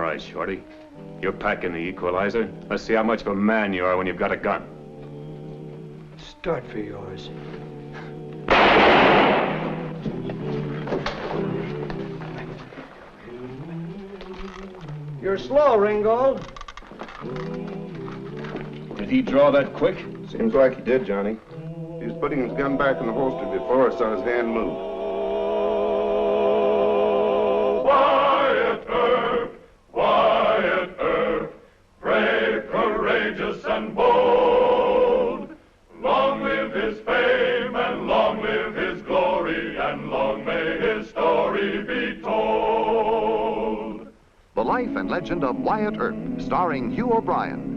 right, Shorty. You're packing the equalizer. Let's see how much of a man you are when you've got a gun. Start for yours. You're slow, Ringgold. Did he draw that quick? Seems like he did, Johnny. He was putting his gun back in the holster before I saw his hand move. Wyatt Earp, brave, courageous, and bold. Long live his fame, and long live his glory, and long may his story be told. The Life and Legend of Wyatt Earp, starring Hugh O'Brien.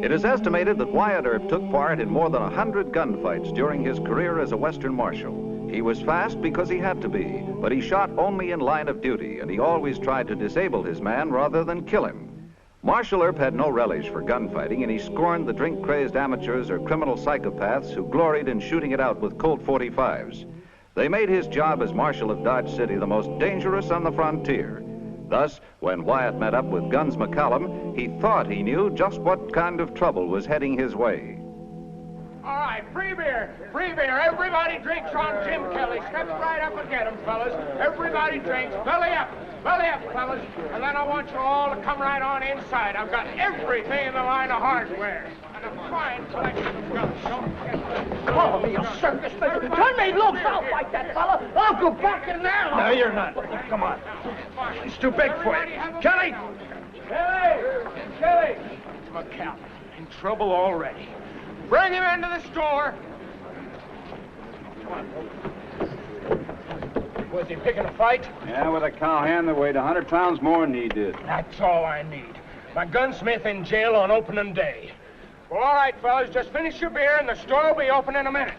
It is estimated that Wyatt Earp took part in more than 100 gunfights during his career as a Western Marshal. He was fast because he had to be, but he shot only in line of duty, and he always tried to disable his man rather than kill him. Marshal Earp had no relish for gunfighting, and he scorned the drink-crazed amateurs or criminal psychopaths who gloried in shooting it out with Colt 45s. They made his job as Marshal of Dodge City the most dangerous on the frontier. Thus, when Wyatt met up with Guns McCallum, he thought he knew just what kind of trouble was heading his way. All right, free beer, everybody drinks on Jim Kelly. Step right up and get him, fellas. Everybody drinks, belly up, fellas. And then I want you all to come right on inside. I've got everything in the line of hardware. And a fine collection of guns. Don't forget that. Call me a circus man. Turn me loose. I'll fight that fella. I'll go back in there. No, you're not. Come on. He's too big for you. Kelly! Kelly! McCallum, in trouble already. Bring him into the store. Come on. Was he picking a fight? Yeah, with a cowhand that weighed 100 pounds more than he did. That's all I need. My gunsmith in jail on opening day. Well, all right, fellas, just finish your beer and the store will be open in a minute.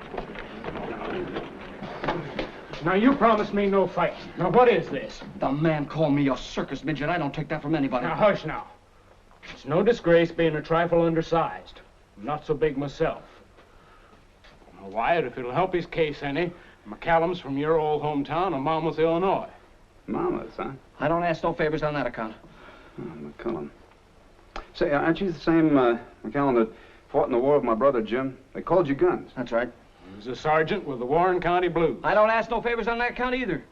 Now, you promised me no fight. Now, what is this? The man called me a circus midget. I don't take that from anybody. Now, hush now. It's no disgrace being a trifle undersized. I'm not so big myself. Now, Wyatt, if it'll help his case any, McCallum's from your old hometown of Monmouth, Illinois. Monmouth, huh? I don't ask no favors on that account. Oh, McCallum. Say, aren't you the same McCallum that fought in the war with my brother Jim? They called you Guns. That's right. He was a sergeant with the Warren County Blues. I don't ask no favors on that account either.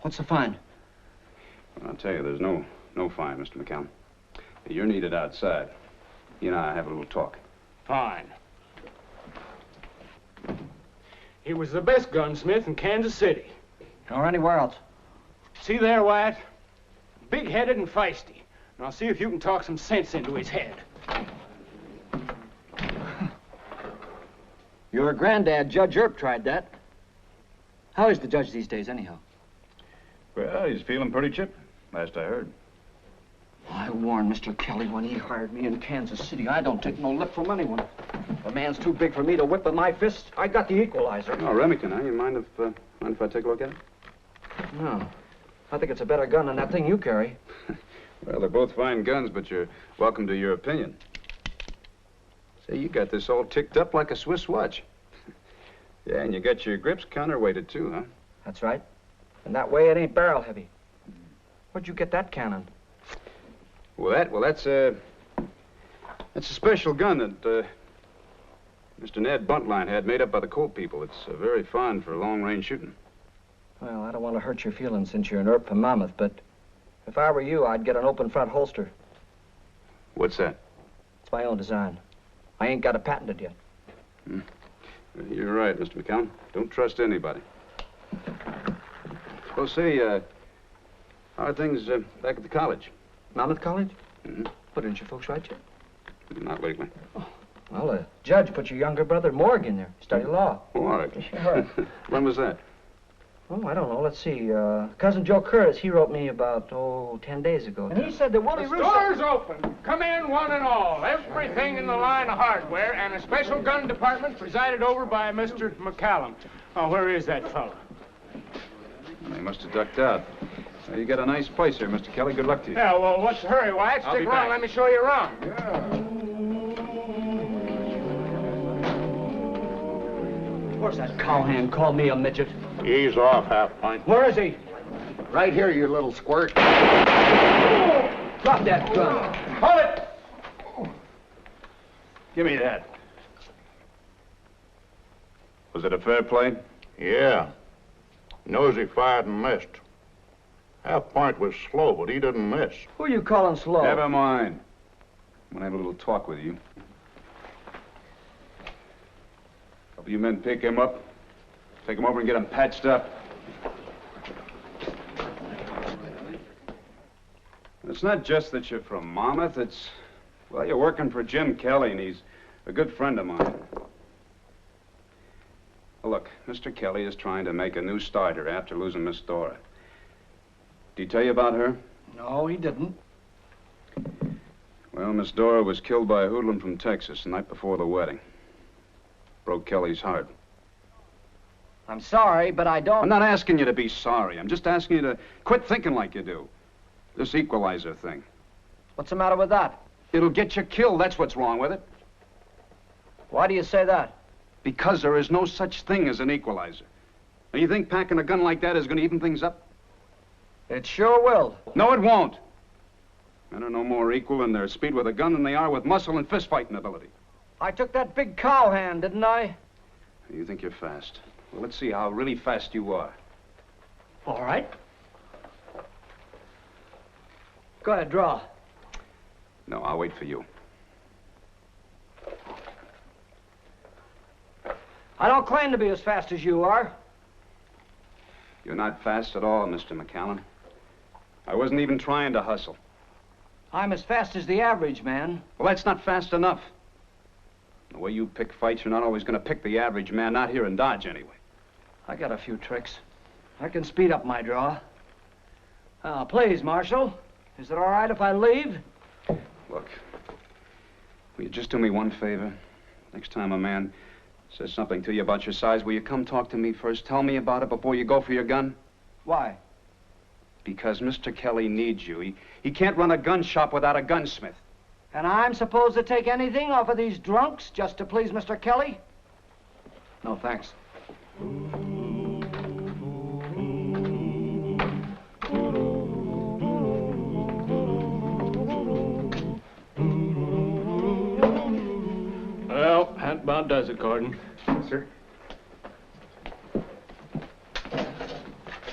What's the fine? Well, I'll tell you, there's no fine, Mr. McCallum. You're needed outside. You and I have a little talk. Fine. He was the best gunsmith in Kansas City. Or anywhere else. See there, Wyatt? Big-headed and feisty. Now see if you can talk some sense into his head. Your granddad, Judge Earp, tried that. How is the judge these days, anyhow? Well, he's feeling pretty chipped, last I heard. I warned Mr. Kelly when he hired me in Kansas City. I don't take no lip from anyone. If a man's too big for me to whip with my fist, I got the equalizer. Oh, Remington, huh? You mind if I take a look at it? No. I think it's a better gun than that thing you carry. Well, they're both fine guns, but you're welcome to your opinion. Say, you got this all ticked up like a Swiss watch. Yeah, and you got your grips counterweighted, too, huh? That's right. And that way it ain't barrel heavy. Where'd you get that cannon? Well, that's a special gun that Mr. Ned Buntline had made up by the Colt people. It's very fine for long-range shooting. Well, I don't want to hurt your feelings since you're an Earp from Monmouth, but if I were you, I'd get an open front holster. What's that? It's my own design. I ain't got it patented yet. You're right, Mr. McCallum. Don't trust anybody. Well, say, how are things back at the college? Monmouth College? Mm-hmm. Well, didn't your folks write you? Not lately. Oh, well, the judge put your younger brother, Morg, in there. Study law. Morg? Sure. When was that? Oh, I don't know. Let's see. Cousin Joe Curtis, he wrote me about, 10 days ago. And he said that Willie The Russo... store's open. Come in, one and all. Everything in the line of hardware and a special gun department presided over by Mr. McCallum. Oh, where is that fellow? He must have ducked out. You got a nice place here, Mr. Kelly. Good luck to you. Yeah, well, what's the hurry, Wyatt? Stick around. Let me show you around. Where's that cowhand called me a midget? Ease off, half-pint. Where is he? Right here, you little squirt. Drop that gun. Hold it! Give me that. Was it a fair play? Yeah. Nosey fired and missed. Half point was slow, but he didn't miss. Who you calling slow? Never mind. I'm gonna have a little talk with you. Couple of you men pick him up, take him over and get him patched up. It's not just that you're from Monmouth, well, you're working for Jim Kelly, and he's a good friend of mine. Look, Mr. Kelly is trying to make a new starter after losing Miss Dora. Did he tell you about her? No, he didn't. Well, Miss Dora was killed by a hoodlum from Texas the night before the wedding. Broke Kelly's heart. I'm sorry, but I don't... I'm not asking you to be sorry. I'm just asking you to quit thinking like you do. This equalizer thing. What's the matter with that? It'll get you killed. That's what's wrong with it. Why do you say that? Because there is no such thing as an equalizer. Now, you think packing a gun like that is going to even things up? It sure will. No, it won't. Men are no more equal in their speed with a gun than they are with muscle and fist-fighting ability. I took that big cowhand, didn't I? You think you're fast. Well, let's see how really fast you are. All right. Go ahead, draw. No, I'll wait for you. I don't claim to be as fast as you are. You're not fast at all, Mr. McCallum. I wasn't even trying to hustle. I'm as fast as the average man. Well, that's not fast enough. The way you pick fights, you're not always going to pick the average man, not here in Dodge, anyway. I got a few tricks. I can speed up my draw. Please, Marshal. Is it all right if I leave? Look, will you just do me one favor? Next time a man says something to you about your size, will you come talk to me first? Tell me about it before you go for your gun? Why? Because Mr. Kelly needs you. He can't run a gun shop without a gunsmith. And I'm supposed to take anything off of these drunks just to please Mr. Kelly? No, thanks. Well, that about does it, Gordon. Yes, sir.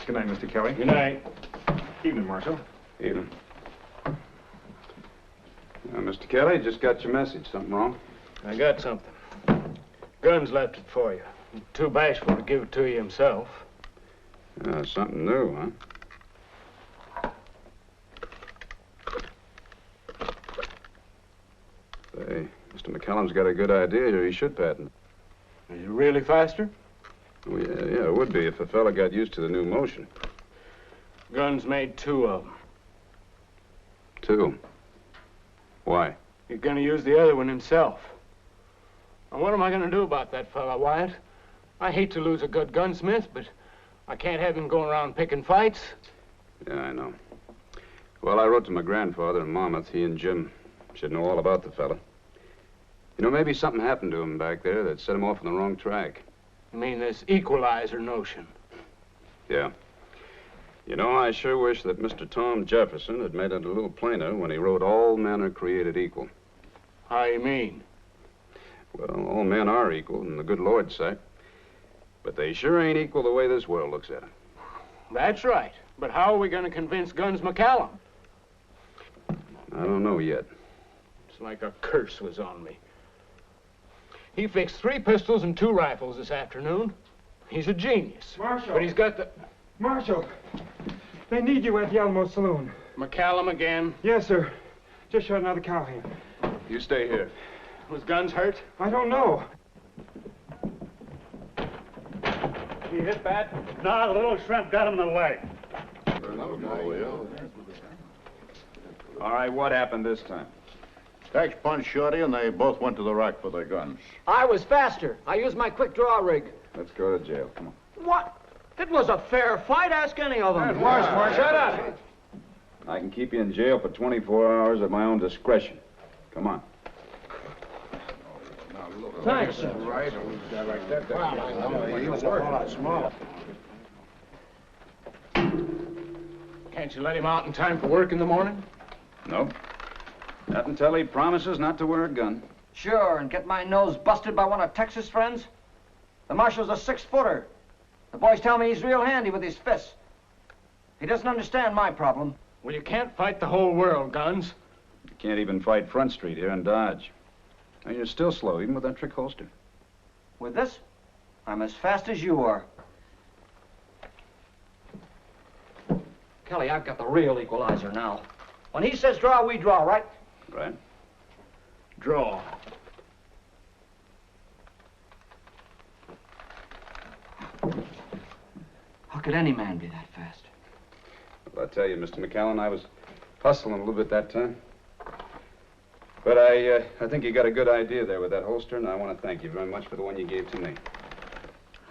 Good night, Mr. Kelly. Good night. Evening, Marshal. Evening. Mr. Kelly, just got your message. Something wrong? I got something. Guns left it for you. Too bashful to give it to you himself. Something new, huh? Say, Mr. McCallum's got a good idea here. He should patent it. Is it really faster? Oh, yeah, it would be if a fella got used to the new motion. Guns made 2 of them. 2? Why? He's gonna use the other one himself. Now, what am I gonna do about that fella, Wyatt? I hate to lose a good gunsmith, but I can't have him going around picking fights. Yeah, I know. Well, I wrote to my grandfather in Monmouth. He and Jim should know all about the fella. You know, maybe something happened to him back there that set him off on the wrong track. You mean this equalizer notion? Yeah. You know, I sure wish that Mr. Tom Jefferson had made it a little plainer when he wrote all men are created equal. How you mean? Well, all men are equal in the good Lord's sight. But they sure ain't equal the way this world looks at them. That's right. But how are we going to convince Guns McCallum? I don't know yet. It's like a curse was on me. He fixed 3 pistols and 2 rifles this afternoon. He's a genius. Marshal! But he's got the... Marshal! They need you at the Alamo Saloon. McCallum again? Yes, sir. Just shot another cowhand. You stay here. Was Guns hurt? I don't know. He hit bad? No, the little shrimp got him in the leg. All right, what happened this time? Tex punched Shorty, and they both went to the rack for their guns. I was faster. I used my quick draw rig. Let's go to jail. Come on. What? It was a fair fight. Ask any of them. Shut up! I can keep you in jail for 24 hours at my own discretion. Come on. Thanks, sir. Can't you let him out in time for work in the morning? Nope. Not until he promises not to wear a gun. Sure, and get my nose busted by one of Texas' friends? The marshal's a 6-footer. The boys tell me he's real handy with his fists. He doesn't understand my problem. Well, you can't fight the whole world, Guns. You can't even fight Front Street here in Dodge. And you're still slow, even with that trick holster. With this, I'm as fast as you are. Kelly, I've got the real equalizer now. When he says draw, we draw, right? Right. Draw. How could any man be that fast? Well, I tell you, Mr. McCallum, I was hustling a little bit that time. But I think you got a good idea there with that holster, and I want to thank you very much for the one you gave to me.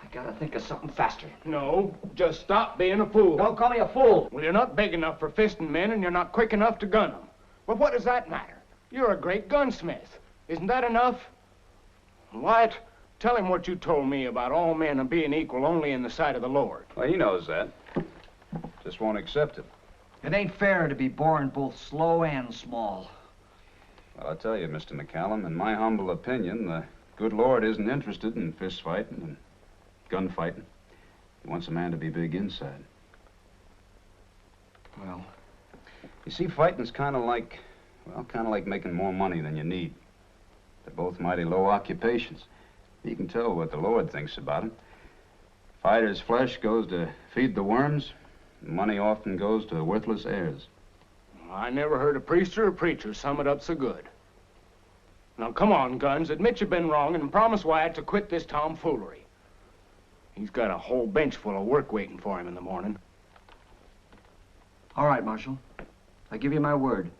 I gotta think of something faster. No, just stop being a fool. Don't call me a fool. Well, you're not big enough for fisting men, and you're not quick enough to gun them. But what does that matter? You're a great gunsmith. Isn't that enough? Wyatt, tell him what you told me about all men being equal only in the sight of the Lord. Well, he knows that. Just won't accept it. It ain't fair to be born both slow and small. Well, I'll tell you, Mr. McCallum, in my humble opinion, the good Lord isn't interested in fist fighting and gunfighting. He wants a man to be big inside. Well, you see, fighting's kind of like making more money than you need. They're both mighty low occupations. You can tell what the Lord thinks about them. Fighter's flesh goes to feed the worms, and money often goes to worthless heirs. I never heard a priest or a preacher sum it up so good. Now, come on, Guns. Admit you've been wrong and promise Wyatt to quit this tomfoolery. He's got a whole bench full of work waiting for him in the morning. all right, Marshal. I give you my word.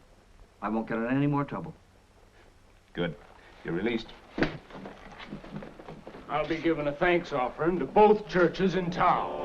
I won't get in any more trouble. Good. You're released. I'll be giving a thanks offering to both churches in town.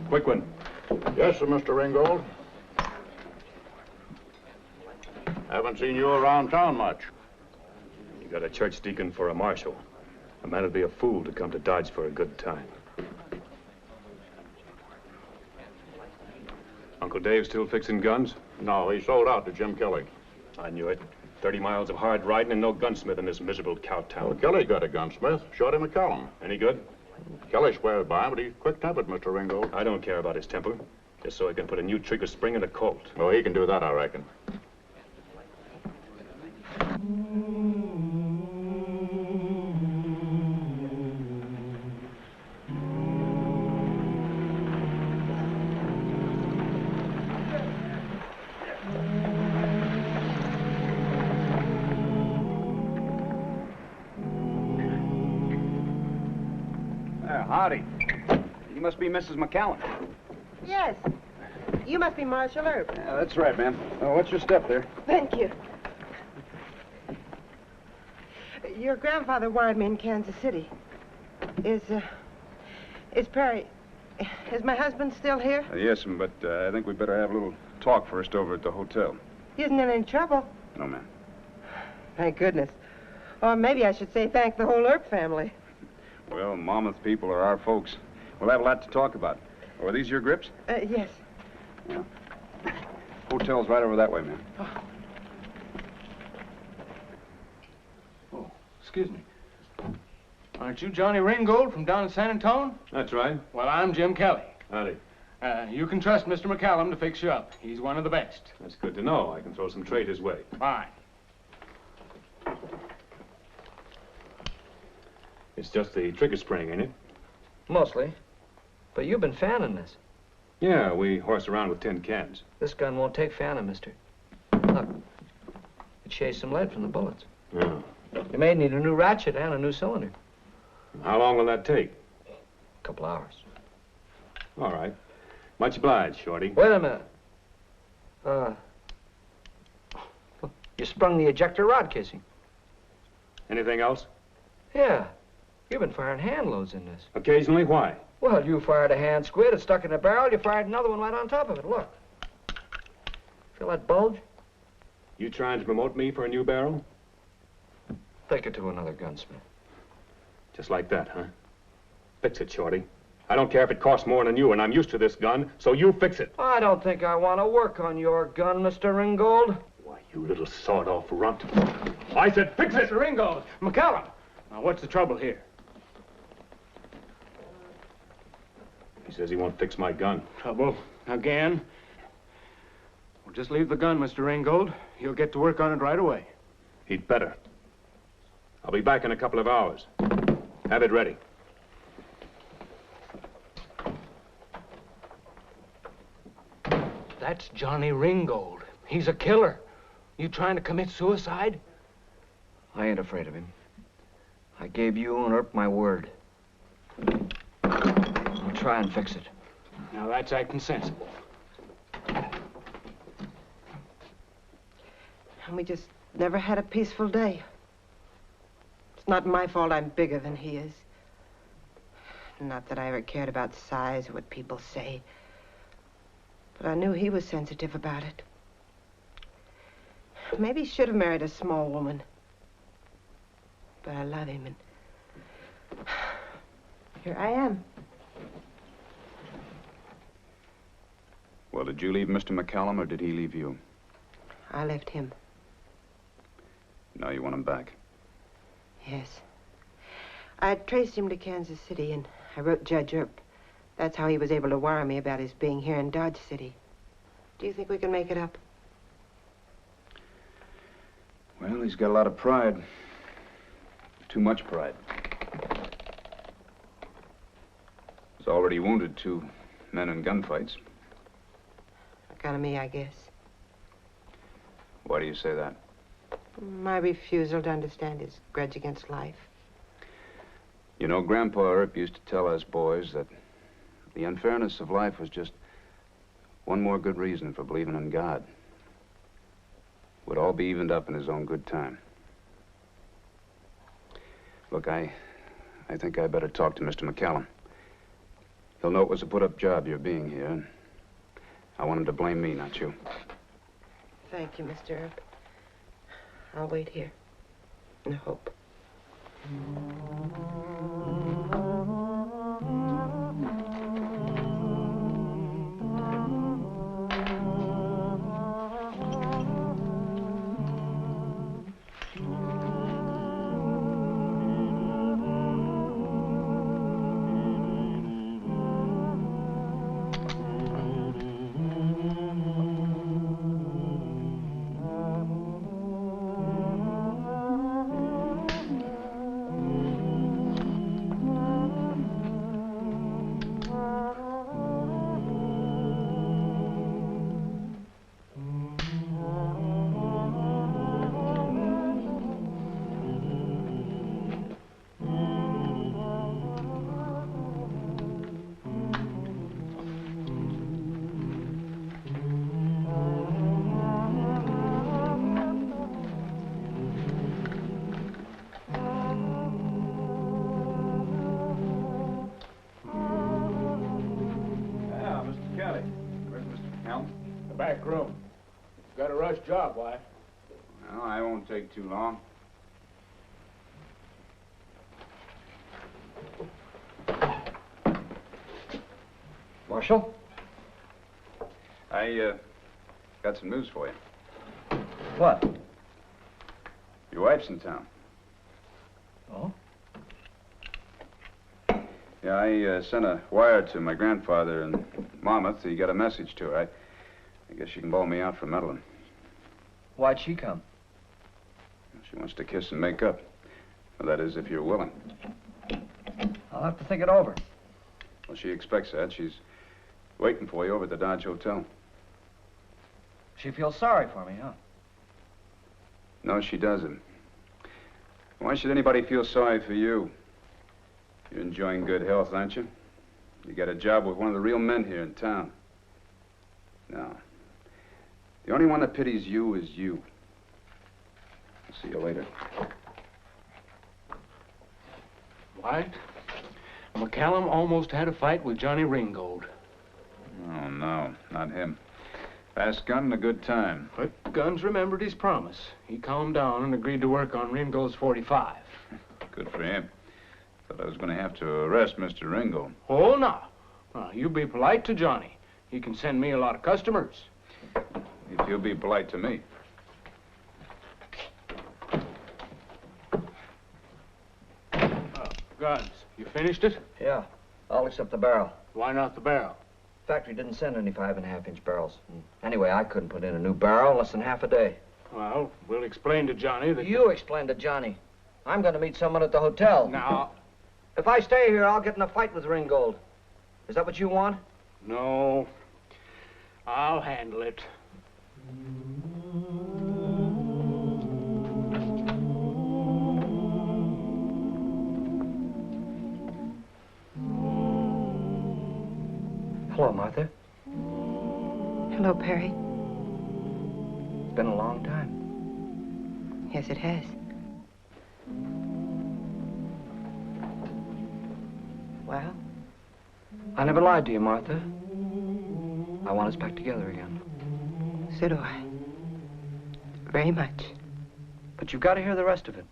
Quick one. Yes, sir, Mr. Ringgold. Haven't seen you around town much. You got a church deacon for a marshal. A man would be a fool to come to Dodge for a good time. Uncle Dave still fixing guns? No, he sold out to Jim Kelly. I knew it. 30 miles of hard riding and no gunsmith in this miserable cow town. Well, Kelly got a gunsmith. Shot him at McCallum. Any good? Kelly swears by him, but he's quick-tempered, Mr. Ringgold. I don't care about his temper. Just so he can put a new trigger spring in a Colt. Oh, he can do that, I reckon. Howdy. You must be Mrs. McCallum. Yes. You must be Marshal Earp. Yeah, that's right, ma'am. What's your step there? Thank you. Your grandfather wired me in Kansas City. Is Perry... Is my husband still here? Yes, but I think we'd better have a little talk first over at the hotel. He isn't in any trouble. No, ma'am. Thank goodness. Or maybe I should say thank the whole Earp family. Well, Monmouth people are our folks. We'll have a lot to talk about. Are these your grips? Yes. Yeah. Hotel's right over that way, ma'am. Oh, excuse me. Aren't you Johnny Ringgold from down in San Antone? That's right. Well, I'm Jim Kelly. Howdy. You can trust Mr. McCallum to fix you up. He's one of the best. That's good to know. I can throw some trade his way. Fine. It's just the trigger spring, ain't it? Mostly. But you've been fanning this. Yeah, we horse around with tin cans. This gun won't take fanning, mister. Look. It shaves some lead from the bullets. Yeah. You may need a new ratchet and a new cylinder. How long will that take? A couple hours. All right. Much obliged, Shorty. Wait a minute. You sprung the ejector rod casing. Anything else? Yeah. You've been firing hand loads in this. Occasionally, why? Well, you fired a hand squid. It stuck in a barrel. You fired another one right on top of it. Look. Feel that bulge? You trying to promote me for a new barrel? Take it to another gunsmith. Just like that, huh? Fix it, Shorty. I don't care if it costs more than you, and I'm used to this gun, so you fix it. I don't think I want to work on your gun, Mr. Ringgold. Why, you little sawed-off runt. I said fix it! Mr. Ringgold, McCallum. Now, what's the trouble here? He says he won't fix my gun. Trouble? Again? Well, just leave the gun, Mr. Ringgold. You'll get to work on it right away. He'd better. I'll be back in a couple of hours. Have it ready. That's Johnny Ringgold. He's a killer. You trying to commit suicide? I ain't afraid of him. I gave you and Earp my word. I'll try and fix it. Now, that's acting sensible. And we just never had a peaceful day. It's not my fault I'm bigger than he is. Not that I ever cared about size or what people say. But I knew he was sensitive about it. Maybe he should have married a small woman. But I love him, and here I am. Well, did you leave Mr. McCallum, or did he leave you? I left him. Now you want him back? Yes. I traced him to Kansas City, and I wrote Judge Earp. That's how he was able to wire me about his being here in Dodge City. Do you think we can make it up? Well, he's got a lot of pride. Too much pride. He's already wounded 2 men in gunfights. Kind of me, I guess. Why do you say that? My refusal to understand his grudge against life. You know, Grandpa Earp used to tell us boys that the unfairness of life was just one more good reason for believing in God. Would all be evened up in his own good time. Look, I think I better talk to Mr. McCallum. He'll know it was a put-up job, your being here. And I want him to blame me, not you. Thank you, Mr. Earp. I'll wait here and hope. Back room. Got a rush job, why? Well, I won't take too long. Marshal? I, got some news for you. What? Your wife's in town. Oh? Yeah, I sent a wire to my grandfather in Monmouth. He got a message to her. I guess she can bawl me out for meddling. Why'd she come? She wants to kiss and make up. Well, that is, if you're willing. I'll have to think it over. Well, she expects that. She's waiting for you over at the Dodge Hotel. She feels sorry for me, huh? No, she doesn't. Why should anybody feel sorry for you? You're enjoying good health, aren't you? You got a job with one of the real men here in town. No. The only one that pities you is you. I'll see you later. What? McCallum almost had a fight with Johnny Ringgold. Oh, no, not him. Fast gun and a good time. But Guns remembered his promise. He calmed down and agreed to work on Ringgold's 45. Good for him. Thought I was going to have to arrest Mr. Ringgold. Oh, no. Now, you be polite to Johnny. He can send me a lot of customers. If you'll be polite to me. Guns, you finished it? Yeah, all except the barrel. Why not the barrel? Factory didn't send any 5.5-inch barrels. Anyway, I couldn't put in a new barrel in less than half a day. Well, we'll explain to Johnny that... You explain to Johnny. I'm going to meet someone at the hotel. Now... If I stay here, I'll get in a fight with Ringgold. Is that what you want? No. I'll handle it. Hello, Martha. Hello, Perry. It's been a long time. Yes, it has. Well? I never lied to you, Martha. I want us back together again. So do I. Very much. But you've got to hear the rest of it.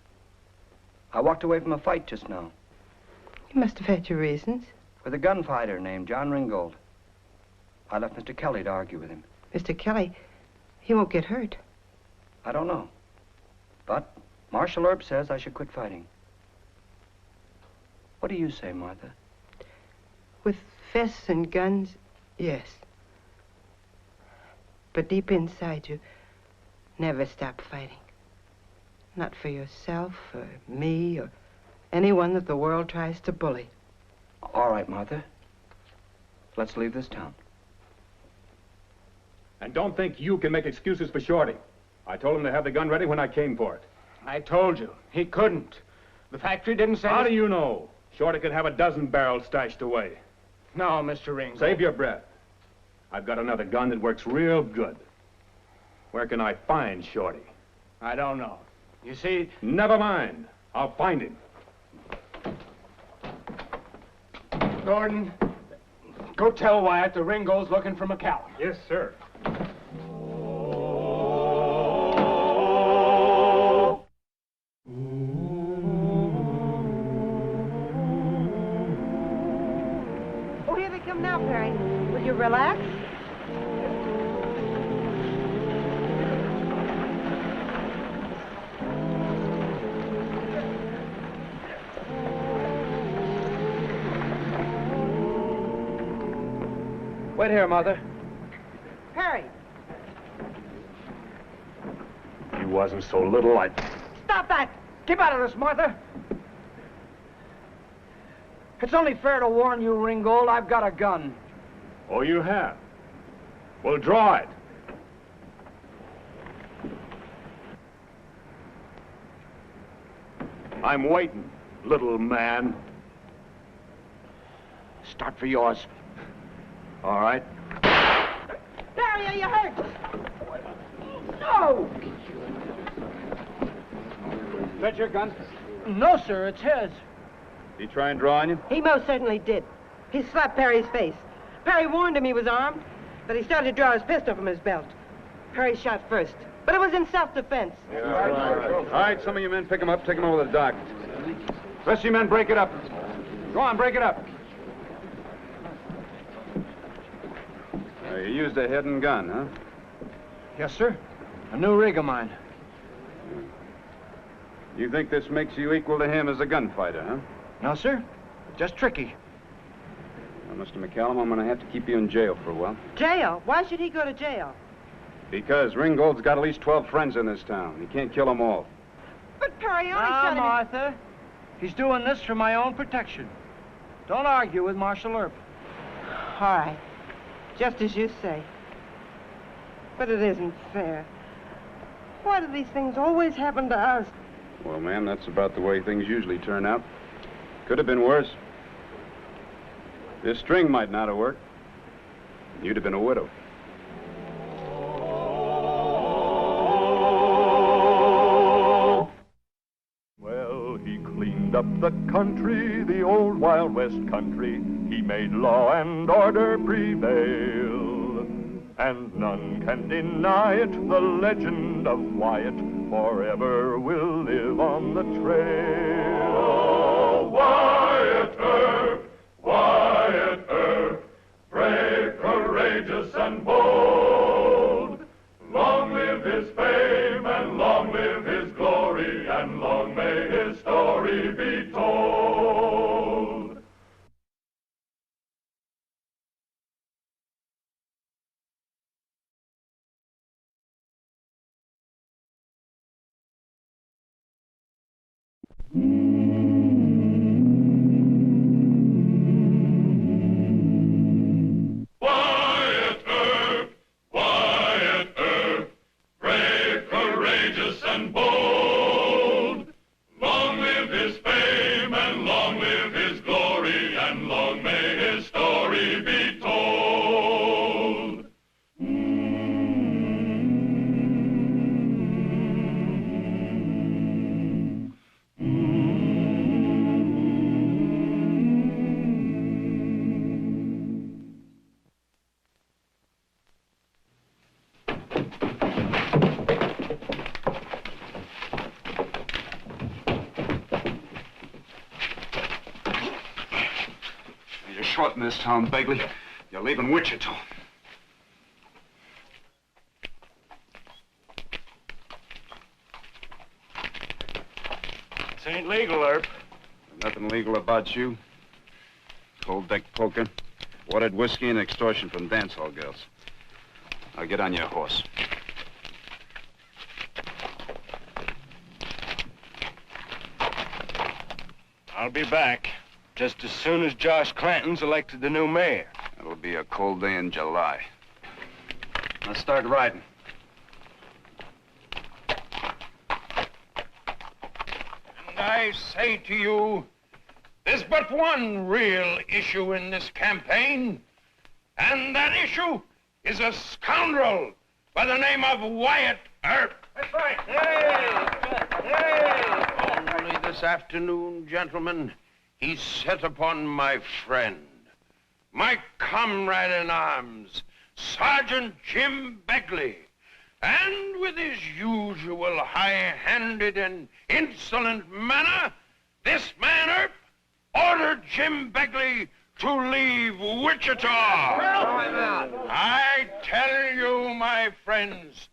I walked away from a fight just now. You must have had your reasons. With a gunfighter named John Ringgold. I left Mr. Kelly to argue with him. Mr. Kelly, he won't get hurt. I don't know. But Marshal Earp says I should quit fighting. What do you say, Martha? With fists and guns, yes. But deep inside you, never stop fighting. Not for yourself, or me, or anyone that the world tries to bully. All right, Martha. Let's leave this town. And don't think you can make excuses for Shorty. I told him to have the gun ready when I came for it. I told you. He couldn't. The factory didn't send How it. do you know? Shorty could have a dozen barrels stashed away. No, Mr. Ringgold. Save your breath. I've got another gun that works real good. Where can I find Shorty? I don't know. You see... Never mind. I'll find him. Gordon, go tell Wyatt the Ringgold's looking for McCallum. Yes, sir. Oh, here they come now, Perry. Will you relax? Wait here, Mother. Perry, He wasn't so little, I'd... Stop that! Keep out of this, Martha! It's only fair to warn you, Ringgold, I've got a gun. Oh, you have? Well, draw it. I'm waiting, little man. Start for yours. All right. Perry, are you hurt? No! Is that your gun? No, sir, it's his. He try and draw on you? He most certainly did. He slapped Perry's face. Perry warned him he was armed, but he started to draw his pistol from his belt. Perry shot first, but it was in self-defense. All right, some of you men pick him up, take him over to the dock. Rest of you men, break it up. Go on, break it up. You used a hidden gun, huh? Yes, sir. A new rig of mine. You think this makes you equal to him as a gunfighter, huh? No, sir. Just tricky. Well, Mr. McCallum, I'm going to have to keep you in jail for a while. Jail? Why should he go to jail? Because Ringgold's got at least 12 friends in this town. He can't kill them all. But Perry only shot him. Martha. He's doing this for my own protection. Don't argue with Marshal Earp. All right. Just as you say. But it isn't fair. Why do these things always happen to us? Well, ma'am, that's about the way things usually turn out. Could have been worse. This string might not have worked. You'd have been a widow. Well, he cleaned up the country, the old Wild West country. He made law and order prevail, and none can deny it. The legend of Wyatt forever will live on the trail. Oh, Wyatt Earp, Wyatt Earp, brave, courageous, and bold. Long live his fame, and long live his glory, and long may his story be told. Wyatt Earp, Wyatt Earp, brave, courageous, and bold. Long live his fame, and long live his glory, and long may his story be told. You're short in this town, Begley. You're leaving Wichita. This ain't legal, Earp. Nothing legal about you. Cold deck poker, watered whiskey, and extortion from dance hall girls. Now get on your horse. I'll be back just as soon as Josh Clanton's elected the new mayor. It'll be a cold day in July. Let's start riding. And I say to you, there's but one real issue in this campaign, and that issue is a scoundrel by the name of Wyatt Earp. That's right. Only this afternoon, gentlemen, he set upon my friend, my comrade in arms, Sergeant Jim Begley, and with his usual high-handed and insolent manner, this man Earp ordered Jim Begley to leave Wichita. I tell you, my friends,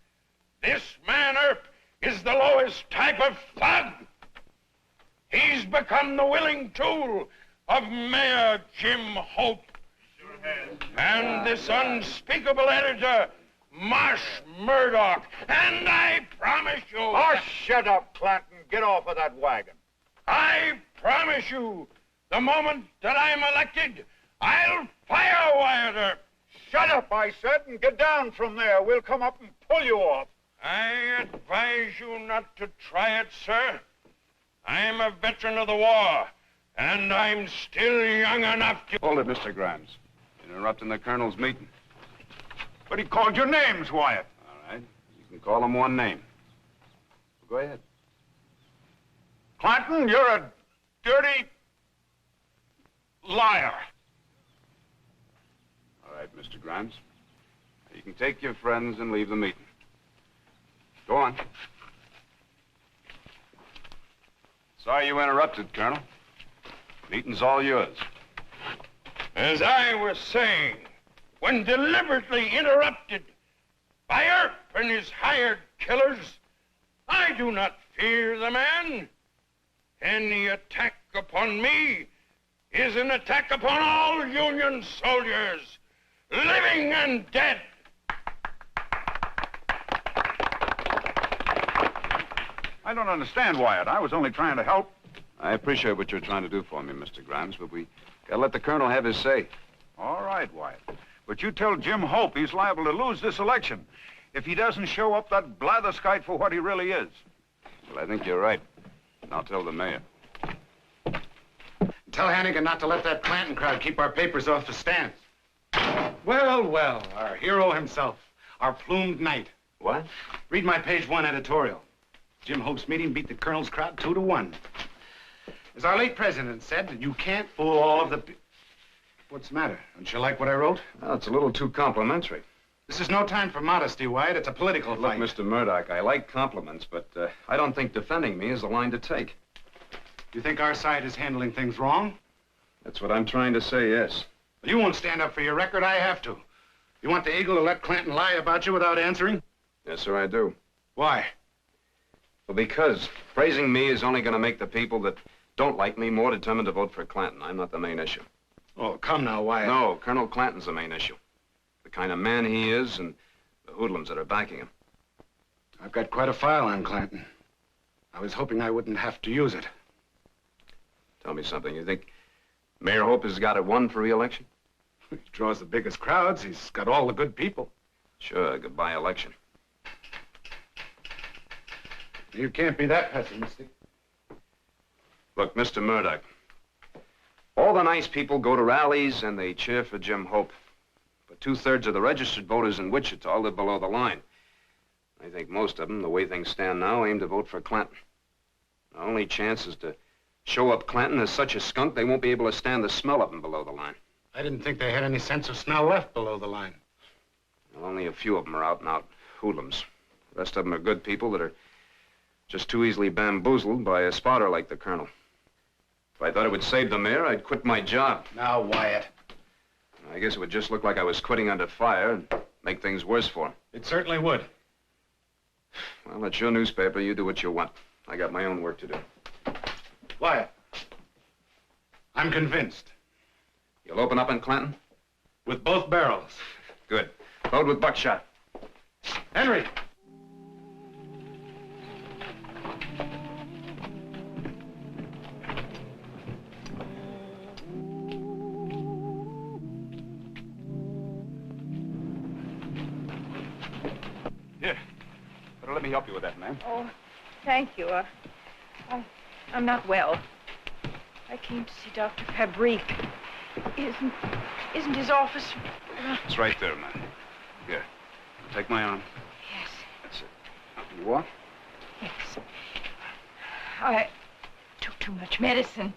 this man Earp is the lowest type of thug. He's become the willing tool of Mayor Jim Hope. Sure has. And this unspeakable editor, Marsh Murdoch. And I promise you... Oh, shut up, Clanton. Get off of that wagon. I promise you, the moment that I'm elected, I'll fire Wyatt Earp. Shut up, I said, and get down from there. We'll come up and pull you off. I advise you not to try it, sir. I'm a veteran of the war, and I'm still young enough to... Hold it, Mr. Grimes. You're interrupting the colonel's meeting. But he called your names, Wyatt. All right. You can call him one name. Go ahead. Clanton, you're a dirty liar. All right, Mr. Grimes. You can take your friends and leave the meeting. Go on. Sorry you interrupted, Colonel. Meeting's all yours. As I was saying, when deliberately interrupted by Earp and his hired killers, I do not fear the man. Any attack upon me is an attack upon all Union soldiers, living and dead. I don't understand, Wyatt. I was only trying to help. I appreciate what you're trying to do for me, Mr. Grimes, but we gotta let the colonel have his say. All right, Wyatt. But you tell Jim Hope he's liable to lose this election if he doesn't show up that blatherskite for what he really is. Well, I think you're right. And I'll tell the mayor. Tell Hannigan not to let that Clanton crowd keep our papers off the stands. Well, well, our hero himself, our plumed knight. What? Read my page 1 editorial. Jim Hope's meeting beat the colonel's crowd 2-1. As our late president said, you can't fool all of the What's the matter? Don't you like what I wrote? Well, it's a little too complimentary. This is no time for modesty, Wyatt. It's a political fight. Look, Mr. Murdoch, I like compliments, but I don't think defending me is the line to take. You think our side is handling things wrong? That's what I'm trying to say, yes. Well, you won't stand up for your record. I have to. You want the Eagle to let Clanton lie about you without answering? Yes, sir, I do. Why? Well, because praising me is only going to make the people that don't like me more determined to vote for Clanton. I'm not the main issue. Oh, come now, Wyatt. No, Colonel Clanton's the main issue. The kind of man he is and the hoodlums that are backing him. I've got quite a file on Clanton. I was hoping I wouldn't have to use it. Tell me something. You think Mayor Hope has got it won for re-election? He draws the biggest crowds. He's got all the good people. Sure, a goodbye election. You can't be that pessimistic. Look, Mr. Murdoch, all the nice people go to rallies and they cheer for Jim Hope. But 2/3 of the registered voters in Wichita live below the line. I think most of them, the way things stand now, aim to vote for Clanton. The only chance is to show up Clanton as such a skunk they won't be able to stand the smell of him below the line. I didn't think they had any sense of smell left below the line. Well, only a few of them are out-and-out hoodlums. The rest of them are good people that are just too easily bamboozled by a spotter like the Colonel. If I thought it would save the mayor, I'd quit my job. Now, Wyatt. I guess it would just look like I was quitting under fire and make things worse for him. It certainly would. Well, that's your newspaper. You do what you want. I got my own work to do. Wyatt, I'm convinced. You'll open up in Clanton? With both barrels. Good. Load with buckshot. Henry! Here. Better let me help you with that, ma'am. Oh, thank you. I'm not well. I came to see Dr. Fabrique. Isn't his office... It's right there, ma'am. Here. Take my arm. Yes. That's it. Now, can you walk? Yes. I took too much medicine.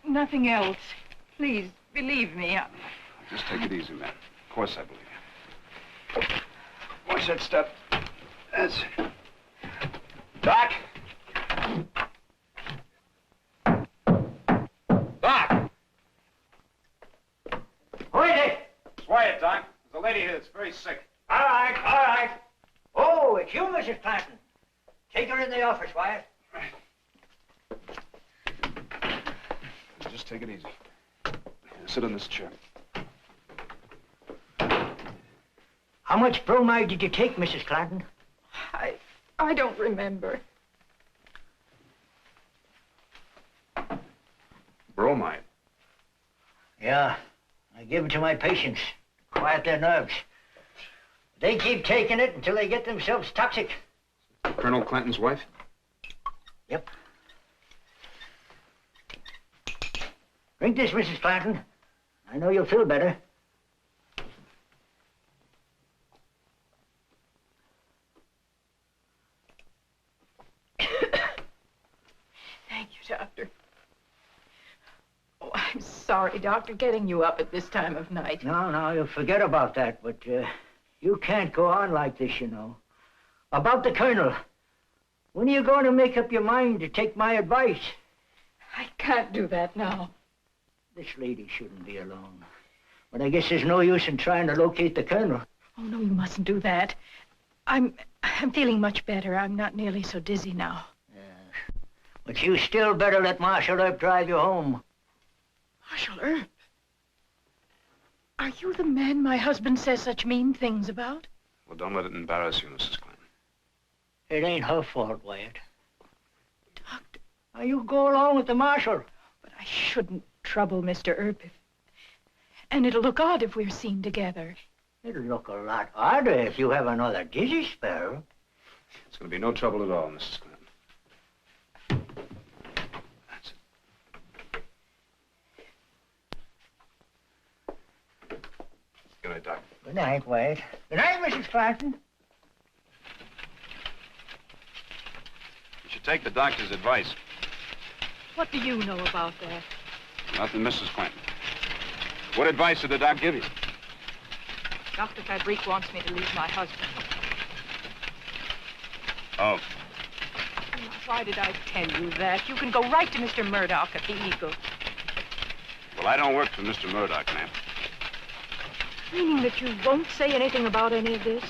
Nothing else. Please, believe me. Just take it easy, ma'am. Of course I believe you. Watch that step. That's it. Doc! Doc! Who is it? It's Wyatt, Doc. There's a lady here that's very sick. All right, all right. Oh, it's you, Mrs. Clanton. Take her in the office, Wyatt. Just take it easy. Sit in this chair. How much bromide did you take, Mrs. Clanton? I don't remember. Bromide? Yeah, I give it to my patients to quiet their nerves. They keep taking it until they get themselves toxic. Colonel Clanton's wife? Yep. Drink this, Mrs. Clanton. I know you'll feel better. Thank you, Doctor. Oh, I'm sorry, Doctor, getting you up at this time of night. No, you'll forget about that, but you can't go on like this, you know. About the Colonel. When are you going to make up your mind to take my advice? I can't do that now. This lady shouldn't be alone. But I guess there's no use in trying to locate the Colonel. Oh, no, you mustn't do that. I'm feeling much better. I'm not nearly so dizzy now. But you still better let Marshal Earp drive you home. Marshal Earp? Are you the man my husband says such mean things about? Well, don't let it embarrass you, Mrs. Clanton. It ain't her fault, Wyatt. Doctor. Now, you go along with the Marshal. But I shouldn't trouble Mr. Earp and it'll look odd if we're seen together. It'll look a lot odder if you have another dizzy spell. It's going to be no trouble at all, Mrs. Clanton. That's it. Good night, Doc. Good night, Wyatt. Good night, Mrs. Clanton. You should take the doctor's advice. What do you know about that? Nothing, Mrs. Clinton. What advice did the doc give you? Dr. Fabrique wants me to leave my husband. Oh. Why did I tell you that? You can go right to Mr. Murdoch at the Eagle. Well, I don't work for Mr. Murdoch, ma'am. Meaning that you won't say anything about any of this?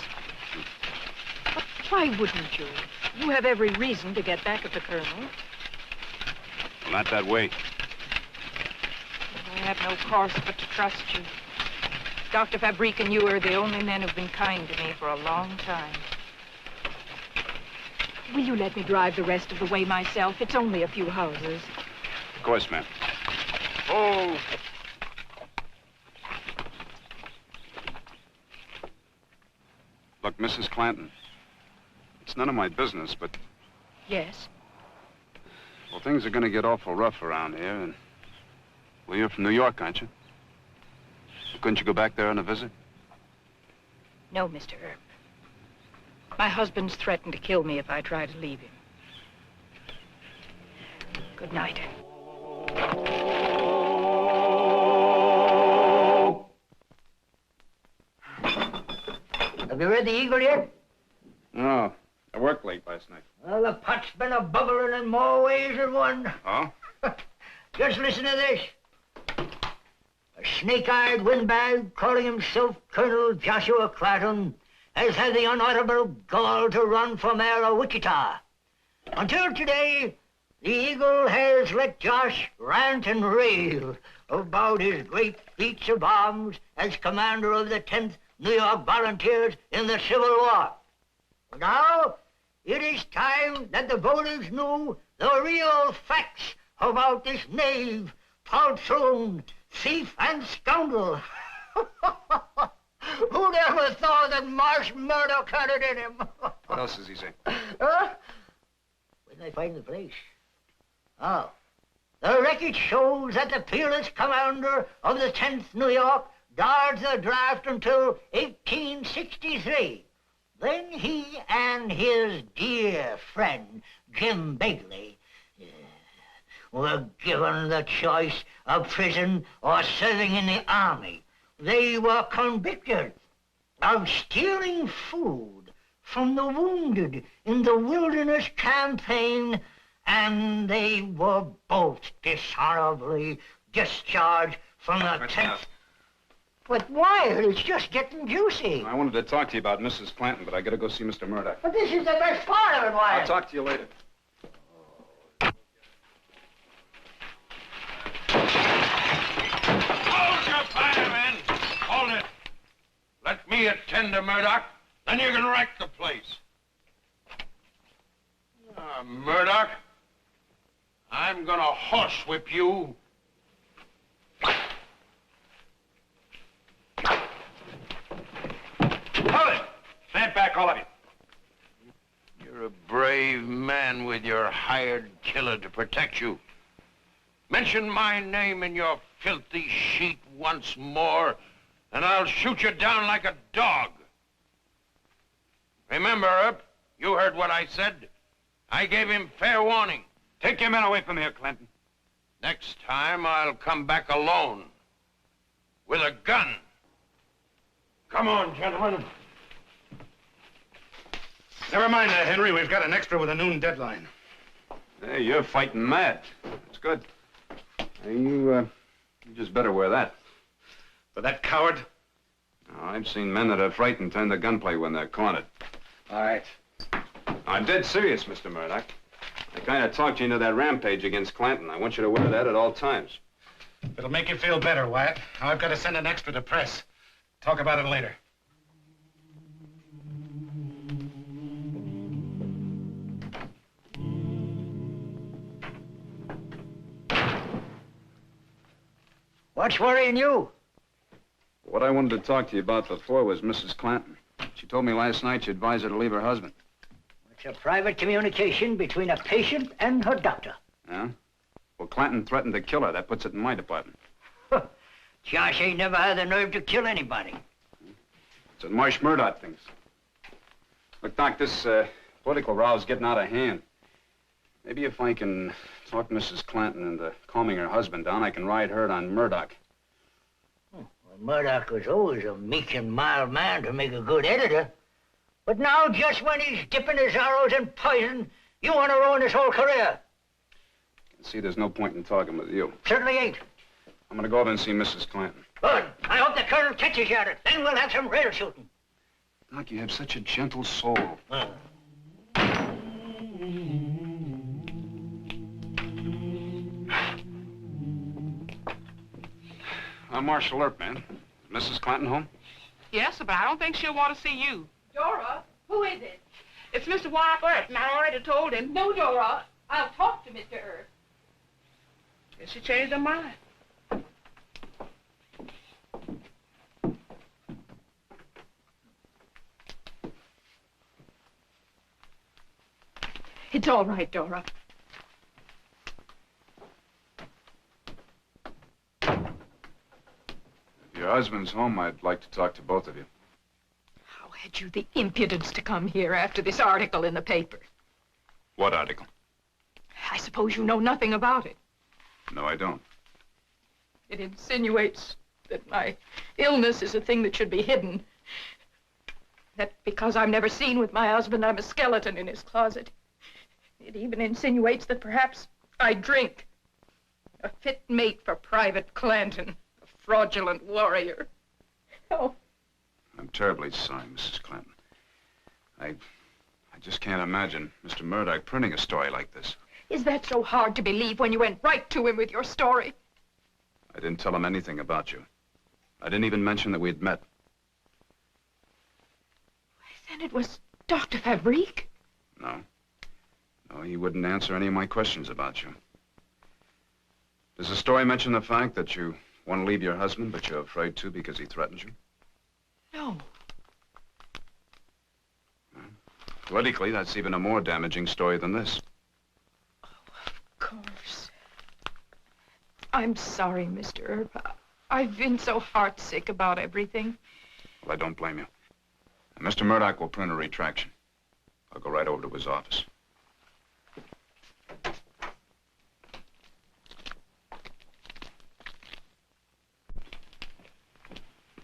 But why wouldn't you? You have every reason to get back at the Colonel. Well, not that way. I have no course but to trust you. Dr. Fabrique and you are the only men who've been kind to me for a long time. Will you let me drive the rest of the way myself? It's only a few houses. Of course, ma'am. Oh! Look, Mrs. Clanton, it's none of my business, but... Yes? Well, things are going to get awful rough around here, and... Well, you're from New York, aren't you? Couldn't you go back there on a visit? No, Mr. Earp. My husband's threatened to kill me if I try to leave him. Good night. Have you read the Eagle yet? No. I worked late last night. Well, the pot's been a-bubbling in more ways than one. Oh? Just listen to this. A snake-eyed windbag calling himself Colonel Joshua Clanton has had the unutterable gall to run for mayor of Wichita. Until today, the Eagle has let Josh rant and rave about his great feats of arms as commander of the 10th New York Volunteers in the Civil War. Now, it is time that the voters knew the real facts about this knave, poltroon, thief, and scoundrel. Who'd ever thought that Marsh Murdoch had it in him? What else does he say? Huh? Where did I find the place? Oh. The record shows that the peerless commander of the 10th New York dodged the draft until 1863. Then he and his dear friend, Jim Begley, were given the choice of prison or serving in the army. They were convicted of stealing food from the wounded in the Wilderness Campaign, and they were both dishonorably discharged from the 10th. But Wyatt, it's just getting juicy. I wanted to talk to you about Mrs. Clanton, but I gotta go see Mr. Murdoch. But this is the best part of it, Wyatt. I'll talk to you later. Hold your fire, men! Hold it! Let me attend to Murdoch, then you can wreck the place. Murdoch, I'm gonna horsewhip you. Hold it! Stand back, all of you. You're a brave man with your hired killer to protect you. Mention my name in your filthy sheet once more, and I'll shoot you down like a dog. Remember, Earp, you heard what I said. I gave him fair warning. Take your men away from here, Clinton. Next time, I'll come back alone. With a gun. Come on, gentlemen. Never mind that, Henry. We've got an extra with a noon deadline. Hey, you're fighting mad. That's good. Hey, you just better wear that. For that coward? Oh, I've seen men that are frightened turn to gunplay when they're cornered. All right. I'm dead serious, Mr. Murdoch. I kind of talked you into that rampage against Clanton. I want you to wear that at all times. It'll make you feel better, Wyatt. Now I've got to send an extra to press. Talk about it later. What's worrying you? What I wanted to talk to you about before was Mrs. Clanton. She told me last night you advised her to leave her husband. It's a private communication between a patient and her doctor. Yeah? Well, Clanton threatened to kill her. That puts it in my department. Josh ain't never had the nerve to kill anybody. It's what Marsh Murdoch thinks. Look, Doc, this political row's getting out of hand. Maybe if I can talk Mrs. Clanton into calming her husband down, I can ride herd on Murdoch. Well, Murdoch was always a meek and mild man to make a good editor. But now, just when he's dipping his arrows in poison, you want to ruin his whole career. See, there's no point in talking with you. Certainly ain't. I'm gonna go over and see Mrs. Clanton. Good. I hope the colonel catches you at it. Then we'll have some real shooting. Doc, you have such a gentle soul. I'm Marshal Earp, man. Is Mrs. Clanton home? Yes, but I don't think she'll want to see you. Dora, who is it? It's Mr. Wyatt Earp, and I already told him. No, Dora. I'll talk to Mr. Earp. Guess she changed her mind. It's all right, Dora. If your husband's home, I'd like to talk to both of you. How had you the impudence to come here after this article in the paper? What article? I suppose you know nothing about it. No, I don't. It insinuates that my illness is a thing that should be hidden. That because I'm never seen with my husband, I'm a skeleton in his closet. It even insinuates that perhaps I drink. A fit mate for Private Clanton, a fraudulent warrior. Oh. I'm terribly sorry, Mrs. Clanton. I just can't imagine Mr. Murdoch printing a story like this. Is that so hard to believe when you went right to him with your story? I didn't tell him anything about you. I didn't even mention that we'd met. Then it was Dr. Fabrique? No. No, he wouldn't answer any of my questions about you. Does the story mention the fact that you want to leave your husband, but you're afraid to because he threatens you? No. Well, politically, that's even a more damaging story than this. Oh, of course. I'm sorry, Mr. Earp. I've been so heartsick about everything. Well, I don't blame you. And Mr. Murdoch will print a retraction. I'll go right over to his office.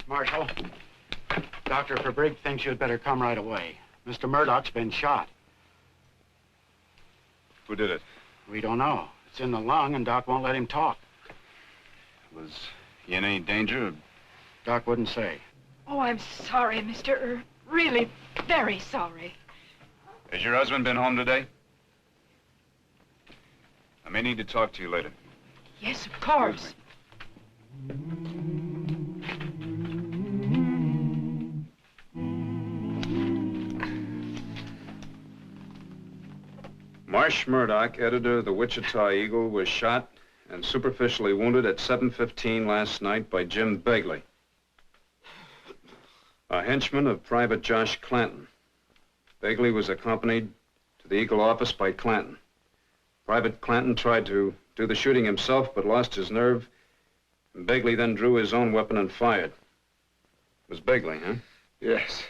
Marshal, Dr. Fabrique thinks you'd better come right away. Mr. Murdoch's been shot. Who did it? We don't know. It's in the lung, and Doc won't let him talk. Was he in any danger? Doc wouldn't say. Oh, I'm sorry, Mr. Earp. Really, very sorry. Has your husband been home today? I may need to talk to you later. Yes, of course. Marsh Murdoch, editor of the Wichita Eagle, was shot and superficially wounded at 7:15 last night by Jim Begley, a henchman of Private Josh Clanton. Begley was accompanied to the Eagle office by Clanton. Private Clanton tried to do the shooting himself, but lost his nerve, and Begley then drew his own weapon and fired. It was Begley, huh? Yes.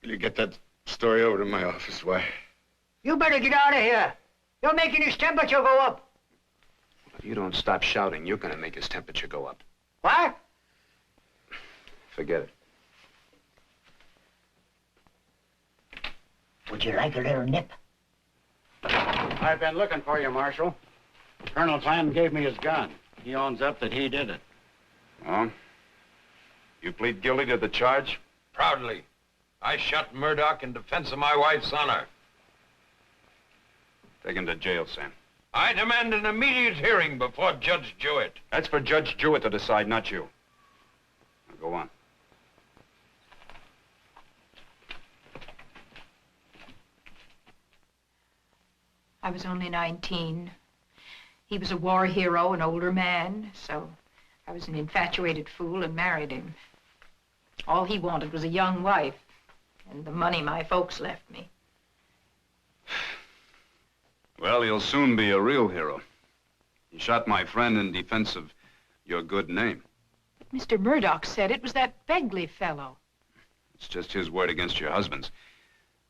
Will you get that story over to my office, Wyatt? You better get out of here. You're making his temperature go up. If you don't stop shouting, you're going to make his temperature go up. What? Forget it. Would you like a little nip? I've been looking for you, Marshal. Colonel Clanton gave me his gun. He owns up that he did it. Oh? You plead guilty to the charge? Proudly. I shot Murdoch in defense of my wife's honor. Take him to jail, Sam. I demand an immediate hearing before Judge Jewett. That's for Judge Jewett to decide, not you. Now go on. I was only 19. He was a war hero, an older man, so I was an infatuated fool and married him. All he wanted was a young wife and the money my folks left me. Well, he'll soon be a real hero. He shot my friend in defense of your good name. But Mr. Murdoch said it was that Begley fellow. It's just his word against your husband's.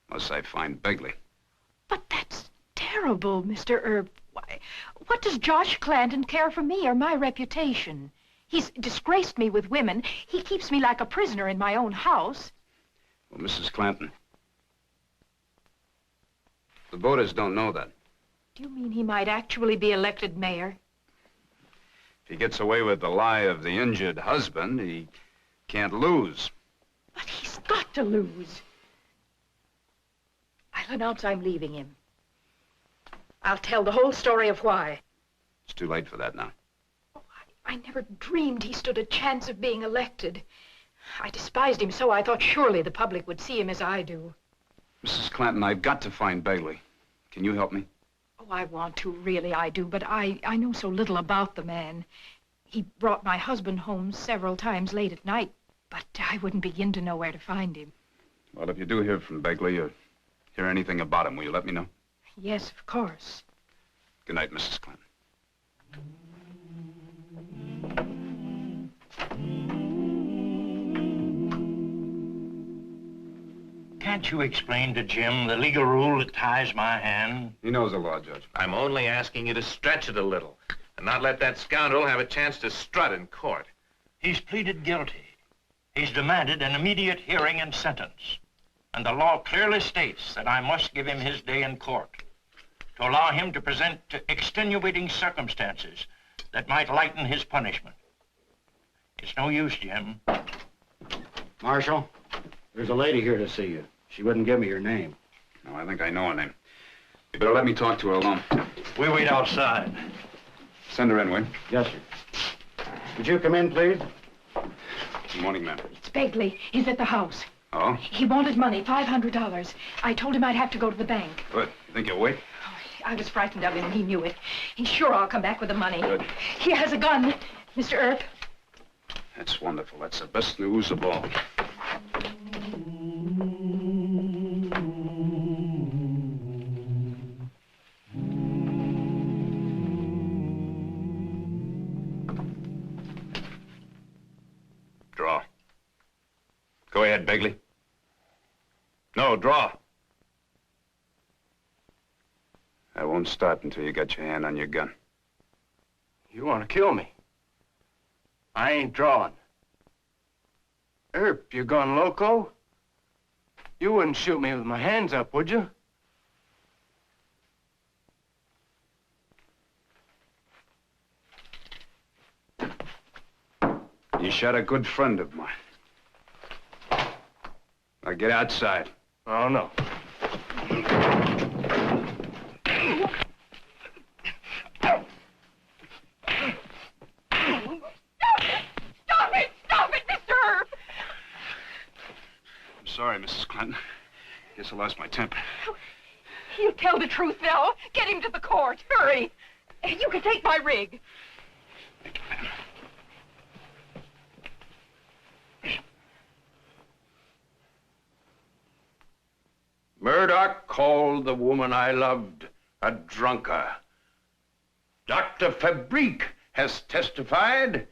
Unless I find Begley. But that's terrible, Mr. Earp. Why, what does Josh Clanton care for me or my reputation? He's disgraced me with women. He keeps me like a prisoner in my own house. Well, Mrs. Clanton, the voters don't know that. Do you mean he might actually be elected mayor? If he gets away with the lie of the injured husband, he can't lose. But he's got to lose. I'll announce I'm leaving him. I'll tell the whole story of why. It's too late for that now. I never dreamed he stood a chance of being elected. I despised him so I thought surely the public would see him as I do. Mrs. Clanton, I've got to find Bagley. Can you help me? Oh, I want to, really I do, but I know so little about the man. He brought my husband home several times late at night, but I wouldn't begin to know where to find him. Well, if you do hear from Bagley or hear anything about him, will you let me know? Yes, of course. Good night, Mrs. Clanton. Can't you explain to Jim the legal rule that ties my hand? He knows the law, Judge. I'm only asking you to stretch it a little and not let that scoundrel have a chance to strut in court. He's pleaded guilty. He's demanded an immediate hearing and sentence. And the law clearly states that I must give him his day in court to allow him to present extenuating circumstances that might lighten his punishment. It's no use, Jim. Marshal, there's a lady here to see you. She wouldn't give me your name. No, I think I know her name. You better let me talk to her alone. We wait outside. Send her in, will you? Yes, sir. Would you come in, please? Good morning, ma'am. It's Bagley. He's at the house. Oh? He wanted money, $500. I told him I'd have to go to the bank. Good. You think you'll wait? I was frightened of him, and he knew it. He's sure I'll come back with the money. Good. He has a gun, Mr. Earp. That's wonderful. That's the best news of all. Draw. Go ahead, Bagley. No, draw. I won't start until you got your hand on your gun. You want to kill me? I ain't drawing. Earp, you gone loco? You wouldn't shoot me with my hands up, would you? You shot a good friend of mine. Now get outside. Oh, no. Stop it, Mr. Earp! I'm sorry, Mrs. Clanton. Guess I lost my temper. He'll tell the truth now. Get him to the court. Hurry. You can take my rig. Murdoch called the woman I loved a drunker. Dr. Fabrique has testified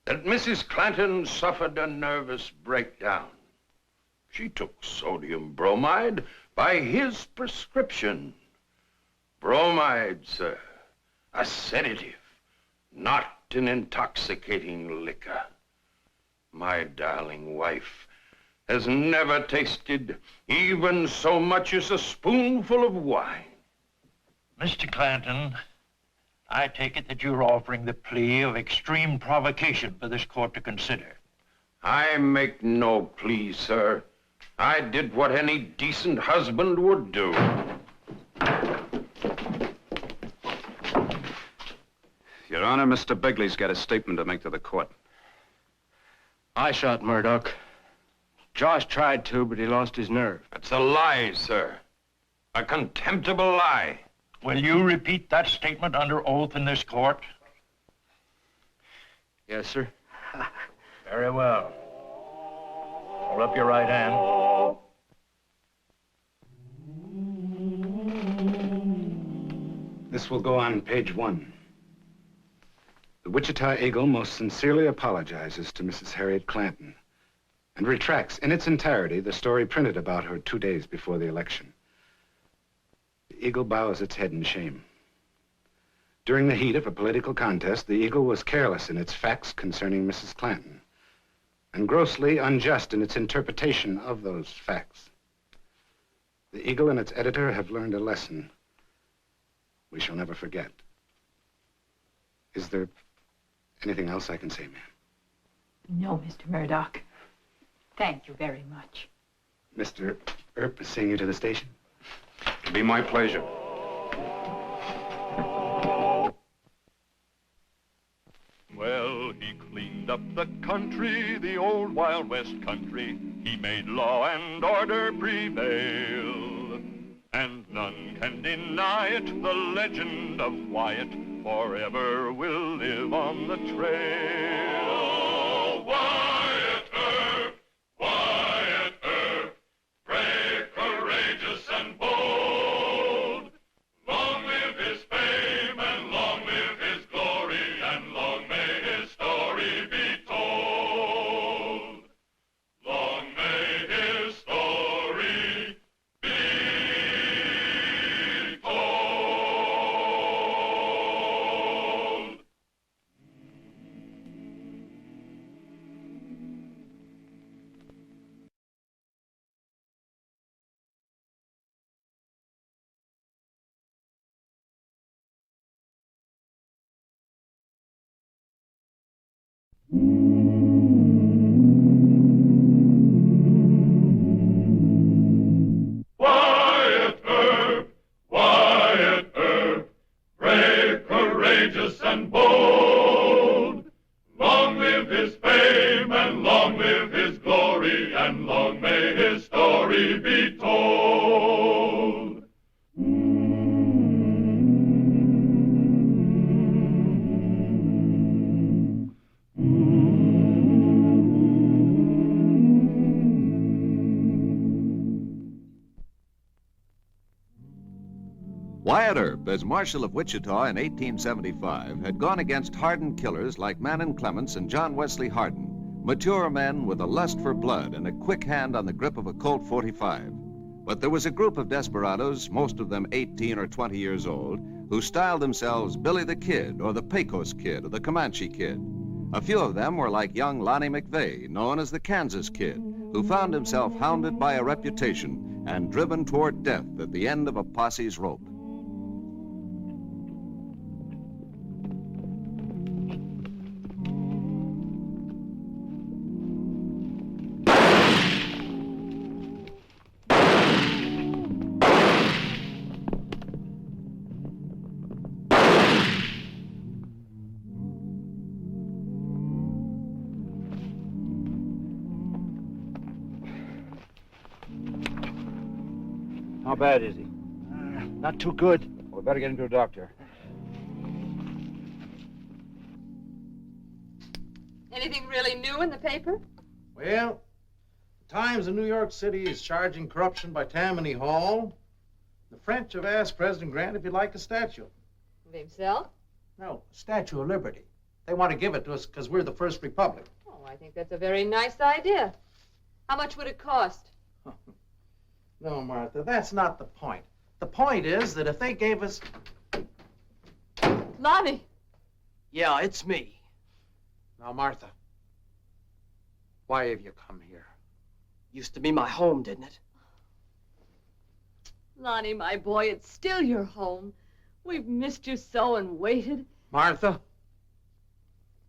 that Mrs. Clanton suffered a nervous breakdown. She took sodium bromide by his prescription. Bromide, sir, a sedative, not an intoxicating liquor. My darling wife has never tasted even so much as a spoonful of wine. Mr. Clanton, I take it that you're offering the plea of extreme provocation for this court to consider. I make no plea, sir. I did what any decent husband would do. Your Honor, Mr. Bagley's got a statement to make to the court. I shot Murdoch. Josh tried to, but he lost his nerve. That's a lie, sir. A contemptible lie. Will you repeat that statement under oath in this court? Yes, sir. Very well. Hold up your right hand. This will go on page 1. The Wichita Eagle most sincerely apologizes to Mrs. Harriet Clanton and retracts in its entirety the story printed about her 2 days before the election. The The Eagle bows its head in shame. During the heat of a political contest, the Eagle was careless in its facts concerning Mrs. Clanton, and grossly unjust in its interpretation of those facts. The Eagle and its editor have learned a lesson we shall never forget. Is there anything else I can say, ma'am? No, Mr. Murdoch. Thank you very much. Mr. Earp is seeing you to the station. It'll be my pleasure. Well, he cleaned up the country, the old Wild West country. He made law and order prevail. And none can deny it, the legend of Wyatt forever will live on the trail. Oh, Wyatt Earp, Wyatt Earp, brave, courageous, and bold. Long live his fame, and long live his glory, and long may his story be told. Long may his story be told. Wyatt Earp, Wyatt Earp, brave, courageous, and bold. Long live his fame, and long live his glory, and long may his story be told. Wyatt Earp, as Marshal of Wichita in 1875, had gone against hardened killers like Manon Clements and John Wesley Hardin, mature men with a lust for blood and a quick hand on the grip of a Colt 45. But there was a group of desperados, most of them 18 or 20 years old, who styled themselves Billy the Kid or the Pecos Kid or the Comanche Kid. A few of them were like young Lonnie McVeigh, known as the Kansas Kid, who found himself hounded by a reputation and driven toward death at the end of a posse's rope. How bad is he? Not too good. We better get him to a doctor. Anything really new in the paper? Well, the Times of New York City is charging corruption by Tammany Hall. The French have asked President Grant if he'd like a statue. Of himself? No, a Statue of Liberty. They want to give it to us because we're the first republic. Oh, I think that's a very nice idea. How much would it cost? No, Martha, that's not the point. The point is that if they gave us... Lonnie! Yeah, it's me. Now, Martha, why have you come here? Used to be my home, didn't it? Lonnie, my boy, it's still your home. We've missed you so and waited. Martha?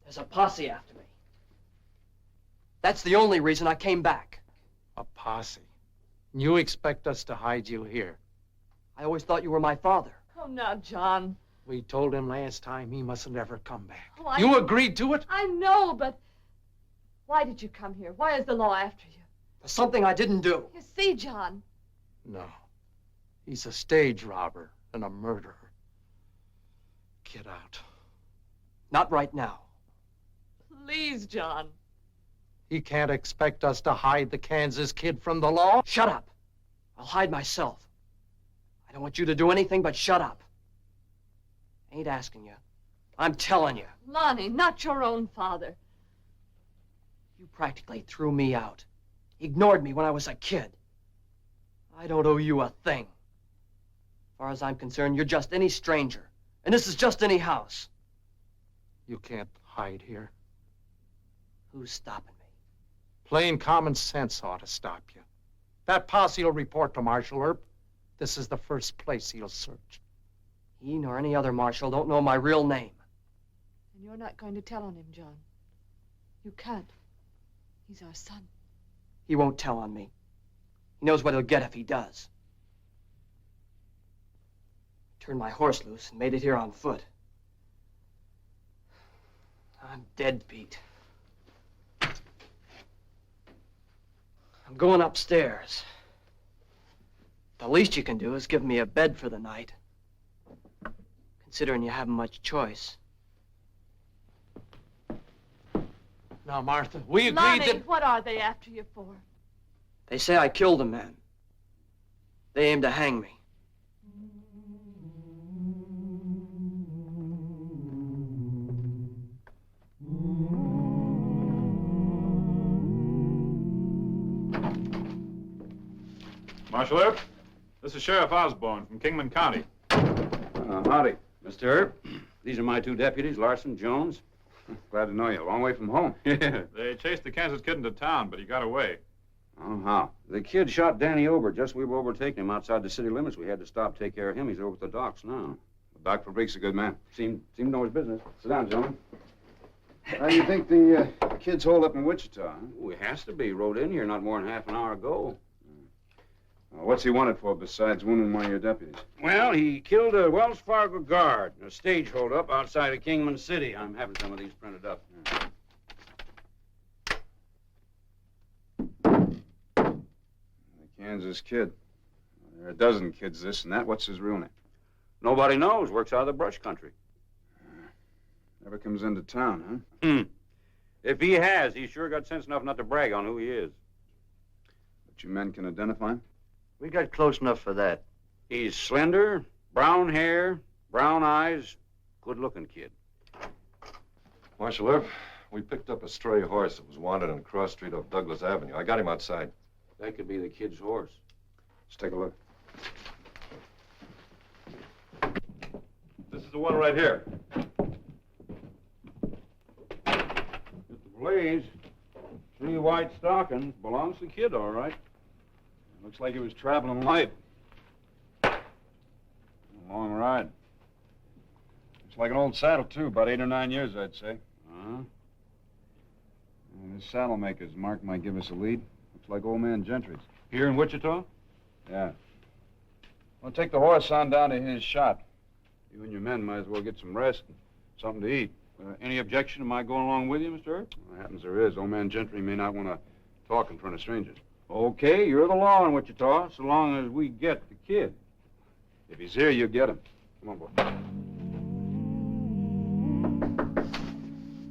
There's a posse after me. That's the only reason I came back. A posse? You expect us to hide you here? I always thought you were my father. Oh, now, John. We told him last time he mustn't ever come back. Oh, You agreed to it? I know, but why did you come here? Why is the law after you? For something I didn't do. You see, John. No. He's a stage robber and a murderer. Get out. Not right now. Please, John. He can't expect us to hide the Kansas Kid from the law. Shut up. I'll hide myself. I don't want you to do anything but shut up. Ain't asking you. I'm telling you. Lonnie, not your own father. You practically threw me out. Ignored me when I was a kid. I don't owe you a thing. far as I'm concerned, you're just any stranger. And this is just any house. You can't hide here. Who's stopping me? Plain common sense ought to stop you. That posse will report to Marshal Earp. This is the first place he'll search. He nor any other marshal don't know my real name. And you're not going to tell on him, John. You can't. He's our son. He won't tell on me. He knows what he'll get if he does. Turned my horse loose and made it here on foot. I'm dead beat. I'm going upstairs. The least you can do is give me a bed for the night, considering you haven't much choice. Now, Martha, we agreed Lonnie, that... what are they after you for? They say I killed a man. They aim to hang me. Marshal Earp, this is Sheriff Osborne from Kingman County. Howdy, Mr. Earp. These are my two deputies, Larson, Jones. Glad to know you. A long way from home. Yeah. They chased the Kansas kid into town, but he got away. Oh, how? The kid shot Danny Ober just as we were overtaking him outside the city limits. We had to stop, take care of him. He's over at the docks now. Doc Fabrique's a good man. Seemed to know his business. Sit down, gentlemen. How do you think the kid's holed up in Wichita? Huh? Oh, he has to be. Rode in here not more than half an hour ago. What's he wanted for besides wounding one of your deputies? Well, he killed a Wells Fargo guard in a stage holdup outside of Kingman City. I'm having some of these printed up. The Kansas kid. There are a dozen kids, this and that. What's his real name? Nobody knows. Works out of the brush country. Never comes into town, huh? If he has, he's sure got sense enough not to brag on who he is. But you men can identify him? We got close enough for that. He's slender, brown hair, brown eyes, good-looking kid. Marshal Earp, we picked up a stray horse that was wanted on Cross Street off Douglas Avenue. I got him outside. That could be the kid's horse. Let's take a look. This is the one right here. With the blaze, 3 white stockings, belongs to the kid, all right. Looks like he was traveling light. A long ride. Looks like an old saddle, too. About 8 or 9 years, I'd say. Uh-huh. This saddle maker's mark might give us a lead. Looks like old man Gentry's. Here in Wichita? Yeah. We'll take the horse on down to his shop. You and your men might as well get some rest and something to eat. Any objection to my going along with you, Mr. Earp? Well, happens there is. Old man Gentry may not want to talk in front of strangers. Okay, you're the law in Wichita, so long as we get the kid. If he's here, you get him. Come on, boy.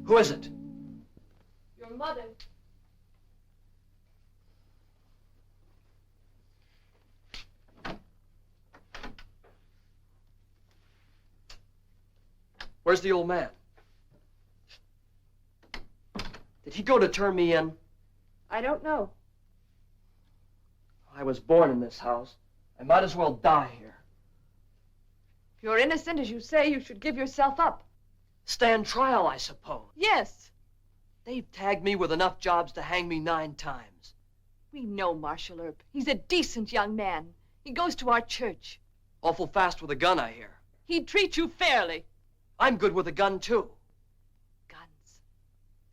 Who is it? Your mother. Where's the old man? Did he go to turn me in? I don't know. I was born in this house. I might as well die here. If you're innocent, as you say, you should give yourself up. Stand trial, I suppose. Yes. They've tagged me with enough jobs to hang me 9 times. We know Marshal Earp. He's a decent young man. He goes to our church. Awful fast with a gun, I hear. He'd treat you fairly. I'm good with a gun, too. Guns.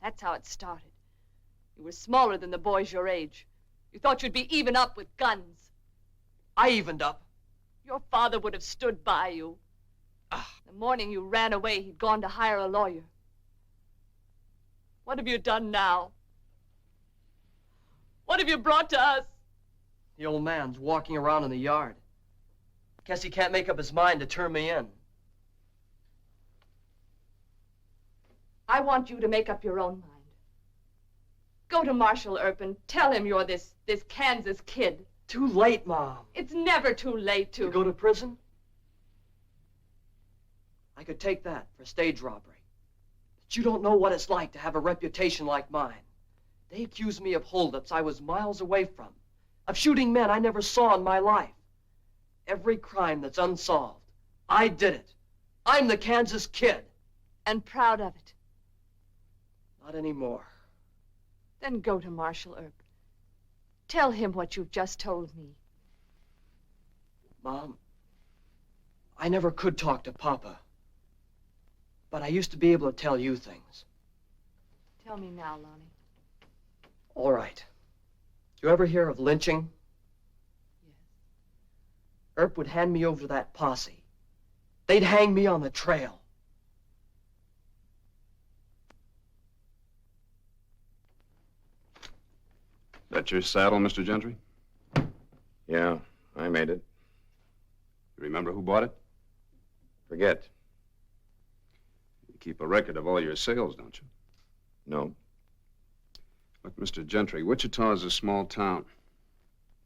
That's how it started. You were smaller than the boys your age. You thought you'd be even up with guns. I evened up. Your father would have stood by you. The morning you ran away, he'd gone to hire a lawyer. What have you done now? What have you brought to us? The old man's walking around in the yard. Guess he can't make up his mind to turn me in. I want you to make up your own mind. Go to Marshal Earp and tell him you're this Kansas kid. Too late, Mom. It's never too late to... To go to prison? I could take that for stage robbery. But you don't know what it's like to have a reputation like mine. They accuse me of holdups I was miles away from, of shooting men I never saw in my life. every crime that's unsolved. I did it. I'm the Kansas Kid. And proud of it. Not anymore. Then go to Marshal Earp. Tell him what you've just told me. Mom, I never could talk to Papa. But I used to be able to tell you things. Tell me now, Lonnie. All right. You ever hear of lynching? Yes. Earp would hand me over to that posse. They'd hang me on the trail. That your saddle, Mr. Gentry? Yeah, I made it. You remember who bought it? Forget. You keep a record of all your sales, don't you? No. Look, Mr. Gentry, Wichita is a small town.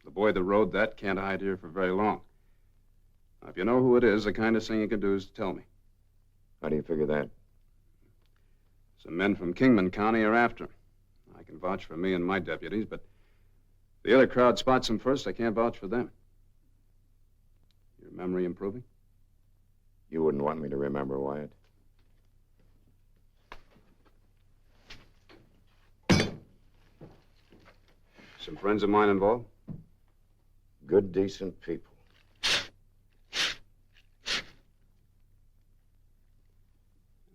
The boy that rode that can't hide here for very long. Now, if you know who it is, the kindest thing you can do is to tell me. How do you figure that? Some men from Kingman County are after him. I can vouch for me and my deputies, but if the other crowd spots him first, I can't vouch for them. Your memory improving? You wouldn't want me to remember, Wyatt. Some friends of mine involved? Good, decent people.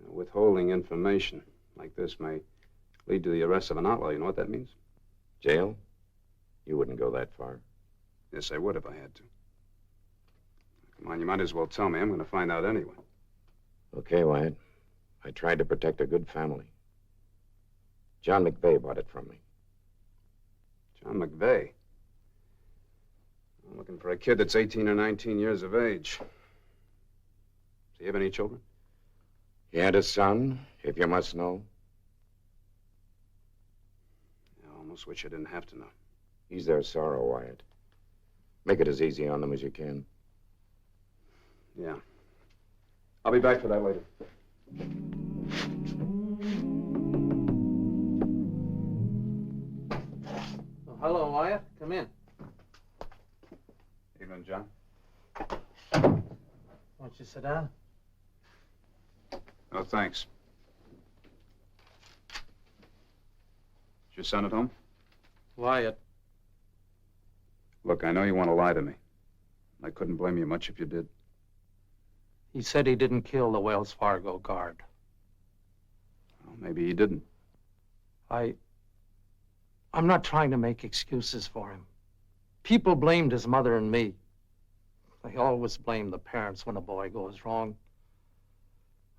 Withholding information like this may lead to the arrest of an outlaw. You know what that means? Jail? You wouldn't go that far. Yes, I would if I had to. Come on, you might as well tell me. I'm going to find out anyway. Okay, Wyatt. I tried to protect a good family. John McVeigh bought it from me. John McVeigh? I'm looking for a kid that's 18 or 19 years of age. Does he have any children? He had a son, if you must know. I almost wish I didn't have to know. He's their sorrow, Wyatt. Make it as easy on them as you can. Yeah. I'll be back for that later. Oh, hello, Wyatt. Come in. Evening, John. Won't you sit down? Oh, thanks. Is your son at home? Wyatt. Look, I know you want to lie to me. I couldn't blame you much if you did. He said he didn't kill the Wells Fargo guard. Well, maybe he didn't. I'm not trying to make excuses for him. People blamed his mother and me. They always blame the parents when a boy goes wrong.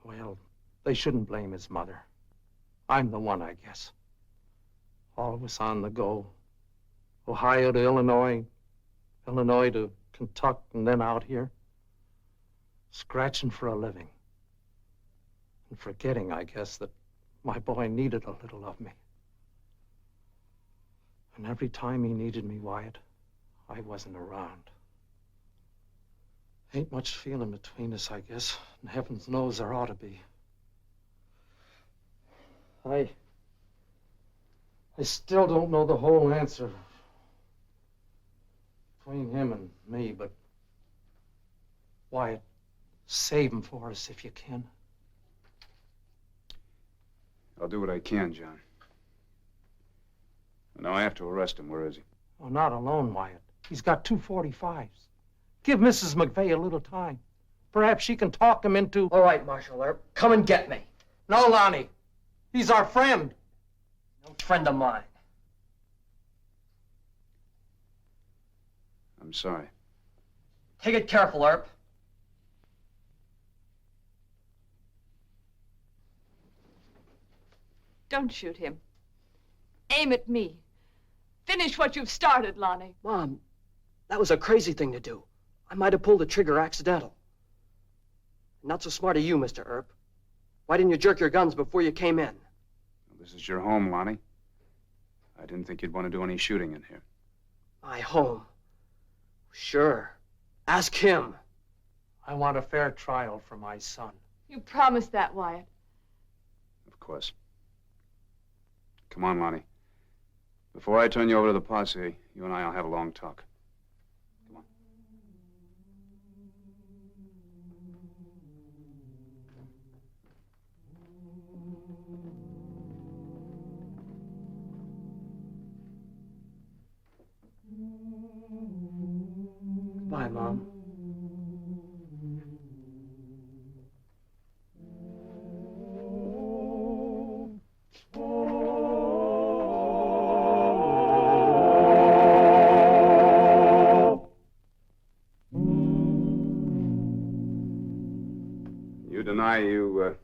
Well, they shouldn't blame his mother. I'm the one, I guess. Always on the go. Ohio to Illinois, Illinois to Kentucky, and then out here. Scratching for a living. And forgetting, I guess, that my boy needed a little of me. And every time he needed me, Wyatt, I wasn't around. Ain't much feeling between us, I guess, and heavens knows there ought to be. I still don't know the whole answer between him and me, but Wyatt, save him for us if you can. I'll do what I can, John. Now I have to arrest him. Where is he? Oh, not alone, Wyatt. He's got 2 45s. Give Mrs. McVeigh a little time. Perhaps she can talk him into... All right, Marshal Earp. Come and get me. No, Lonnie. He's our friend. No friend of mine. I'm sorry. Take it careful, Earp. Don't shoot him. Aim at me. Finish what you've started, Lonnie. Mom, that was a crazy thing to do. I might have pulled the trigger accidental. Not so smart of you, Mr. Earp. Why didn't you jerk your guns before you came in? Well, this is your home, Lonnie. I didn't think you'd want to do any shooting in here. My home? Sure. Ask him. I want a fair trial for my son. You promised that, Wyatt. Of course. Come on, Lonnie. Before I turn you over to the posse, you and I will have a long talk. Come on. Mom. You deny you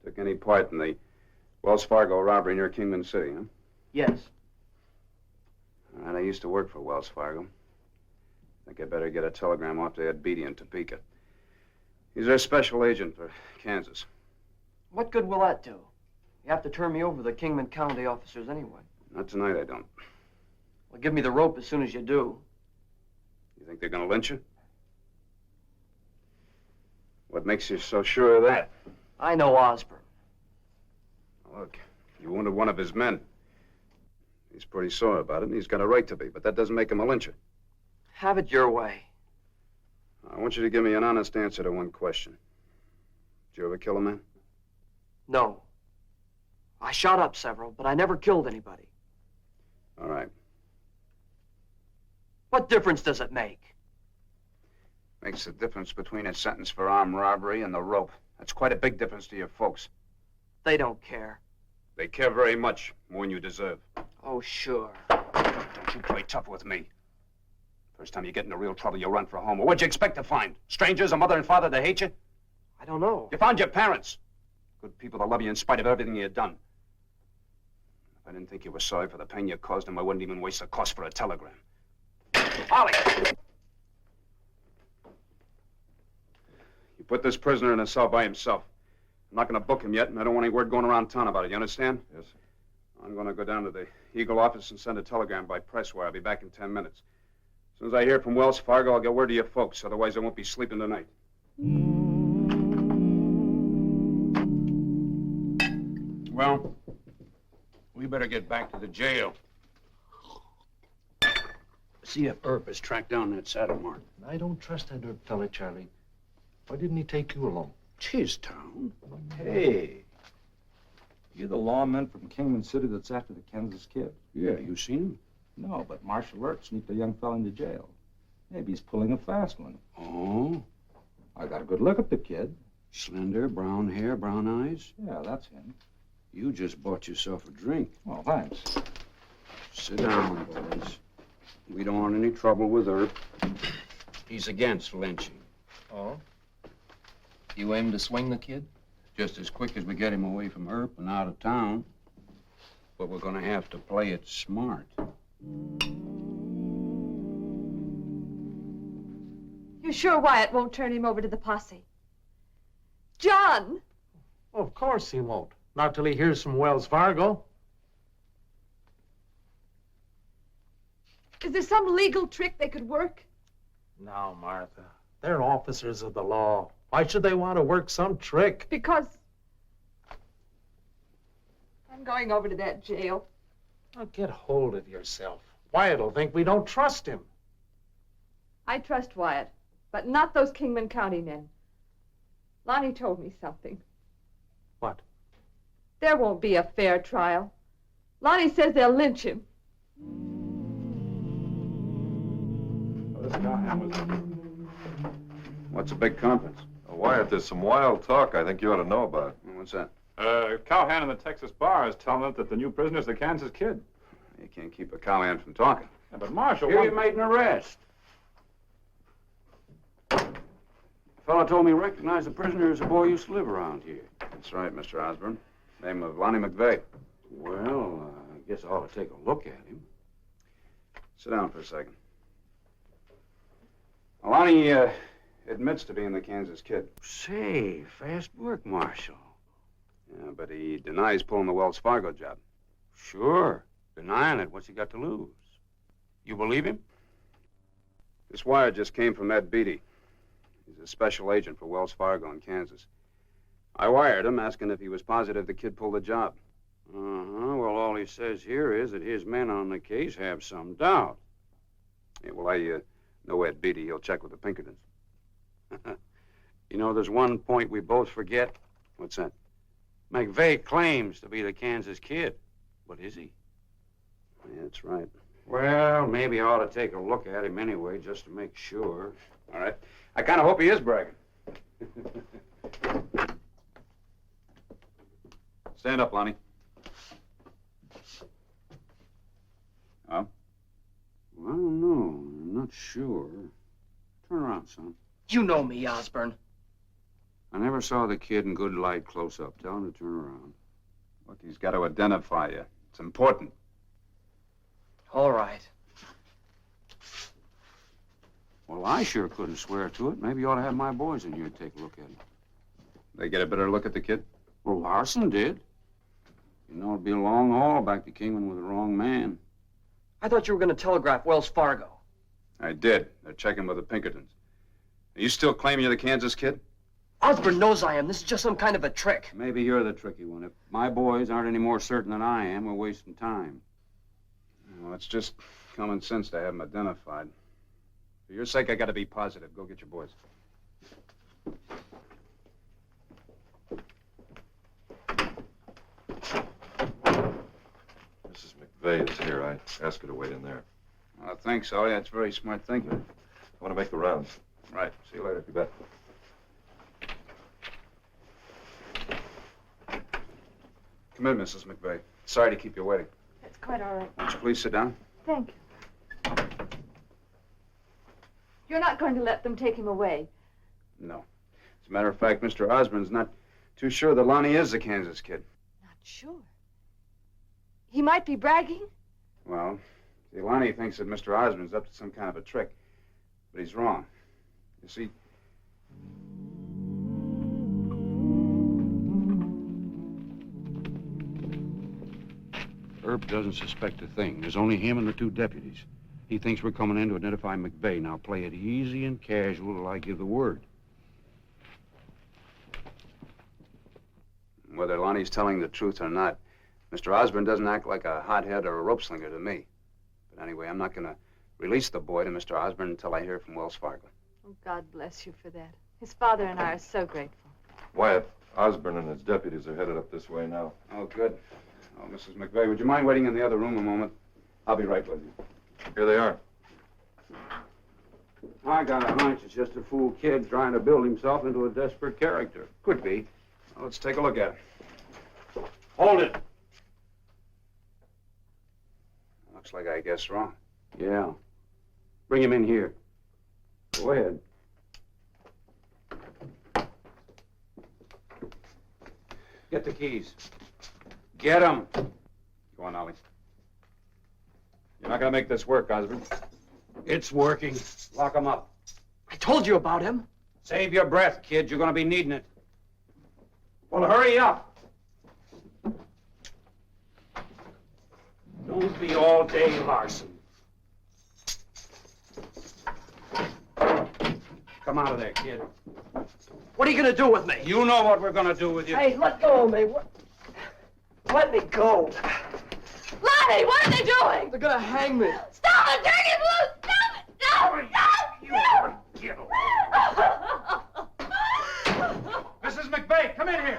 took any part in the Wells Fargo robbery near Kingman City, huh? Yes. All right, I used to work for Wells Fargo. Think I better get a telegram off to Ed Beatty in Topeka. He's our special agent for Kansas. What good will that do? You have to turn me over to the Kingman County officers anyway. Not tonight, I don't. Well, give me the rope as soon as you do. You think they're gonna lynch you? What makes you so sure of that? I know Osborne. Look, you wounded one of his men. He's pretty sore about it, and he's got a right to be, but that doesn't make him a lyncher. Have it your way. I want you to give me an honest answer to one question. Did you ever kill a man? No. I shot up several, but I never killed anybody. All right. What difference does it make? Makes the difference between a sentence for armed robbery and the rope. That's quite a big difference to your folks. They don't care. They care very much, more than you deserve. Oh, sure. Don't you play tough with me. First time you get into real trouble, you run for home. What'd you expect to find? Strangers, a mother and father that hate you? I don't know. You found your parents. Good people that love you in spite of everything you've done. If I didn't think you were sorry for the pain you caused them, I wouldn't even waste the cost for a telegram. Ollie! You put this prisoner in a cell by himself. I'm not going to book him yet, and I don't want any word going around town about it. You understand? Yes, sir. I'm going to go down to the Eagle office and send a telegram by press wire. I'll be back in 10 minutes. As soon as I hear from Wells Fargo, I'll get word to your folks. Otherwise, I won't be sleeping tonight. Well, we better get back to the jail. See if Earp has tracked down that saddle mark. I don't trust that Earp fella, Charlie. Why didn't he take you along? It's his town. Hey, you the lawman from Kingman City that's after the Kansas kid? Yeah, you seen him? No, but Marshal Earp sneaked a young fella into jail. Maybe he's pulling a fast one. Oh? I got a good look at the kid. Slender, brown hair, brown eyes? Yeah, that's him. You just bought yourself a drink. Oh, thanks. Sit down, boys. We don't want any trouble with Earp. He's against lynching. Oh? You aim to swing the kid? Just as quick as we get him away from Earp and out of town. But we're gonna have to play it smart. You're sure Wyatt won't turn him over to the posse? John! Of course he won't. Not till he hears from Wells Fargo. Is there some legal trick they could work? No, Martha. They're officers of the law. Why should they want to work some trick? Because I'm going over to that jail. Now get hold of yourself. Wyatt'll think we don't trust him. I trust Wyatt, but not those Kingman County men. Lonnie told me something. What? There won't be a fair trial. Lonnie says they'll lynch him. What's a big conference? Wyatt, there's some wild talk I think you ought to know about. What's that? Cowhand in the Texas bar is telling us that the new prisoner's the Kansas kid. You can't keep a cowhand from talking. Yeah, but Marshal... Here you made an arrest. The fellow told me he recognized the prisoner as a boy who used to live around here. That's right, Mr. Osborne. Name of Lonnie McVeigh. Well, I guess I ought to take a look at him. Sit down for a second. Lonnie admits to being the Kansas kid. Say, fast work, Marshal. Yeah, but he denies pulling the Wells Fargo job. Sure. Denying it, what's he got to lose? You believe him? This wire just came from Ed Beatty. He's a special agent for Wells Fargo in Kansas. I wired him asking if he was positive the kid pulled the job. Uh-huh. Well, all he says here is that his men on the case have some doubt. Yeah, well, I know Ed Beatty. He'll check with the Pinkertons. You know, there's one point we both forget. What's that? McVeigh claims to be the Kansas kid. But is he? Yeah, that's right. Well, maybe I ought to take a look at him anyway, just to make sure. All right. I kind of hope he is bragging. Stand up, Lonnie. Huh? Well, I don't know. I'm not sure. Turn around, son. You know me, Osborne. I never saw the kid in good light close up. Tell him to turn around. Look, he's got to identify you. It's important. All right. Well, I sure couldn't swear to it. Maybe you ought to have my boys in here to take a look at him. They get a better look at the kid? Well, Larson did. You know, it'd be a long haul back to Kingman with the wrong man. I thought you were going to telegraph Wells Fargo. I did. They're checking with the Pinkertons. Are you still claiming you're the Kansas kid? Osborne knows I am. This is just some kind of a trick. Maybe you're the tricky one. If my boys aren't any more certain than I am, we're wasting time. Well, it's just common sense to have them identified. For your sake, I got to be positive. Go get your boys. Mrs. McVeigh is here. I asked her to wait in there. I think so. That's very smart thinking. I want to make the rounds. Right. See you later. You bet. Come in, Mrs. McVeigh. Sorry to keep you waiting. That's quite all right. Won't you please sit down? Thank you. You're not going to let them take him away. No. As a matter of fact, Mr. Osborne's not too sure that Lonnie is the Kansas kid. Not sure. He might be bragging. Well, see, Lonnie thinks that Mr. Osborne's up to some kind of a trick. But he's wrong. You see, Herb doesn't suspect a thing. There's only him and the two deputies. He thinks we're coming in to identify McVeigh. Now play it easy and casual till I give the word. Whether Lonnie's telling the truth or not, Mr. Osborne doesn't act like a hothead or a rope slinger to me. But anyway, I'm not going to release the boy to Mr. Osborne until I hear from Wells Fargo. Oh, God bless you for that. His father and I are so grateful. Wyatt, Osborne and his deputies are headed up this way now. Oh, good. Oh, Mrs. McVeigh, would you mind waiting in the other room a moment? I'll be right with you. Here they are. I got a hunch it's just a fool kid trying to build himself into a desperate character. Could be. Well, let's take a look at it. Hold it. Looks like I guessed wrong. Yeah. Bring him in here. Go ahead. Get the keys. Get them. Go on, Ollie. You're not going to make this work, Osborne. It's working. Lock him up. I told you about him. Save your breath, kid. You're going to be needing it. Well, hurry up. Don't be all day, Larson. Come out of there, kid. What are you going to do with me? You know what we're going to do with you. Hey, let go of me. Let me go. Lonnie, what are they doing? They're going to hang me. Stop it! Turn him loose! Stop it! No! Mrs. McVeigh, come in here.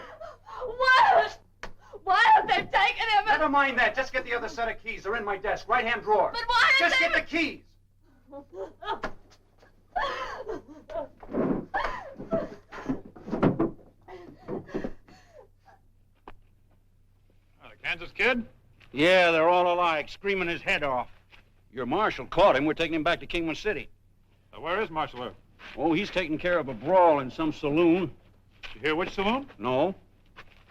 What? Why have they taken him? Never mind that. Just get the other set of keys. They're in my desk. Right-hand drawer. But why are Just they... get the keys. Kansas kid? Yeah, they're all alike, screaming his head off. Your marshal caught him. We're taking him back to Kingman City. Where is Marshal Earp? Oh, he's taking care of a brawl in some saloon. You hear which saloon? No.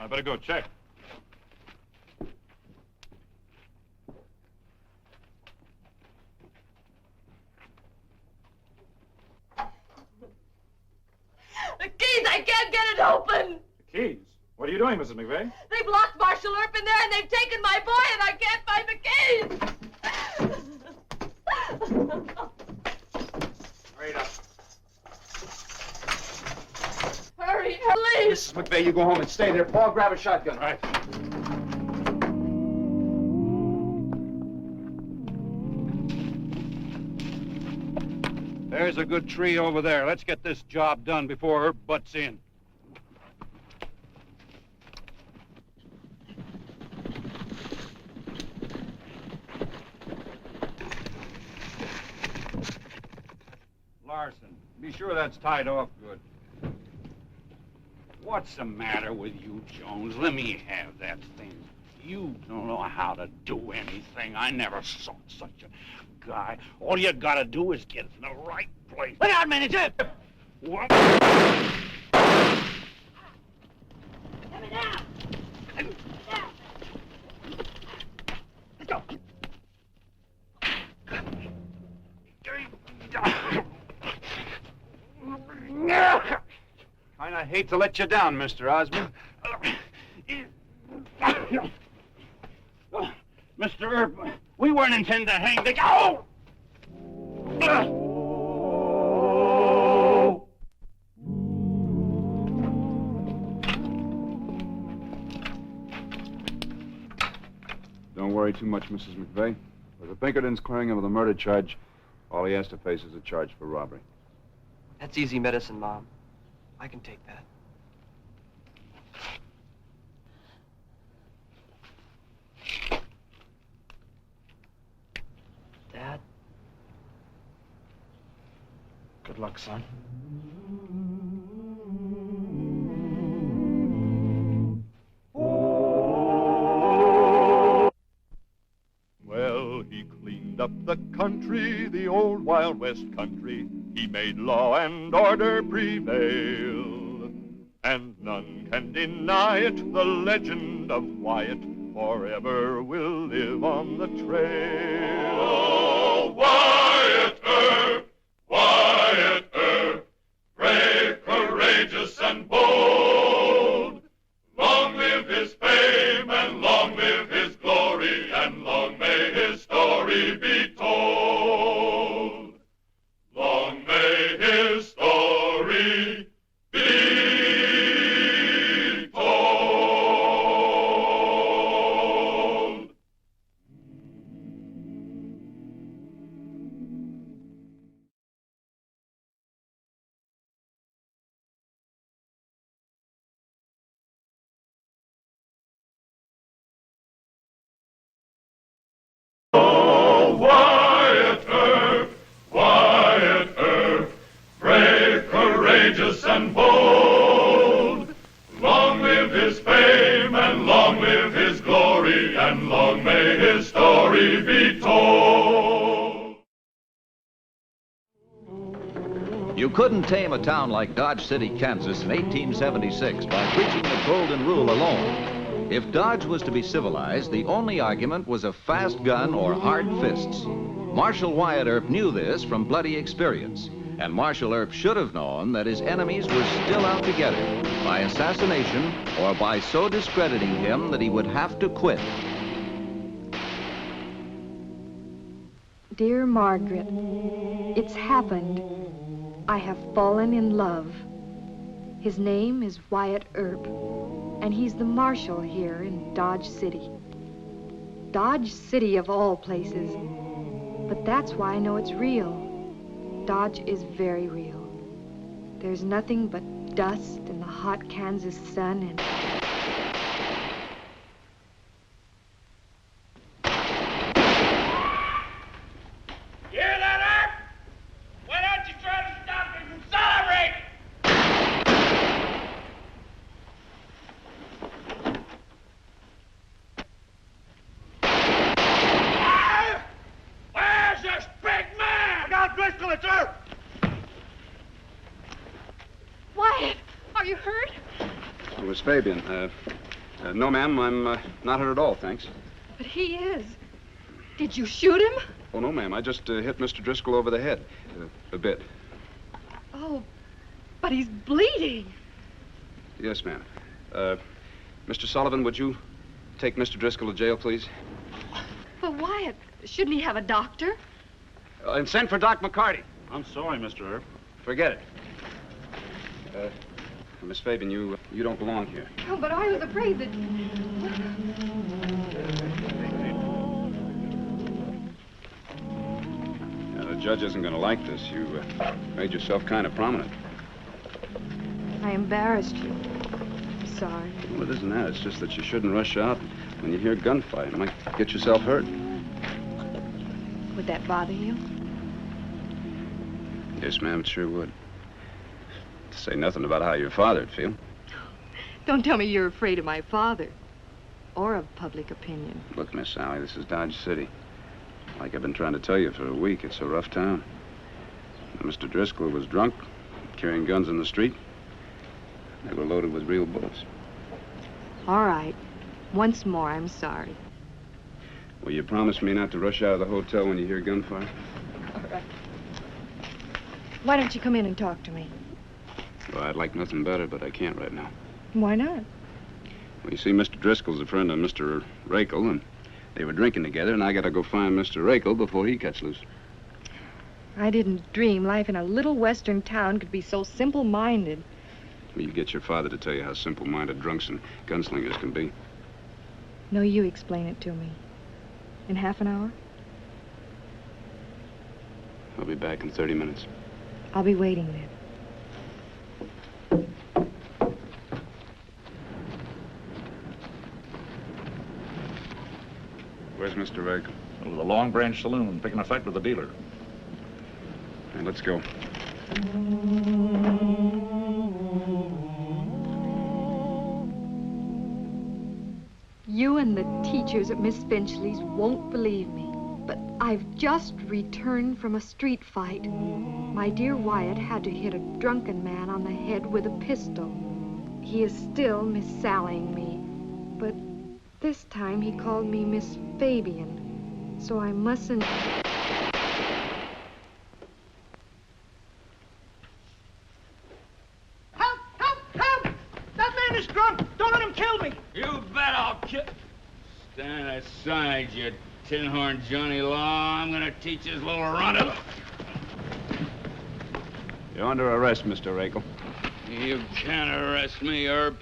I better go check. The keys, I can't get it open! The keys? What are you doing, Mrs. McVeigh? They've locked Marshal Earp in there and they've taken my boy and I can't find the keys! Hurry up. Hurry, please! Mrs. McVeigh, you go home and stay there. Paul, grab a shotgun. All right. There's a good tree over there. Let's get this job done before Earp butts in. Larson. Be sure that's tied off good. What's the matter with you, Jones? Let me have that thing. You don't know how to do anything. I never saw such a guy. All you gotta do is get in the right place. Look out, manager! What? Coming down! Let's go. Kinda hate to let you down, Mr. Osmond. Mr. Earp, we weren't intending to hang the... Oh! Don't worry too much, Mrs. McVeigh. With the Pinkertons clearing him of the murder charge, all he has to face is a charge for robbery. That's easy medicine, Mom. I can take that. Dad? Good luck, son. Well, he cleaned up the country, the old Wild West country. He made law and order prevail, and none can deny it. The legend of Wyatt forever will live on the trail. Oh, Wyatt Earp, Wyatt Earp, brave, courageous, and bold. Long live his fame, and long live his glory, and long may his story be told. Long may his story be told. Oh, Wyatt Earp, Wyatt Earp, brave, courageous, and bold. Long live his fame, and long live his glory, and long may his story be told. You couldn't tame a town like Dodge City, Kansas in 1876 by preaching the Golden Rule alone. If Dodge was to be civilized, the only argument was a fast gun or hard fists. Marshal Wyatt Earp knew this from bloody experience, and Marshal Earp should have known that his enemies were still out to get him, by assassination or by so discrediting him that he would have to quit. Dear Margaret, it's happened. I have fallen in love. His name is Wyatt Earp, and he's the marshal here in Dodge City. Dodge City of all places. But that's why I know it's real. Dodge is very real. There's nothing but dust and the hot Kansas sun and... Hear that, Earp? Why don't you try to stop me from celebrating? Where's this big man? Look out, Driscoll, it's Earp! Wyatt, are you hurt? It was Fabian. No, ma'am, I'm not hurt at all, thanks. But he is. Did you shoot him? Oh, no, ma'am. I just hit Mr. Driscoll over the head. A bit. Oh, but he's bleeding. Yes, ma'am. Mr. Sullivan, would you take Mr. Driscoll to jail, please? But Wyatt, shouldn't he have a doctor? And send for Doc McCarty. I'm sorry, Mr. Earp. Forget it. Miss Fabian, you don't belong here. Oh, but I was afraid that... The judge isn't going to like this. You made yourself kind of prominent. I embarrassed you. I'm sorry. Well, it isn't that. It's just that you shouldn't rush out when you hear gunfight. You might get yourself hurt. Would that bother you? Yes, ma'am, it sure would. To say nothing about how your father'd feel. Don't tell me you're afraid of my father. Or of public opinion. Look, Miss Sally, this is Dodge City. Like I've been trying to tell you for a week, it's a rough town. Mr. Driscoll was drunk, carrying guns in the street. They were loaded with real bullets. All right. Once more, I'm sorry. Will you promise me not to rush out of the hotel when you hear gunfire? All right. Why don't you come in and talk to me? Well, I'd like nothing better, but I can't right now. Why not? Well, you see, Mr. Driscoll's a friend of Mr. Rakel, and they were drinking together, and I gotta go find Mr. Rakel before he cuts loose. I didn't dream life in a little western town could be so simple-minded. Well, you get your father to tell you how simple-minded drunks and gunslingers can be. No, you explain it to me. In half an hour? I'll be back in 30 minutes. I'll be waiting then. Where's Mr. Rakel? The Long Branch Saloon, picking a fight with the dealer. Hey, let's go. You and the teachers at Miss Finchley's won't believe me, but I've just returned from a street fight. My dear Wyatt had to hit a drunken man on the head with a pistol. He is still Miss Sallying me, but this time he called me Miss Fabian, so I mustn't... Help! Help! Help! That man is drunk! Don't let him kill me! You bet I'll kill... Stand aside, you tin-horn Johnny Law. I'm gonna teach this little runt. You're under arrest, Mr. Rakel. You can't arrest me, Herb.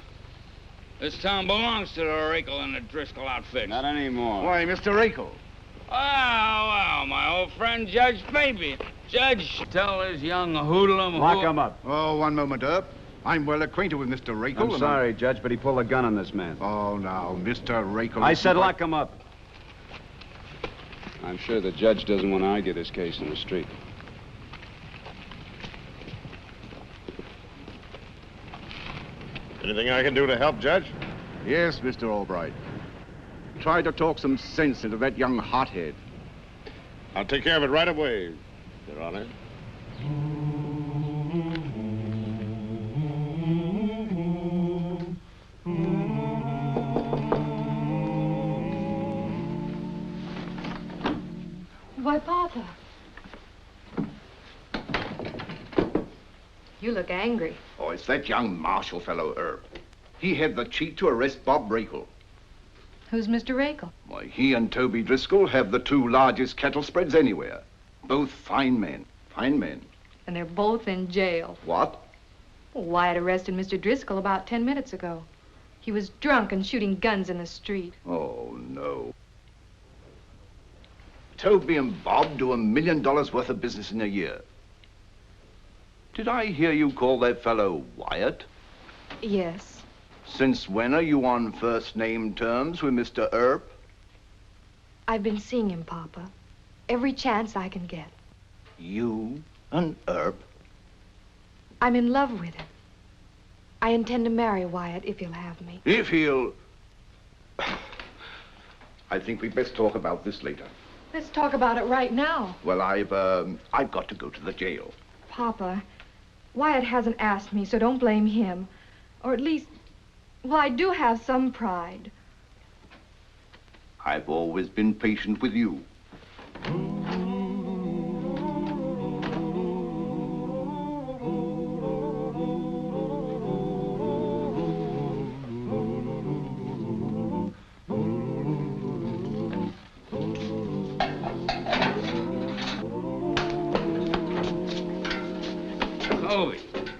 This town belongs to the Rakel and the Driscoll outfit. Not anymore. Why, Mr. Rakel? Well, my old friend Judge Fabian. Judge, tell this young hoodlum Lock him up. Oh, one moment, Herb. I'm well acquainted with Mr. Rakel. I'm sorry, Judge, but he pulled a gun on this man. Oh, now, Mr. Rakel... I said lock him up. I'm sure the judge doesn't want to argue this case in the street. Anything I can do to help, Judge? Yes, Mr. Albright. Try to talk some sense into that young hothead. I'll take care of it right away, Your Honor. Why, Papa? You look angry. Oh, it's that young Marshall fellow, Herb. He had the cheek to arrest Bob Rakel. Who's Mr. Rakel? Why, he and Toby Driscoll have the two largest cattle spreads anywhere. Both fine men. Fine men. And they're both in jail. What? Well, Wyatt arrested Mr. Driscoll about 10 minutes ago. He was drunk and shooting guns in the street. Oh, no. Toby and Bob do $1 million worth of business in a year. Did I hear you call that fellow Wyatt? Yes. Since when are you on first-name terms with Mr. Earp? I've been seeing him, Papa. Every chance I can get. You and Earp? I'm in love with him. I intend to marry Wyatt if he'll have me. If he'll... I think we'd best talk about this later. Let's talk about it right now. Well, I've got to go to the jail. Papa, Wyatt hasn't asked me, so don't blame him. Or at least, well, I do have some pride. I've always been patient with you. Toby,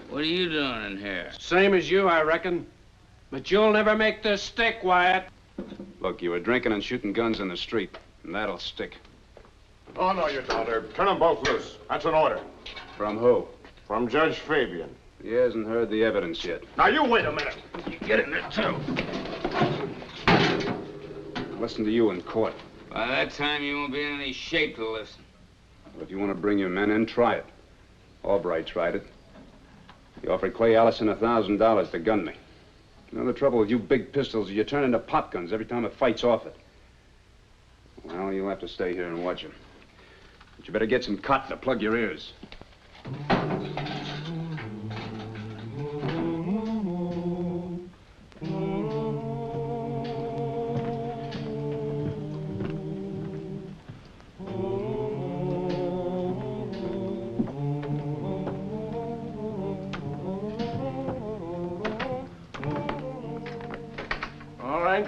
what are you doing in here? Same as you, I reckon. But you'll never make this stick, Wyatt. Look, you were drinking and shooting guns in the street, and that'll stick. Oh, no, you don't, Herb. Turn them both loose. That's an order. From who? From Judge Fabian. He hasn't heard the evidence yet. Now, you wait a minute. You get in there, too. I'll listen to you in court. By that time, you won't be in any shape to listen. But if you want to bring your men in, try it. Albright tried it. He offered Clay Allison $1,000 to gun me. You know, the trouble with you big pistols is you turn into pop guns every time a fight's off it. Well, you'll have to stay here and watch him. But you better get some cotton to plug your ears.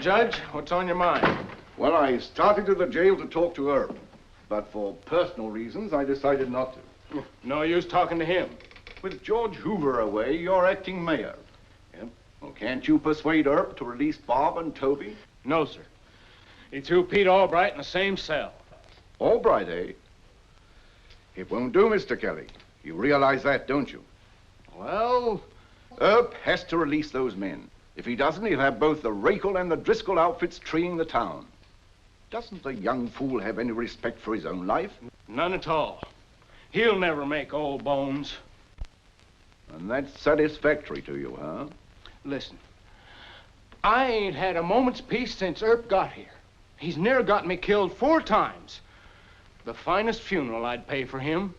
Judge, what's on your mind? Well, I started to the jail to talk to Earp, but for personal reasons, I decided not to. No use talking to him. With George Hoover away, you're acting mayor. Yeah. Well, can't you persuade Earp to release Bob and Toby? No, sir. He threw Pete Albright in the same cell. Albright, eh? It won't do, Mr. Kelly. You realize that, don't you? Well, Earp has to release those men. If he doesn't, he'll have both the Rakel and the Driscoll outfits treeing the town. Doesn't the young fool have any respect for his own life? None at all. He'll never make old bones. And that's satisfactory to you, huh? Listen, I ain't had a moment's peace since Earp got here. He's near got me killed 4 times. The finest funeral I'd pay for him.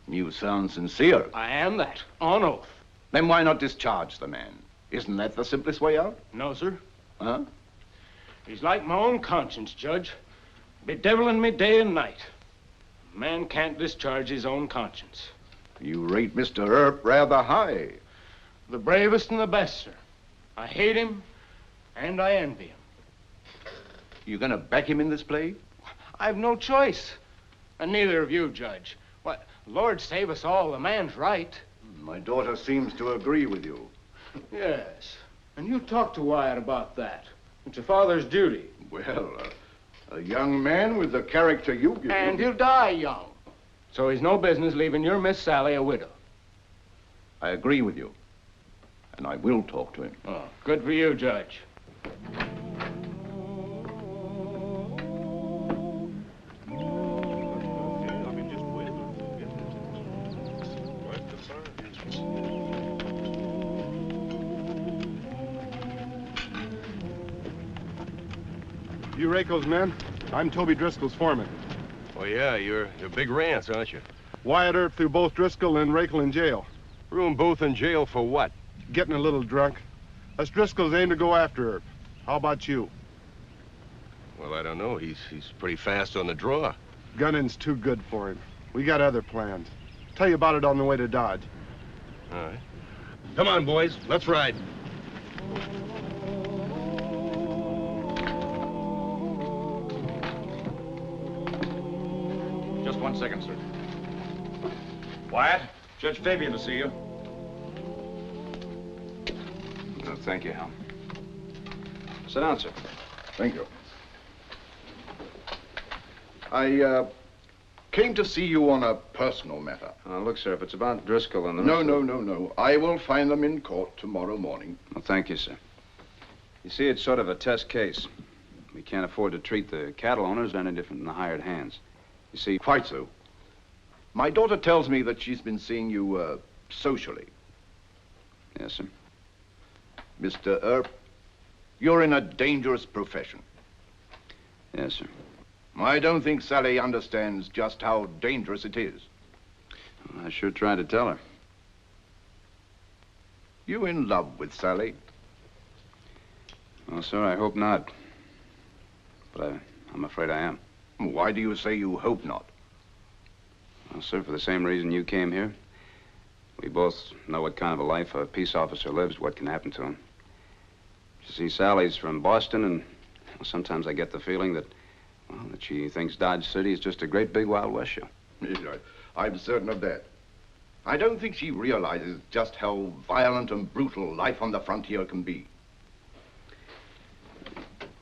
You sound sincere. I am that, on oath. Then why not discharge the man? Isn't that the simplest way out? No, sir. Huh? He's like my own conscience, Judge. Bedeviling me day and night. A man can't discharge his own conscience. You rate Mr. Earp rather high. The bravest and the best, sir. I hate him, and I envy him. You gonna back him in this play? I've no choice. And neither of you, Judge. What, Lord save us all, the man's right. My daughter seems to agree with you. Yes. And you talk to Wyatt about that. It's a father's duty. Well, a young man with the character you give And him. he'll die young. So he's no business leaving your Miss Sally a widow. I agree with you. And I will talk to him. Oh, good for you, Judge. You Rakel's men? I'm Toby Driscoll's foreman. Oh, yeah, you're big rants, aren't you? Wyatt Earp threw both Driscoll and Rakel in jail. Threw them both in jail for what? Getting a little drunk. Us Driscolls aim to go after Earp. How about you? Well, I don't know. He's pretty fast on the draw. Gunning's too good for him. We got other plans. Tell you about it on the way to Dodge. All right. Come on, boys. Let's ride. Just 1 second, sir. Wyatt, Judge Fabian to see you. No, thank you, Hal. Sit down, sir. Thank you. I came to see you on a personal matter. Look, sir, if it's about Driscoll and the... No. I will find them in court tomorrow morning. Well, thank you, sir. You see, it's sort of a test case. We can't afford to treat the cattle owners any different than the hired hands. You see... Quite so. My daughter tells me that she's been seeing you, socially. Yes, sir. Mr. Earp, you're in a dangerous profession. Yes, sir. I don't think Sally understands just how dangerous it is. Well, I sure tried to tell her. You in love with Sally? Well, sir, I hope not. But I'm afraid I am. Why do you say you hope not? Well, sir, for the same reason you came here. We both know what kind of a life a peace officer lives, what can happen to him. You see, Sally's from Boston, and sometimes I get the feeling that, well, that she thinks Dodge City is just a great big Wild West show. Yes, I'm certain of that. I don't think she realizes just how violent and brutal life on the frontier can be.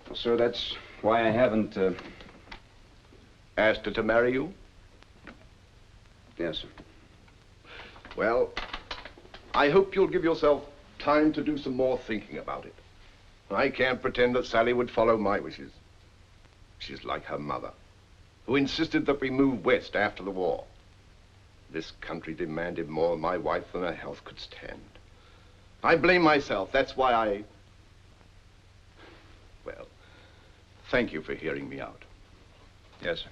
Well, sir, that's why I haven't, Asked her to marry you? Yes, sir. Well, I hope you'll give yourself time to do some more thinking about it. I can't pretend that Sally would follow my wishes. She's like her mother, who insisted that we move west after the war. This country demanded more of my wife than her health could stand. I blame myself. That's why I... Well, thank you for hearing me out. Yes, sir.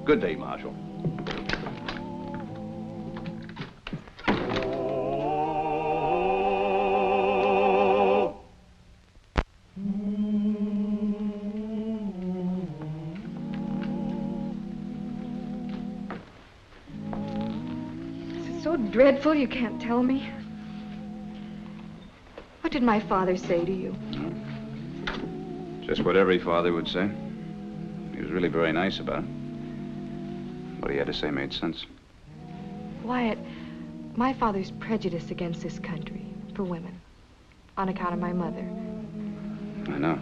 Good day, Marshal. So dreadful you can't tell me. What did my father say to you? Just what every father would say. He was really very nice about it. What he had to say made sense. Wyatt, my father's prejudice against this country for women on account of my mother. I know.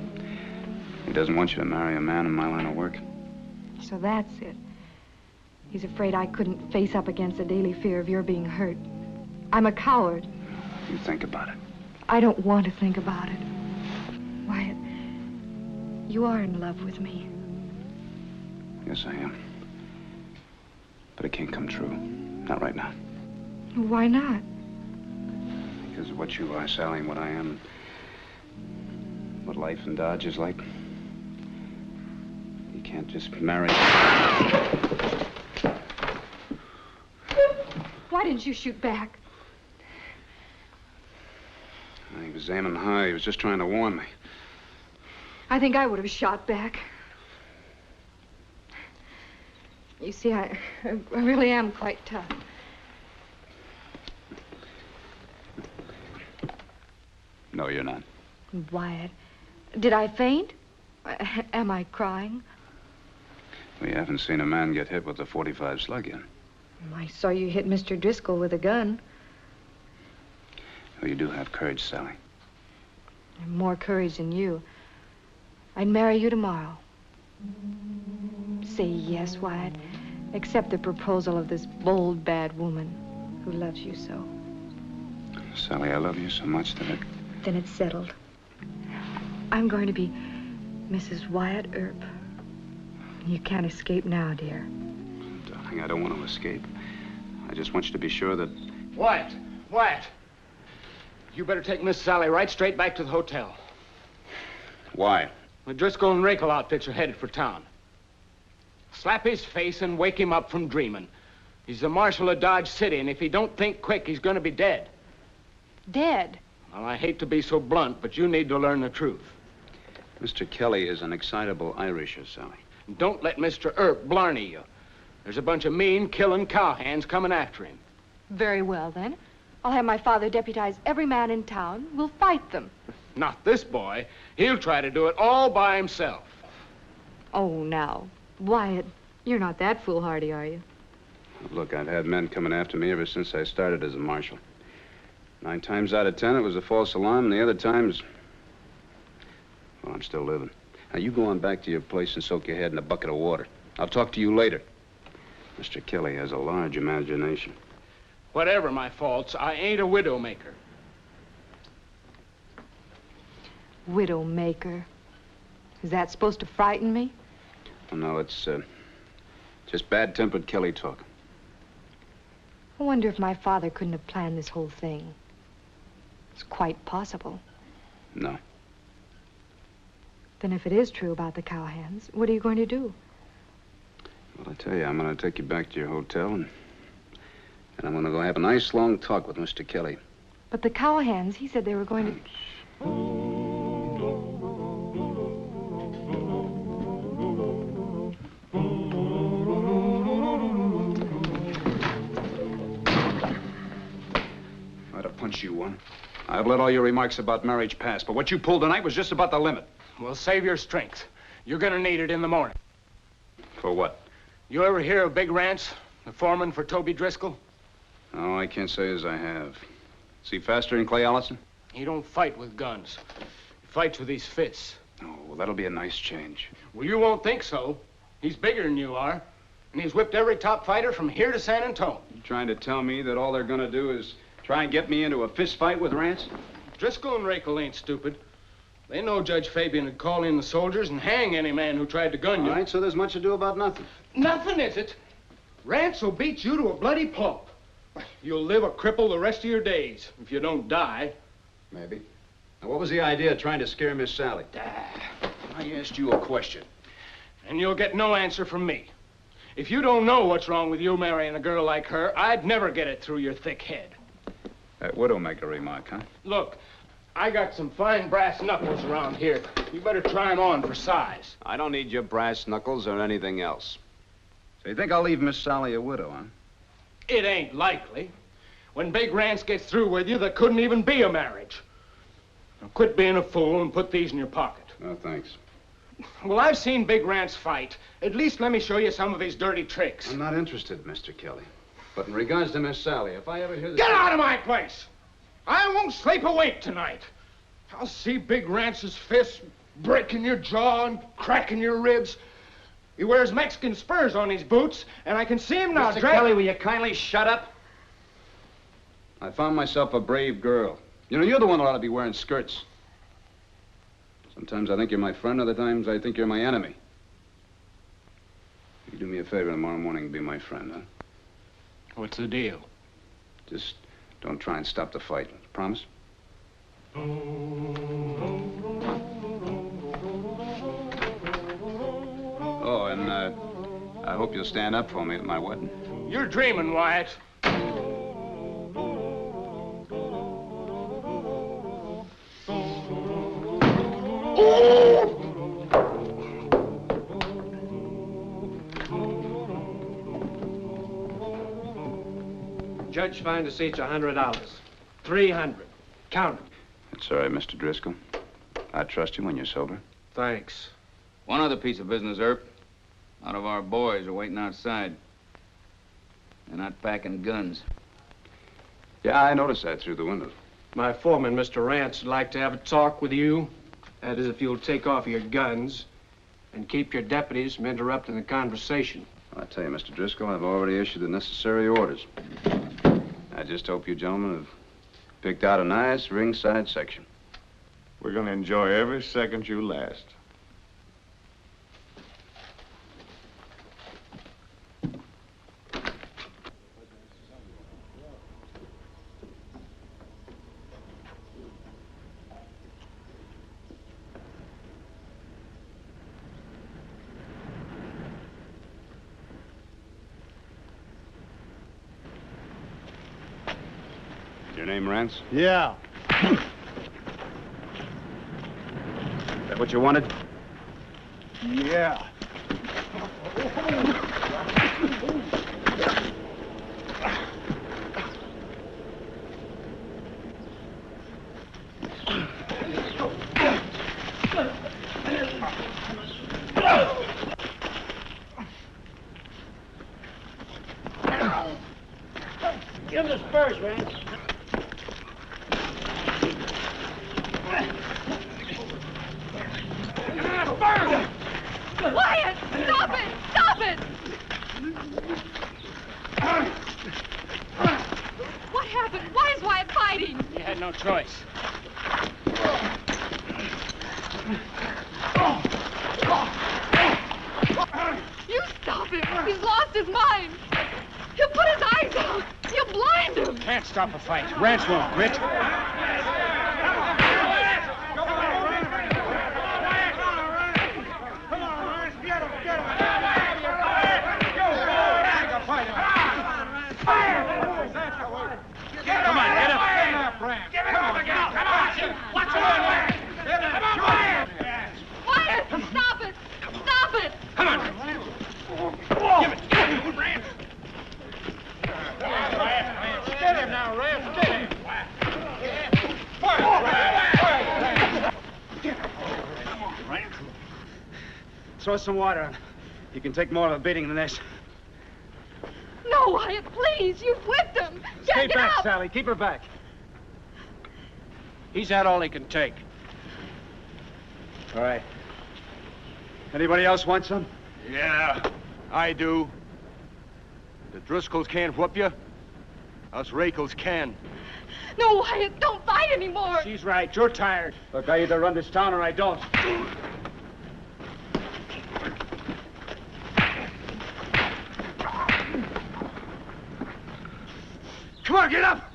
He doesn't want you to marry a man in my line of work. So that's it. He's afraid I couldn't face up against the daily fear of your being hurt. I'm a coward. You think about it. I don't want to think about it. Wyatt, you are in love with me. Yes, I am. But it can't come true. Not right now. Why not? Because of what you are, Sally, and what I am. What life in Dodge is like. You can't just marry. Why didn't you shoot back? He was aiming high. He was just trying to warn me. I think I would have shot back. You see, I really am quite tough. No, you're not. Wyatt, did I faint? Am I crying? We haven't seen a man get hit with a .45 slug yet. I saw you hit Mr. Driscoll with a gun. Well, you do have courage, Sally. More courage than you. I'd marry you tomorrow. Say yes, Wyatt. Accept the proposal of this bold, bad woman who loves you so. Sally, I love you so much that Then it's settled. I'm going to be Mrs. Wyatt Earp. You can't escape now, dear. Darling, I don't want to escape. I just want you to be sure that... Wyatt! Wyatt! You better take Miss Sally right straight back to the hotel. Why? The Driscoll and Rakel outfits are headed for town. Slap his face and wake him up from dreaming. He's the marshal of Dodge City, and if he don't think quick, he's going to be dead. Dead? Well, I hate to be so blunt, but you need to learn the truth. Mr. Kelly is an excitable Irisher, Sally. Don't let Mr. Earp blarney you. There's a bunch of mean, killing cowhands coming after him. Very well, then. I'll have my father deputize every man in town. We'll fight them. Not this boy. He'll try to do it all by himself. Oh, now. Wyatt, you're not that foolhardy, are you? Look, I've had men coming after me ever since I started as a marshal. 9 times out of 10, it was a false alarm, and the other times... Well, I'm still living. Now, you go on back to your place and soak your head in a bucket of water. I'll talk to you later. Mr. Kelly has a large imagination. Whatever my faults, I ain't a widow maker. Widow maker. Is that supposed to frighten me? Oh, no, it's just bad-tempered Kelly talk. I wonder if my father couldn't have planned this whole thing. It's quite possible. No. Then if it is true about the cowhands, what are you going to do? Well, I tell you, I'm going to take you back to your hotel, and I'm going to go have a nice long talk with Mr. Kelly. But the cowhands, he said they were going to... I'd have punched you one. I've let all your remarks about marriage pass, but what you pulled tonight was just about the limit. Well, save your strength. You're gonna need it in the morning. For what? You ever hear of Big Rance, the foreman for Toby Driscoll? No, I can't say as I have. Is he faster than Clay Allison? He don't fight with guns. He fights with his fists. Oh, well, that'll be a nice change. Well, you won't think so. He's bigger than you are. And he's whipped every top fighter from here to San Antonio. You trying to tell me that all they're gonna do is try and get me into a fist fight with Rance? Driscoll and Rakel ain't stupid. They know Judge Fabian would call in the soldiers and hang any man who tried to gun you. All right, so there's much ado about nothing. Nothing, is it? Rance will beat you to a bloody pulp. You'll live a cripple the rest of your days, if you don't die. Maybe. Now, what was the idea of trying to scare Miss Sally? I asked you a question, and you'll get no answer from me. If you don't know what's wrong with you marrying a girl like her, I'd never get it through your thick head. That widow make a remark, huh? Look, I got some fine brass knuckles around here. You better try them on for size. I don't need your brass knuckles or anything else. So you think I'll leave Miss Sally a widow, huh? It ain't likely. When Big Rance gets through with you, there couldn't even be a marriage. Now quit being a fool and put these in your pocket. Oh, thanks. Well, I've seen Big Rance fight. At least let me show you some of his dirty tricks. I'm not interested, Mr. Kelly. But in regards to Miss Sally, if I ever hear the... Get out of my place! I won't sleep a wink tonight. I'll see Big Rance's fists breaking your jaw and cracking your ribs. He wears Mexican spurs on his boots, and I can see him now. Mr. Kelly, will you kindly shut up? I found myself a brave girl. You know, you're the one who ought to be wearing skirts. Sometimes I think you're my friend, other times I think you're my enemy. You do me a favor tomorrow morning and be my friend, huh? What's the deal? Just don't try and stop the fight. Promise? Oh, and I hope you'll stand up for me at my wedding. You're dreaming, Wyatt. Judge finds the seats $100. 300. Count them. It's all right, Mr. Driscoll. I trust you when you're sober. Thanks. One other piece of business, Earp. A lot of our boys are waiting outside. They're not packing guns. Yeah, I noticed that through the window. My foreman, Mr. Rance, would like to have a talk with you. That is, if you'll take off your guns and keep your deputies from interrupting the conversation. I tell you, Mr. Driscoll, I've already issued the necessary orders. I just hope you gentlemen have picked out a nice ringside section. We're going to enjoy every second you last. Your name, Rance? Yeah. Is that what you wanted? Yeah. Give him the spurs, Rance. Wyatt! Stop it! Stop it! What happened? Why is Wyatt fighting? He had no choice. You stop him! He's lost his mind! He'll put his eyes out! He'll blind him! Can't stop a fight. Rance won't, Rich. Come on, get up. Give it up again. Come on. What's going on? Wyatt! Stop it! Stop it! Come on. Give it. Rance. Get him now, Rance. Get him. Throw some water on. You can take more of a beating than this. No, Wyatt, please! You've whipped him! Stay Get back, up! Sally. Keep her back. He's had all he can take. All right. Anybody else want some? Yeah, I do. The Driscolls can't whoop you. Us Rakels can. No, Wyatt, don't fight fight anymore. She's right. You're tired. Look, I either run this town or I don't. Come on, get up!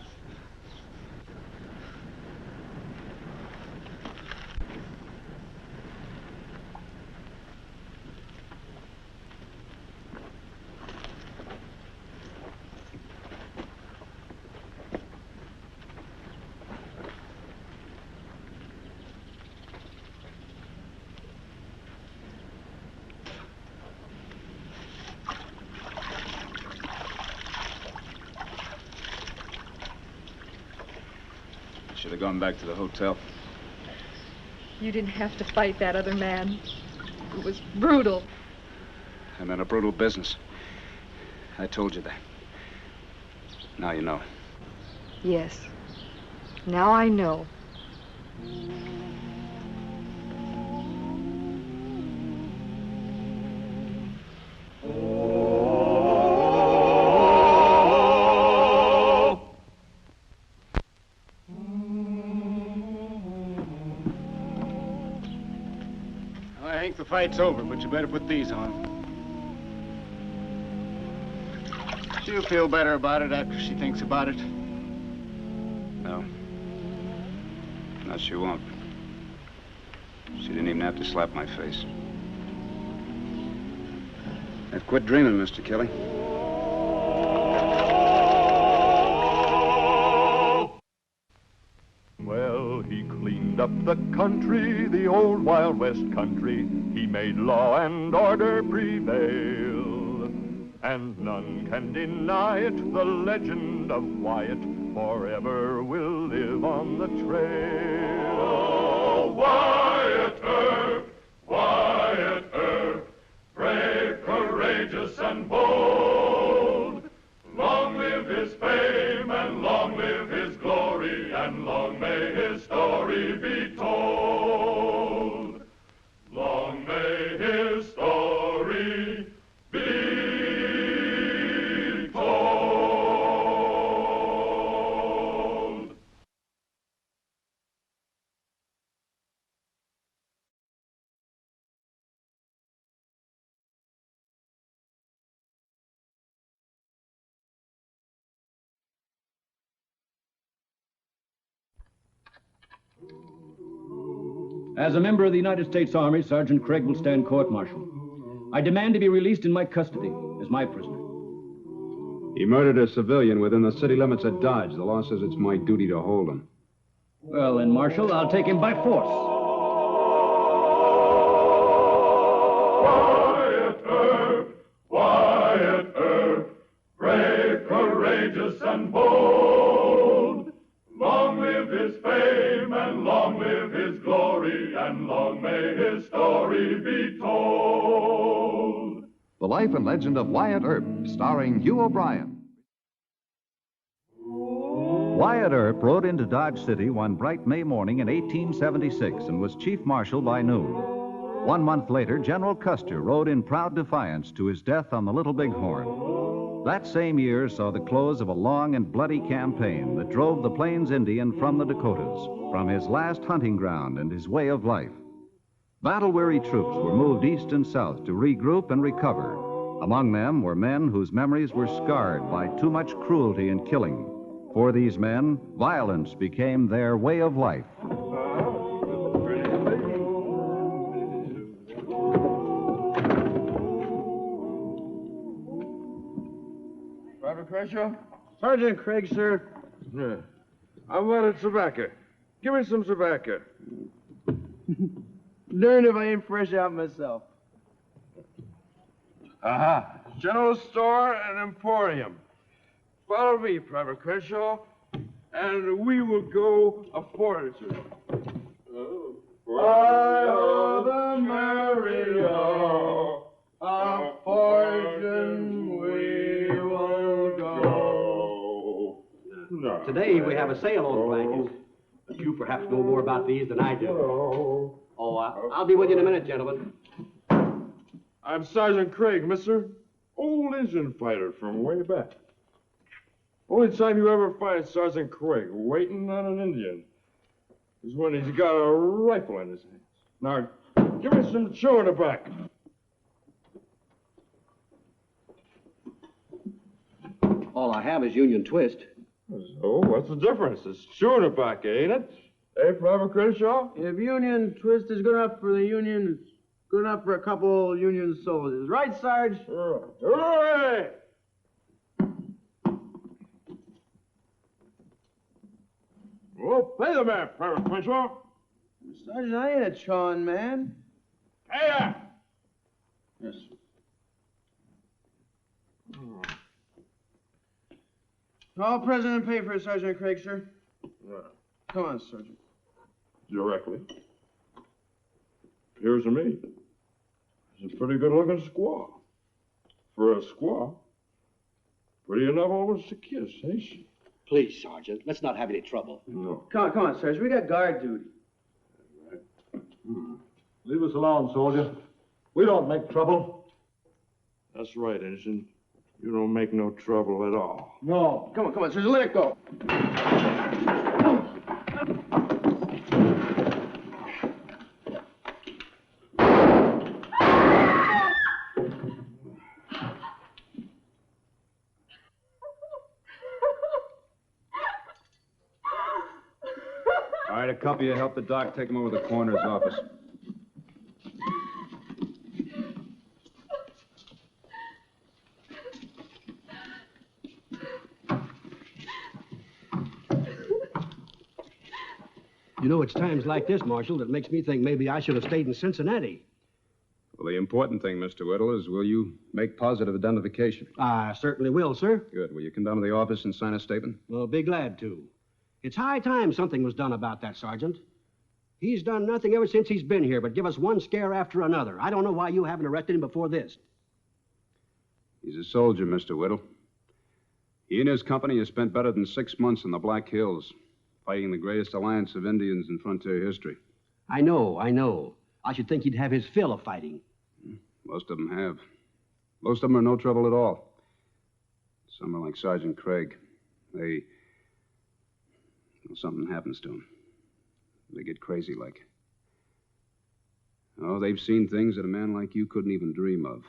Should have gone back to the hotel. You didn't have to fight that other man. It was brutal. I'm in a brutal business. I told you that. Now you know. Yes. Now I know. I think the fight's over, but you better put these on. She'll feel better about it after she thinks about it. No. No, she won't. She didn't even have to slap my face. I've quit dreaming, Mr. Kelly. Well, he cleaned up the country, the old Wild West country. He made law and order prevail. And none can deny it, the legend of Wyatt forever will live on the trail. Oh, Wyatt Earp, brave, courageous, and bold. Long live his fame, and long live his glory, and long may his story be told. Long may his story be told. As a member of the United States Army, Sergeant Craig will stand court-martial. I demand to be released in my custody as my prisoner. He murdered a civilian within the city limits of Dodge. The law says it's my duty to hold him. Well, then, Marshal, I'll take him by force. Wyatt Earp, brave, courageous, and bold. Long live his fame, and long live his glory, and long may his story be told. The Life and Legend of Wyatt Earp, starring Hugh O'Brien. Wyatt Earp rode into Dodge City one bright May morning in 1876 and was chief marshal by noon. 1 month later, General Custer rode in proud defiance to his death on the Little Bighorn. That same year saw the close of a long and bloody campaign that drove the Plains Indian from the Dakotas, from his last hunting ground and his way of life. Battle-weary troops were moved east and south to regroup and recover. Among them were men whose memories were scarred by too much cruelty and killing. For these men, violence became their way of life. Private Crenshaw? Sergeant Craig, sir. Yeah. I wanted tobacco. Give me some tobacco. Darn if I ain't fresh out myself. Aha. General store and emporium. Follow me, Private Crenshaw, and we will go a fortitude. Oh, the merry-o, a fortune we will go. No. Today we have a sale on blankets, but you perhaps know more about these than I do. Oh, I'll be with you in a minute, gentlemen. I'm Sergeant Craig, mister. Old engine fighter from way back. Only time you ever find Sergeant Craig waiting on an Indian is when he's got a rifle in his hands. Now, give me some chewing tobacco. All I have is Union Twist. So, what's the difference? It's chewing tobacco, ain't it? Hey, Private Crenshaw? If Union Twist is good enough for the Union, it's good enough for a couple Union soldiers. Right, Sarge? Hooray! Well, pay the man, Private Crenshaw. Sergeant, I ain't a chawing man. Pay ya! Yes. All present and paid for Sergeant Craig, sir. Right. Come on, Sergeant. Directly. Here's me. He's a pretty good-looking squaw. For a squaw, pretty enough almost to kiss, ain't she? Please, Sergeant, let's not have any trouble. No. Come on, Sergeant. We got guard duty. Leave us alone, soldier. We don't make trouble. That's right, Ensign. You don't make no trouble at all. No. Come on, Sergeant. Let it go. All right, a couple of you help the doc take him over to the coroner's office. You know, it's times like this, Marshal, that makes me think maybe I should have stayed in Cincinnati. Well, the important thing, Mr. Whittle, is will you make positive identification? I certainly will, sir. Good. Will you come down to the office and sign a statement? Well, be glad to. It's high time something was done about that, Sergeant. He's done nothing ever since he's been here but give us one scare after another. I don't know why you haven't arrested him before this. He's a soldier, Mr. Whittle. He and his company have spent better than 6 months in the Black Hills, fighting the greatest alliance of Indians in frontier history. I know. I should think he'd have his fill of fighting. Most of them have. Most of them are no trouble at all. Some are like Sergeant Craig. Well, something happens to them. They get crazy like. Oh, they've seen things that a man like you couldn't even dream of.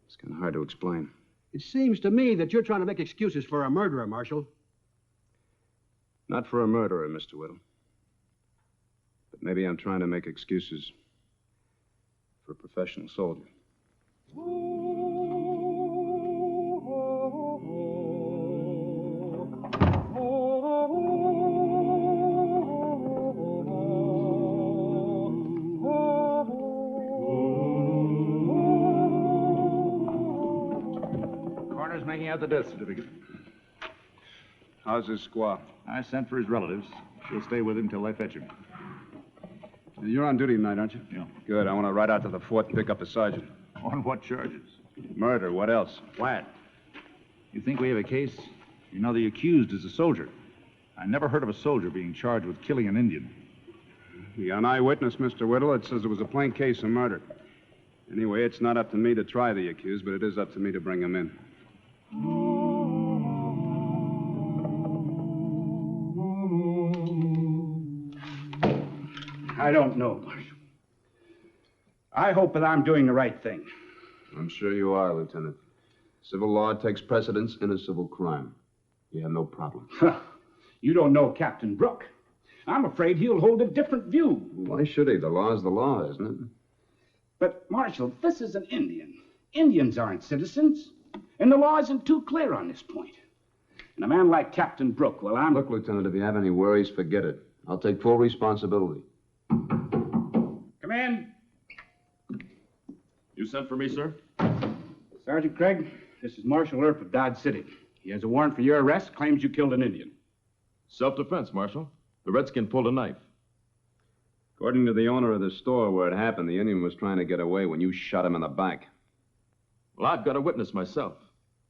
It's kind of hard to explain. It seems to me that you're trying to make excuses for a murderer, Marshal. Not for a murderer, Mr. Whittle. But maybe I'm trying to make excuses for a professional soldier. Coroner's making out the death certificate. How's his squaw? I sent for his relatives. She'll stay with him till they fetch him. You're on duty tonight, aren't you? Yeah. Good. I want to ride out to the fort and pick up the sergeant. On what charges? Murder. What else? Wyatt, you think we have a case? You know the accused is a soldier. I never heard of a soldier being charged with killing an Indian. You got an eyewitness, Mr. Whittle. It says it was a plain case of murder. Anyway, it's not up to me to try the accused, but it is up to me to bring him in. I don't know, Marshal. I hope that I'm doing the right thing. I'm sure you are, Lieutenant. Civil law takes precedence in a civil crime. You have no problem. You don't know Captain Brooke. I'm afraid he'll hold a different view. Why should he? The law's the law, isn't it? But, Marshal, this is an Indian. Indians aren't citizens. And the law isn't too clear on this point. And a man like Captain Brooke, well, Look, Lieutenant, if you have any worries, forget it. I'll take full responsibility. Come in. You sent for me, sir? Sergeant Craig, this is Marshal Earp of Dodge City. He has a warrant for your arrest, claims you killed an Indian. Self-defense, Marshal. The redskin pulled a knife. According to the owner of the store where it happened, the Indian was trying to get away when you shot him in the back. Well, I've got a witness myself.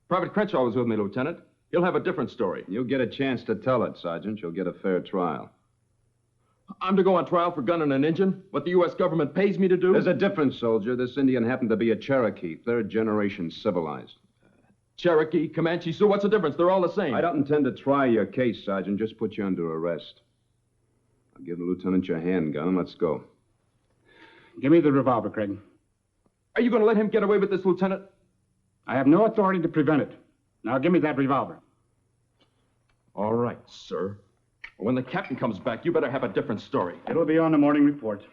Private Crenshaw was with me, Lieutenant. He'll have a different story. You'll get a chance to tell it, Sergeant. You'll get a fair trial. I'm to go on trial for gunning an Indian? What the U.S. government pays me to do? There's a difference, soldier. This Indian happened to be a Cherokee, third generation civilized. Cherokee, Comanche, Sioux, what's the difference? They're all the same. I don't intend to try your case, Sergeant. Just put you under arrest. I'll give the lieutenant your handgun and let's go. Give me the revolver, Craig. Are you going to let him get away with this, Lieutenant? I have no authority to prevent it. Now give me that revolver. All right, sir. When the captain comes back, you better have a different story. It'll be on the morning report.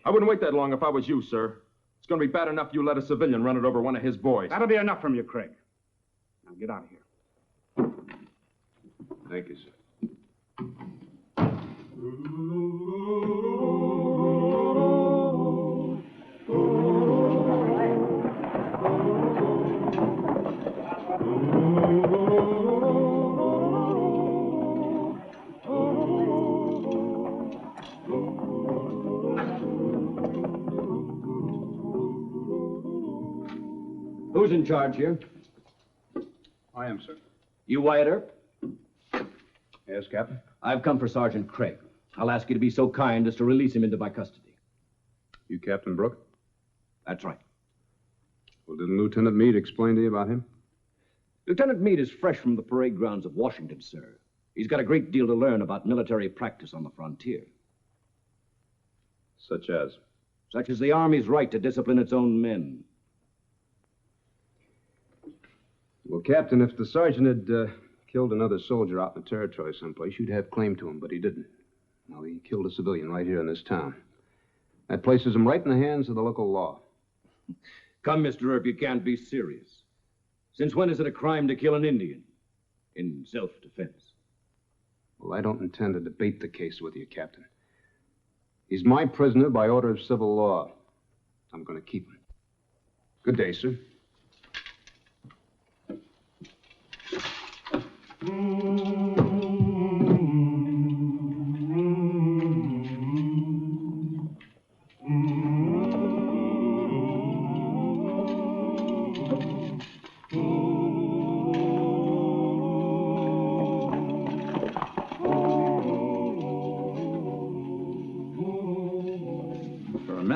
I wouldn't wait that long if I was you, sir. It's going to be bad enough you let a civilian run it over one of his boys. That'll be enough from you, Craig. Now get out of here. Thank you, sir. Who's in charge here? I am, sir. You, Wyatt Earp? Yes, Captain? I've come for Sergeant Craig. I'll ask you to be so kind as to release him into my custody. You Captain Brooke? That's right. Well, didn't Lieutenant Meade explain to you about him? Lieutenant Meade is fresh from the parade grounds of Washington, sir. He's got a great deal to learn about military practice on the frontier. Such as? Such as the Army's right to discipline its own men. Well, Captain, if the sergeant had killed another soldier out in the territory someplace, you'd have claim to him, but he didn't. No, he killed a civilian right here in this town. That places him right in the hands of the local law. Come, Mr. Earp, you can't be serious. Since when is it a crime to kill an Indian? In self-defense. Well, I don't intend to debate the case with you, Captain. He's my prisoner by order of civil law. I'm going to keep him. Good day, sir.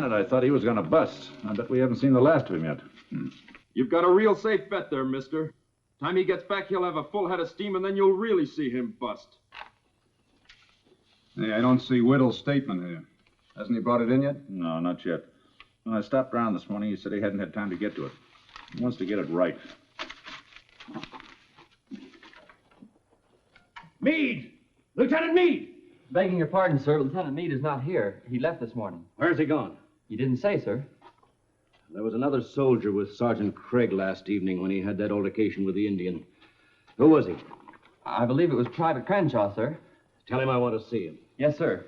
I thought he was going to bust. I bet we haven't seen the last of him yet. You've got a real safe bet there, mister. Time he gets back, he'll have a full head of steam, and then you'll really see him bust. Hey, I don't see Whittle's statement here. Hasn't he brought it in yet? No, not yet. When I stopped around this morning, he said he hadn't had time to get to it. He wants to get it right. Meade! Lieutenant Meade! Begging your pardon, sir, Lieutenant Meade is not here. He left this morning. Where's he gone? You didn't say, sir. There was another soldier with Sergeant Craig last evening when he had that altercation with the Indian. Who was he? I believe it was Private Crenshaw, sir. Tell him I want to see him. Yes, sir.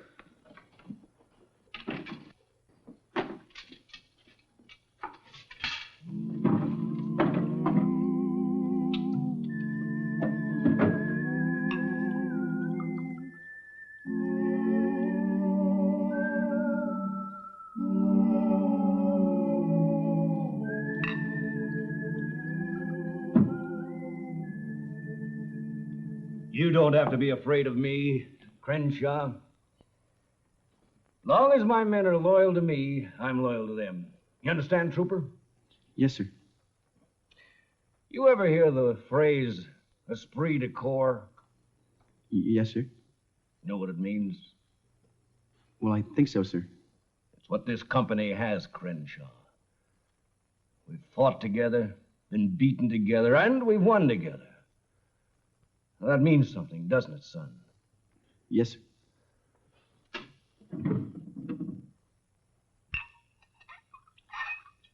You don't have to be afraid of me, Crenshaw. Long as my men are loyal to me, I'm loyal to them. You understand, Trooper? Yes, sir. You ever hear the phrase esprit de corps? Yes, sir. Know what it means? Well, I think so, sir. It's what this company has, Crenshaw. We've fought together, been beaten together, and we've won together. Now, that means something, doesn't it, son? Yes, sir.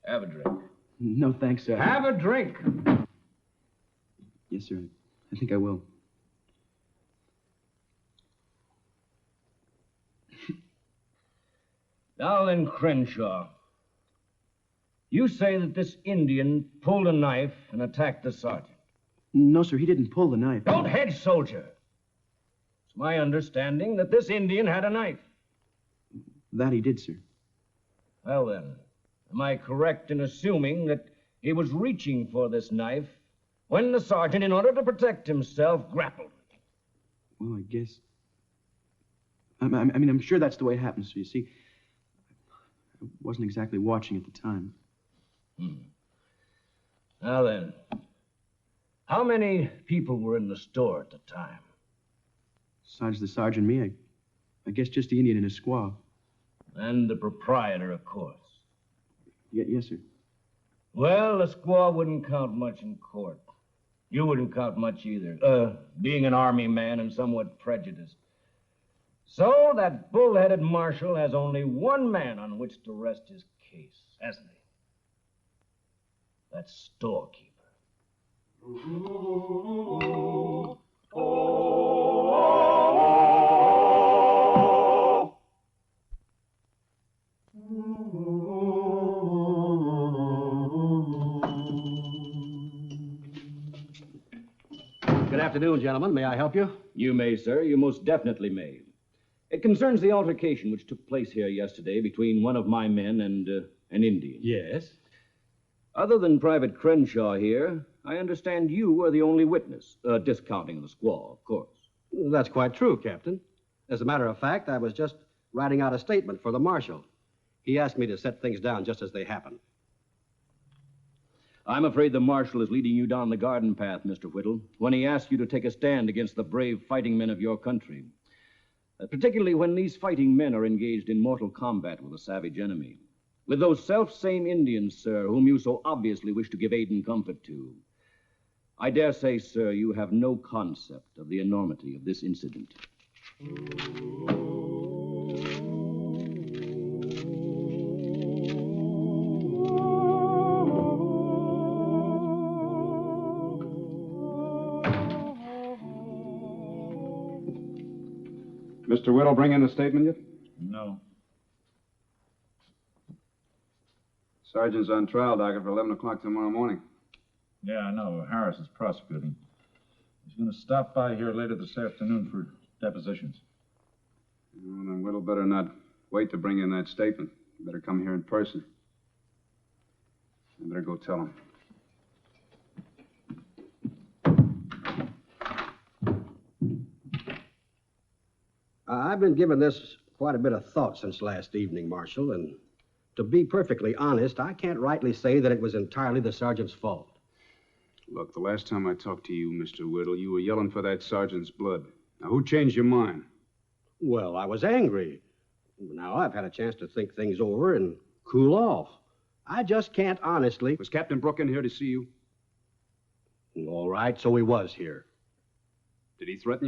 Have a drink. No, thanks, sir. Have a drink. Yes, sir. I think I will. Now then, Crenshaw. You say that this Indian pulled a knife and attacked the sergeant. No, sir, he didn't pull the knife. Don't hedge, soldier. It's my understanding that this Indian had a knife. That he did, sir. Well, then, am I correct in assuming that he was reaching for this knife when the sergeant, in order to protect himself, grappled with him? Well, I guess... I'm sure that's the way it happened, sir. You see, I wasn't exactly watching at the time. Now then, how many people were in the store at the time? Besides the sergeant and me, I guess just the Indian and his squaw. And the proprietor, of course. Yes, sir. Well, the squaw wouldn't count much in court. You wouldn't count much either, being an army man and somewhat prejudiced. So that bull-headed marshal has only one man on which to rest his case, hasn't he? That storekeeper. Good afternoon, gentlemen. May I help you? You may, sir. You most definitely may. It concerns the altercation which took place here yesterday between one of my men and an Indian. Yes. Other than Private Crenshaw here, I understand you are the only witness, discounting the squaw, of course. That's quite true, Captain. As a matter of fact, I was just writing out a statement for the marshal. He asked me to set things down just as they happened. I'm afraid the marshal is leading you down the garden path, Mr. Whittle, when he asks you to take a stand against the brave fighting men of your country. Particularly when these fighting men are engaged in mortal combat with a savage enemy. With those self-same Indians, sir, whom you so obviously wish to give aid and comfort to. I dare say, sir, you have no concept of the enormity of this incident. Mr. Whittle bring in the statement yet? No. Sergeant's on trial docket for 11 o'clock tomorrow morning. Yeah, I know. Harris is prosecuting. He's going to stop by here later this afternoon for depositions. Well, then Whittle better not wait to bring in that statement. He better come here in person. I better go tell him. I've been giving this quite a bit of thought since last evening, Marshal, and to be perfectly honest, I can't rightly say that it was entirely the sergeant's fault. Look, the last time I talked to you, Mr. Whittle, you were yelling for that sergeant's blood. Now, who changed your mind? Well, I was angry. Now I've had a chance to think things over and cool off. I just can't honestly... Was Captain Brooke in here to see you? All right, so he was here. Did he threaten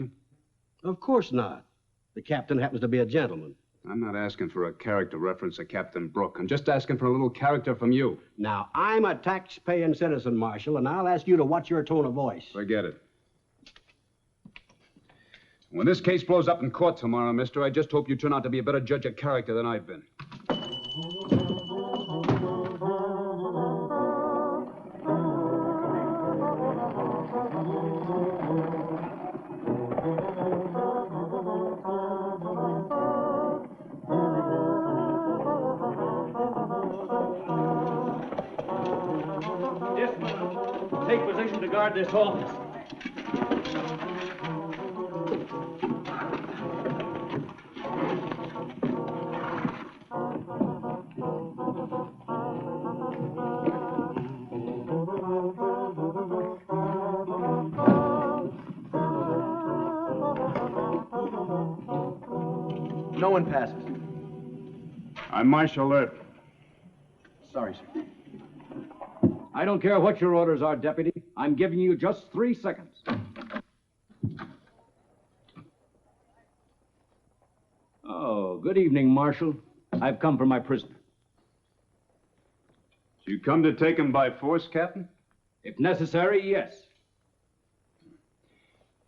you? Of course not. The captain happens to be a gentleman. I'm not asking for a character reference to Captain Brooke. I'm just asking for a little character from you. Now, I'm a tax-paying citizen, Marshal, and I'll ask you to watch your tone of voice. Forget it. When this case blows up in court tomorrow, mister, I just hope you turn out to be a better judge of character than I've been. Take position to guard this office. No one passes. I'm Marshal Earp. Sorry, sir. I don't care what your orders are, Deputy. I'm giving you just 3 seconds. Oh, good evening, Marshal. I've come for my prisoner. You come to take him by force, Captain? If necessary, yes.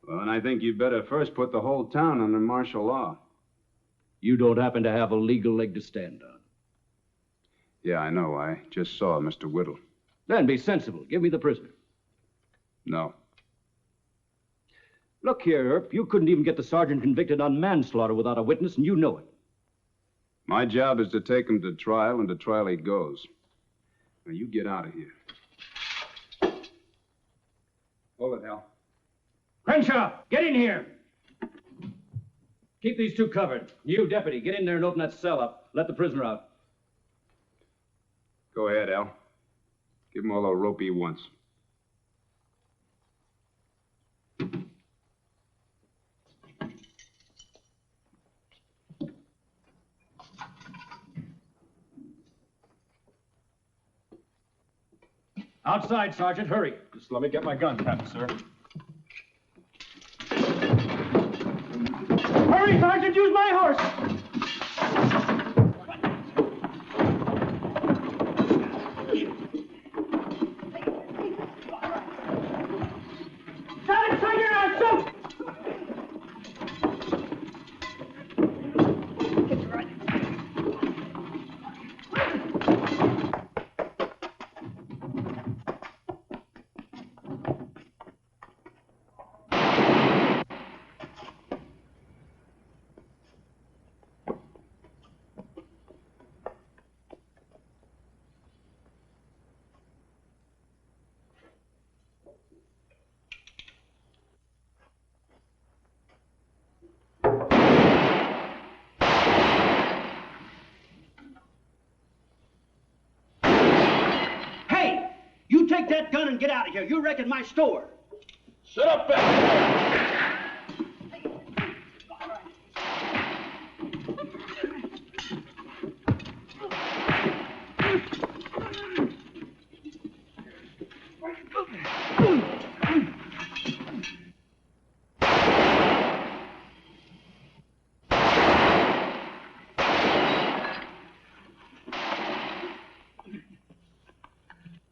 Well, then I think you'd better first put the whole town under martial law. You don't happen to have a legal leg to stand on. Yeah, I know. I just saw Mr. Whittle. Then be sensible. Give me the prisoner. No. Look here, Earp. You couldn't even get the sergeant convicted on manslaughter without a witness, and you know it. My job is to take him to trial, and to trial he goes. Now, you get out of here. Hold it, Hal. Crenshaw, get in here. Keep these two covered. You, deputy, get in there and open that cell up. Let the prisoner out. Go ahead, Al. Give him all the rope he wants. Outside, Sergeant. Hurry. Just let me get my gun, Captain, sir. Hurry, Sergeant, use my horse! Sergeant, turn your ass up! You take that gun and get out of here. You're wrecking my store. Sit up back there.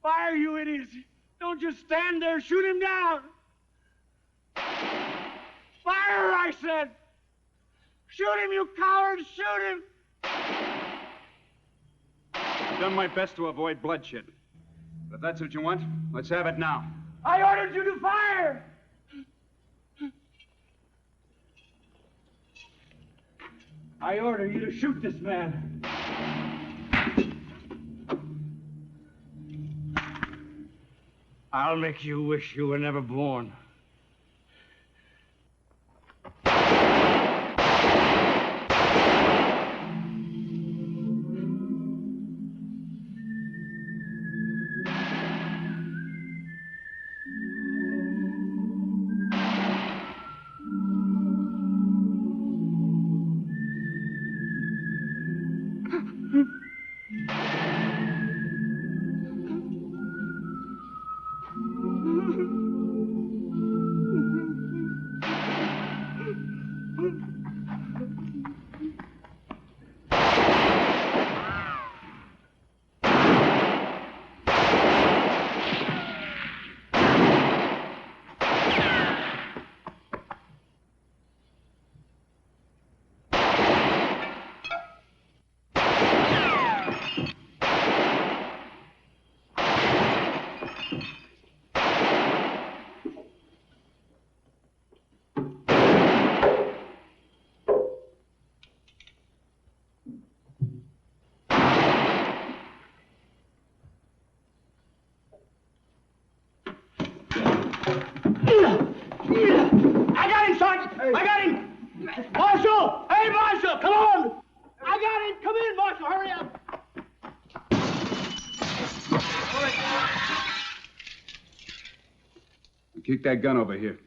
Fire, you idiots! Don't just stand there. Shoot him down! Fire, I said! Shoot him, you cowards! Shoot him! I've done my best to avoid bloodshed. But if that's what you want, let's have it now. I ordered you to fire! I order you to shoot this man. I'll make you wish you were never born. I got him, Sergeant! I got him! Marshal! Hey, Marshal, come on! I got him! Come in, Marshal, hurry up! Kick that gun over here.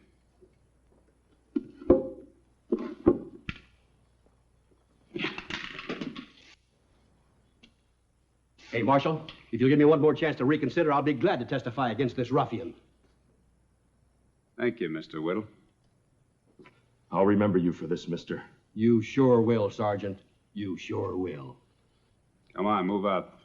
Hey, Marshal, if you'll give me one more chance to reconsider, I'll be glad to testify against this ruffian. Thank you, Mr. Whittle. I'll remember you for this, mister. You sure will, Sergeant. You sure will. Come on, move out.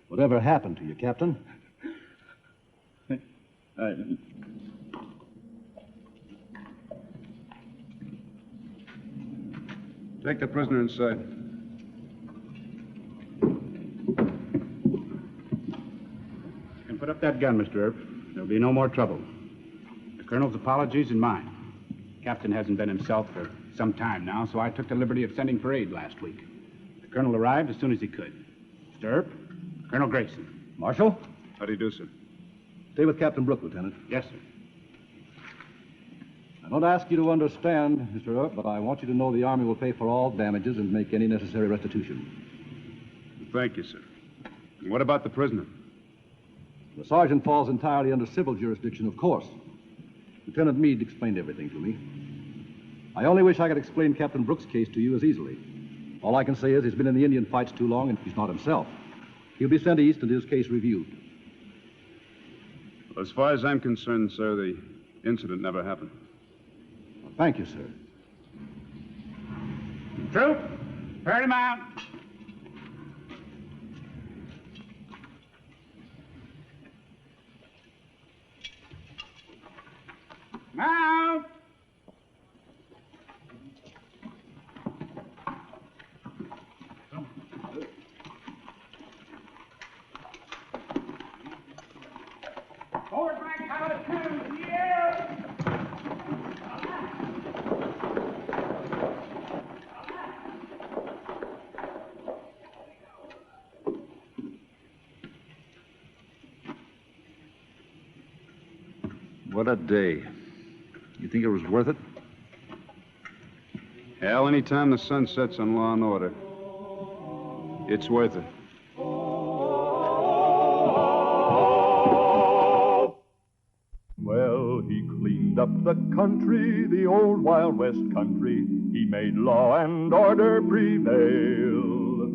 Whatever happened to you, Captain? Take the prisoner inside. You can put up that gun, Mr. Earp. There'll be no more trouble. The colonel's apologies and mine. Captain hasn't been himself for some time now, so I took the liberty of sending for aid last week. The colonel arrived as soon as he could. Mr. Earp, Colonel Grayson. Marshal? How do you do, sir? Stay with Captain Brooke, Lieutenant. Yes, sir. I don't ask you to understand, Mr. Earp, but I want you to know the Army will pay for all damages and make any necessary restitution. Thank you, sir. And what about the prisoner? The sergeant falls entirely under civil jurisdiction, of course. Lieutenant Meade explained everything to me. I only wish I could explain Captain Brooke's case to you as easily. All I can say is he's been in the Indian fights too long and he's not himself. He'll be sent east and his case reviewed. Well, as far as I'm concerned, sir, the incident never happened. Well, thank you, sir. Troop, hurry him out. Mount! Forward flank, Howard, 2, yeah! What a day. You think it was worth it? Hell, anytime the sun sets on law and order, it's worth it. Well, he cleaned up the country, the old Wild West country. He made law and order prevail.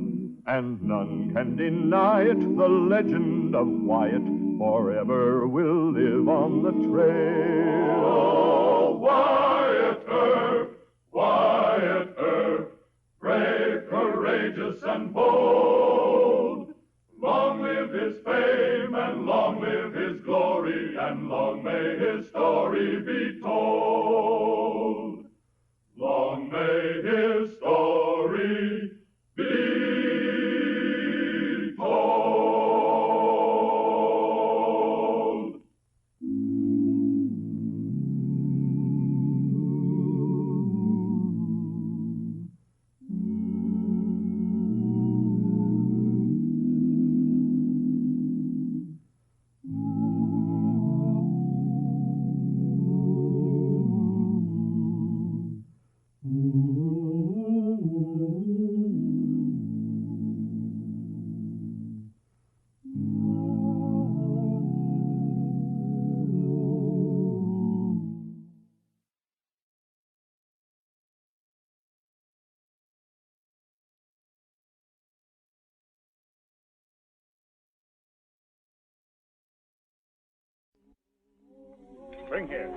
And none can deny it, the legend of Wyatt forever will live on the trail. Oh, Wyatt Earp, brave, courageous, and bold. Long live his fame, and long live his glory, and long may his story be told. Long may his story be told. Bring here.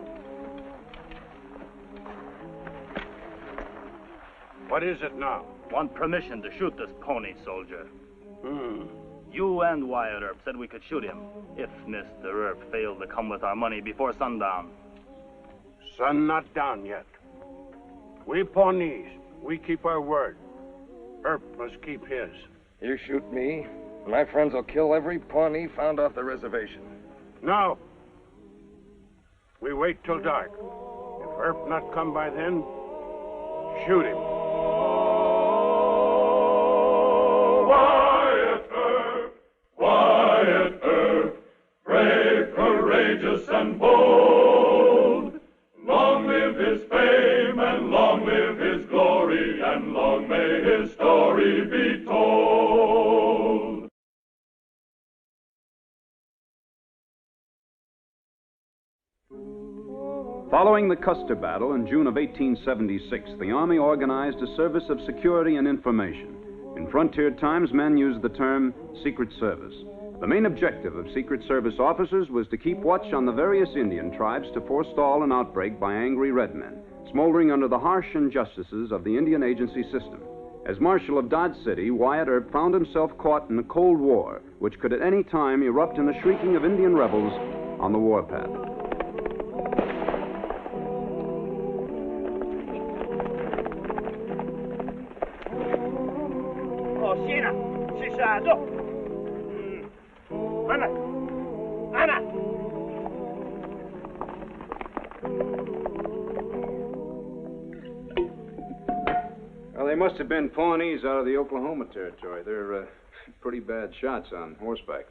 What is it now? Want permission to shoot this pony soldier. You and Wyatt Earp said we could shoot him if Mr. Earp failed to come with our money before sundown. Sun not down yet. We Pawnees, we keep our word. Earp must keep his. You shoot me, my friends will kill every Pawnee found off the reservation. No. We wait till dark. If Earp not come by then, shoot him. Wyatt Earp, brave, courageous, and bold. Long live his fame, and long live his glory, and long may his story be told. Following the Custer Battle in June of 1876, the Army organized a service of security and information. In frontier times, men used the term Secret Service. The main objective of Secret Service officers was to keep watch on the various Indian tribes to forestall an outbreak by angry red men, smoldering under the harsh injustices of the Indian agency system. As Marshal of Dodge City, Wyatt Earp found himself caught in a Cold War, which could at any time erupt in the shrieking of Indian rebels on the warpath. Ana! Ana! they must have been Pawnees out of the Oklahoma territory. They're pretty bad shots on horseback.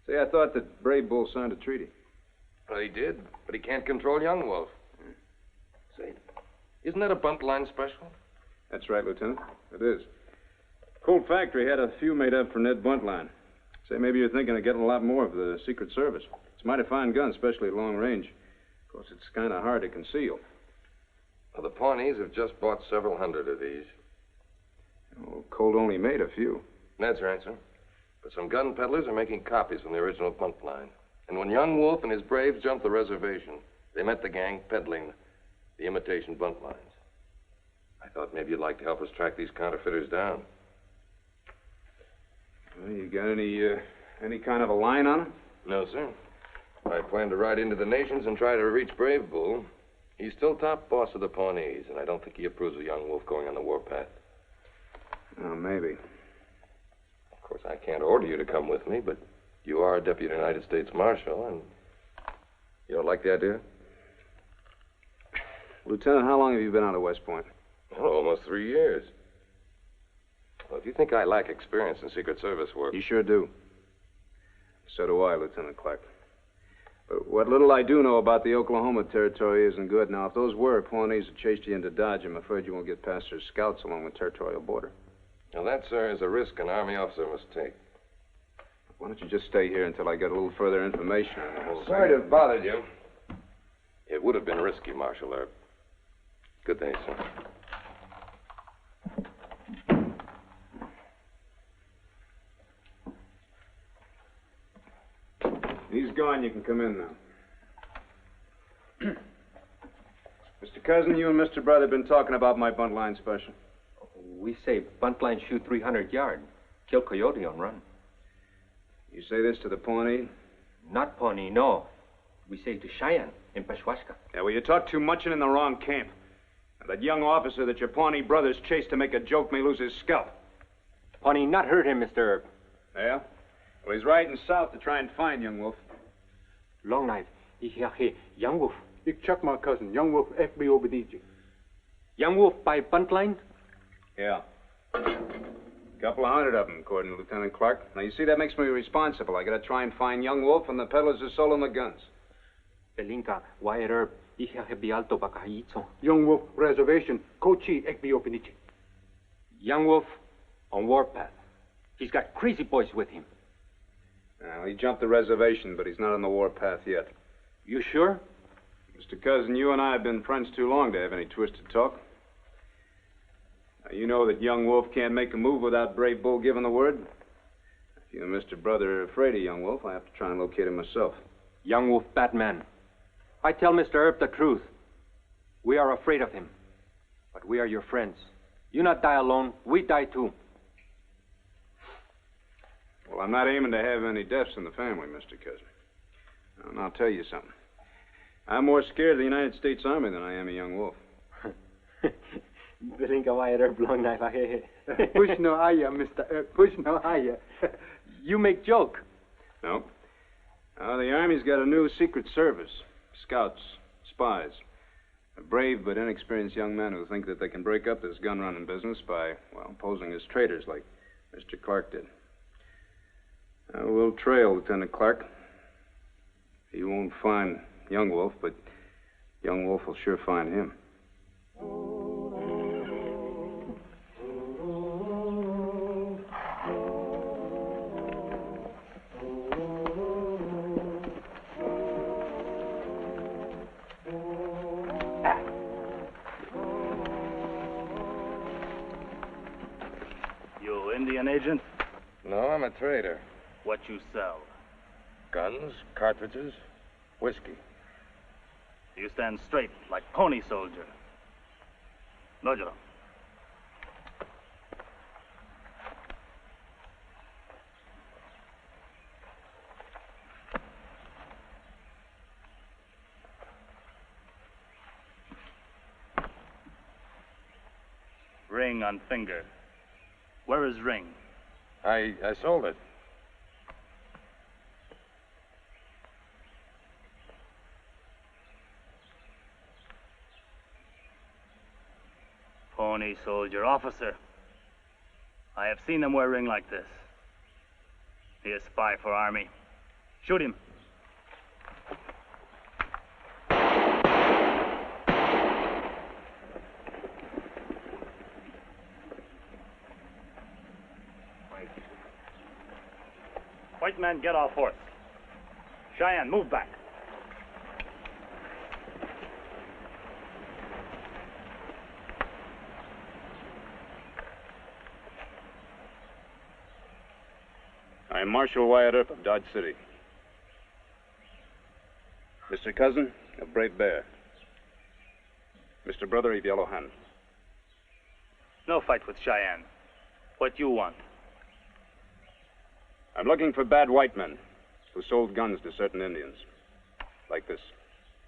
Say, I thought that Brave Bull signed a treaty. Well, he did, but he can't control Young Wolf. Say, isn't that a bunt line special? That's right, Lieutenant. It is. Colt Factory had a few made up for Ned Buntline. Say, maybe you're thinking of getting a lot more of the Secret Service. It's a mighty fine gun, especially at long range. Of course, it's kind of hard to conceal. Well, the Pawnees have just bought several hundred of these. Oh, Colt only made a few. That's right, sir. But some gun peddlers are making copies from the original bunt line. And when Young Wolf and his braves jumped the reservation, they met the gang peddling the imitation bunt lines. I thought maybe you'd like to help us track these counterfeiters down. Well, you got any kind of a line on them? No, sir. I plan to ride into the nations and try to reach Brave Bull. He's still top boss of the Pawnees, and I don't think he approves of Young Wolf going on the warpath. Oh, maybe. Of course, I can't order you to come with me, but you are a Deputy United States Marshal, and you don't like the idea? Lieutenant, how long have you been out of West Point? Well, almost 3 years. Well, if you think I lack experience in Secret Service work... You sure do. So do I, Lieutenant Clark. But what little I do know about the Oklahoma territory isn't good. Now, if those were Pawnees that chased you into Dodge, I'm afraid you won't get past their scouts along the territorial border. Now, that, sir, is a risk an Army officer must take. Why don't you just stay here until I get a little further information on the whole thing? Sorry to have bothered you. It would have been risky, Marshal Earp. Good day, sir. He's gone. You can come in now. Mr. Cousin, you and Mr. Brother have been talking about my bunt line special. We say bunt line shoot 300 yard. Kill coyote on run. You say this to the Pawnee? Not Pawnee, no. We say to Cheyenne in Peshwashka. Yeah, well, you talk too much and in the wrong camp. Now, that young officer that your Pawnee brothers chased to make a joke may lose his scalp. Pawnee not hurt him, Mr. Earp. Yeah? Well, he's riding south to try and find Young Wolf. Long Knife, ich hear Young Wolf. Ich check my cousin, Young Wolf FBO Bediji. Young Wolf by bunt line? Yeah. Couple of hundred of them, according to Lieutenant Clark. Now, you see, that makes me responsible. I gotta try and find Young Wolf and the peddlers who sold him the guns. Belinka, Wyatt Earp, ich hear Bialto Bakahizo. Young Wolf Reservation, Kochi FBO Penichi. Young Wolf on warpath. He's got crazy boys with him. Now, he jumped the reservation, but he's not on the warpath yet. You sure? Mr. Cousin, you and I have been friends too long to have any twisted talk. Now, you know that Young Wolf can't make a move without Brave Bull giving the word. If you and Mr. Brother are afraid of Young Wolf, I have to try and locate him myself. Young Wolf, Batman. I tell Mr. Earp the truth. We are afraid of him. But we are your friends. You not die alone, we die too. Well, I'm not aiming to have any deaths in the family, Mr. Cousin. And I'll tell you something. I'm more scared of the United States Army than I am of Young Wolf. Belinka Wyatt Earp, Long Knife. Push no higher, Mr. Earp. Push no higher. You make joke. No. The Army's got a new Secret Service. Scouts, spies. Brave but inexperienced young men who think that they can break up this gun-running business by, well, posing as traitors like Mr. Clark did. We'll trail Lieutenant Clark. He won't find Young Wolf, but Young Wolf will sure find him. You Indian agent? No, I'm a trader. What you sell? Guns, cartridges, whiskey. You stand straight like pony soldier. Nojero. Ring on finger. Where is ring? I sold it. Pony Soldier, officer. I have seen him wear ring like this. He is spy for army. Shoot him. White man, get off horse. Cheyenne, move back. I am Marshal Wyatt Earp of Dodge City. Mr. Cousin of Brave Bear. Mr. Brother of Yellow Hand. No fight with Cheyenne. What you want? I'm looking for bad white men who sold guns to certain Indians. Like this.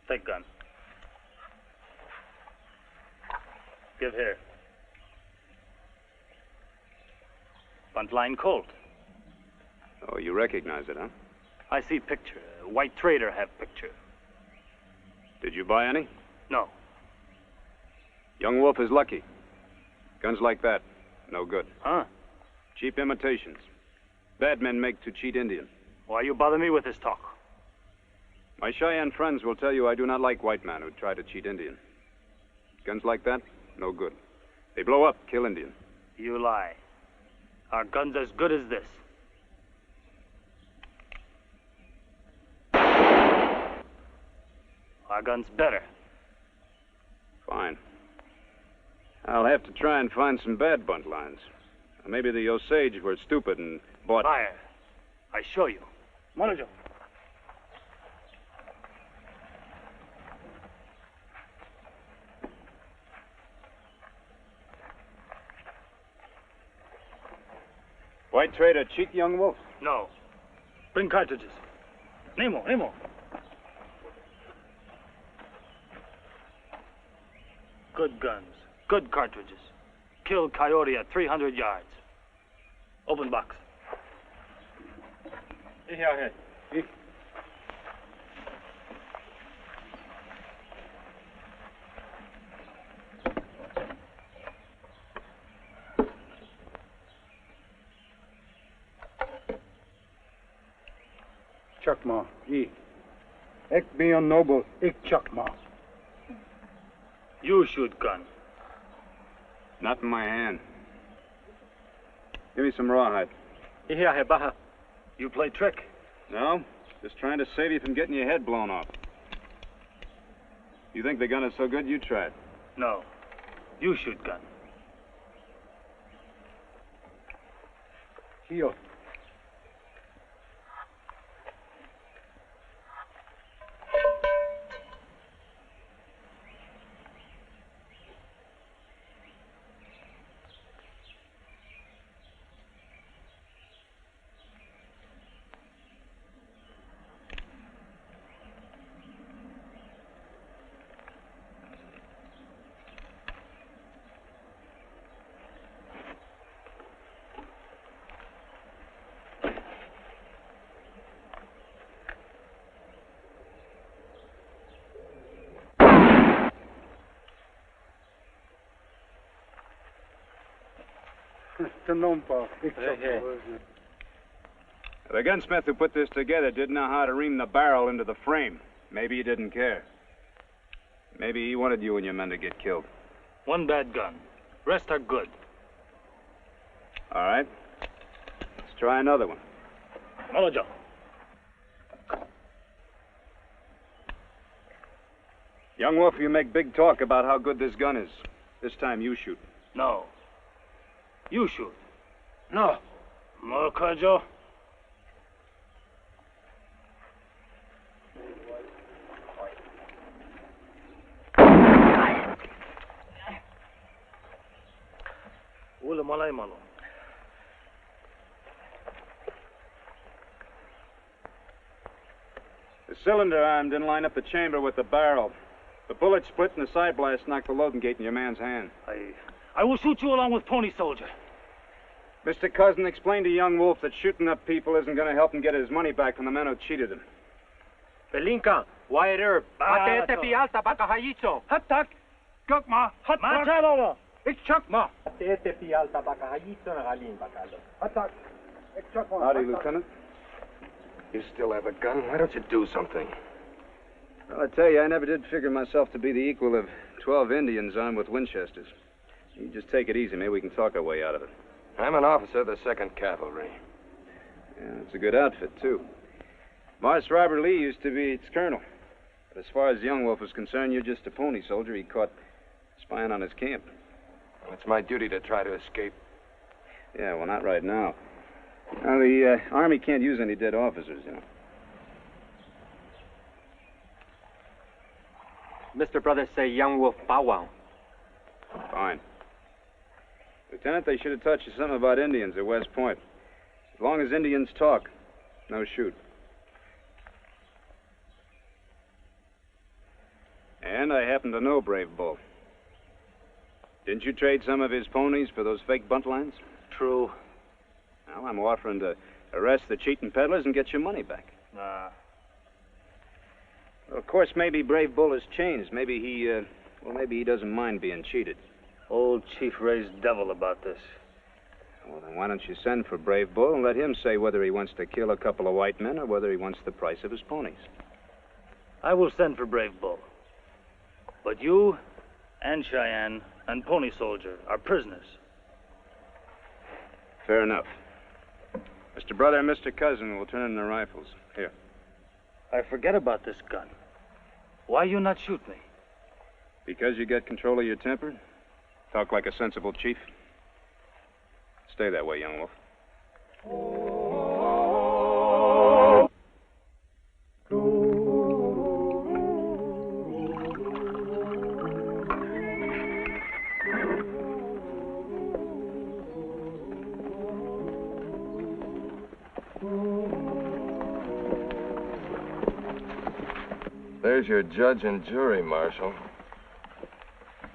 Take gun. Give here. Buntline Colt. Oh, you recognize it, huh? I see picture. White trader have picture. Did you buy any? No. Young Wolf is lucky. Guns like that, no good. Huh? Cheap imitations. Bad men make to cheat Indian. Why you bother me with this talk? My Cheyenne friends will tell you I do not like white men who try to cheat Indian. Guns like that, no good. They blow up, kill Indian. You lie. Our gun's as good as this. Our gun's better. Fine. I'll have to try and find some bad bunt lines. Maybe the Osage were stupid and bought... Fire. I show you. Monojo. White trader cheat Young Wolf? No. Bring cartridges. Nemo. Good guns. Good cartridges. Killed coyote at 300 yards. Open box. Here. Chakma. Ek be noble. Ik Chakma. You shoot gun. Not in my hand. Give me some rawhide. Here, Baha. You play trick? No, just trying to save you from getting your head blown off. You think the gun is so good, you try it. No. You shoot gun. Here. The gunsmith who put this together didn't know how to ream the barrel into the frame. Maybe he didn't care. Maybe he wanted you and your men to get killed. One bad gun. Rest are good. All right. Let's try another one. Monojo. Young Wolf, you make big talk about how good this gun is. This time you shoot. No. You shoot. No. Mokojo. Ula malay malo. The cylinder arm didn't line up the chamber with the barrel. The bullet split and the side blast knocked the loading gate in your man's hand. I will shoot you along with Pony Soldier. Mr. Cousin, explain to Young Wolf that shooting up people isn't going to help him get his money back from the men who cheated him. Pelinka, Wyatt Earp. Ate te pi alta baka hayicho. Hatak. Gokma. Machalo. Ich chuck ma. Howdy, Lieutenant. You still have a gun? Why don't you do something? Well, I tell you, I never did figure myself to be the equal of 12 Indians armed with Winchesters. You just take it easy. Maybe we can talk our way out of it. I'm an officer of the 2nd Cavalry. Yeah, it's a good outfit, too. Marse Robert Lee used to be its colonel. But as far as Young Wolf is concerned, you're just a pony soldier he caught spying on his camp. It's my duty to try to escape. Yeah, well, not right now. Now, the Army can't use any dead officers, you know. Mr. Brother say Young Wolf bow wow. Fine. Lieutenant, they should have taught you something about Indians at West Point. As long as Indians talk, no shoot. And I happen to know Brave Bull. Didn't you trade some of his ponies for those fake bunt lines? True. Well, I'm offering to arrest the cheating peddlers and get your money back. Nah. Well, of course, maybe Brave Bull has changed. Maybe he doesn't mind being cheated. Old Chief Ray's devil about this. Well, then why don't you send for Brave Bull and let him say whether he wants to kill a couple of white men or whether he wants the price of his ponies? I will send for Brave Bull. But you and Cheyenne and Pony Soldier are prisoners. Fair enough. Mr. Brother and Mr. Cousin will turn in their rifles. Here. I forget about this gun. Why you not shoot me? Because you get control of your temper? Talk like a sensible chief? Stay that way, Young Wolf. There's your judge and jury, Marshal.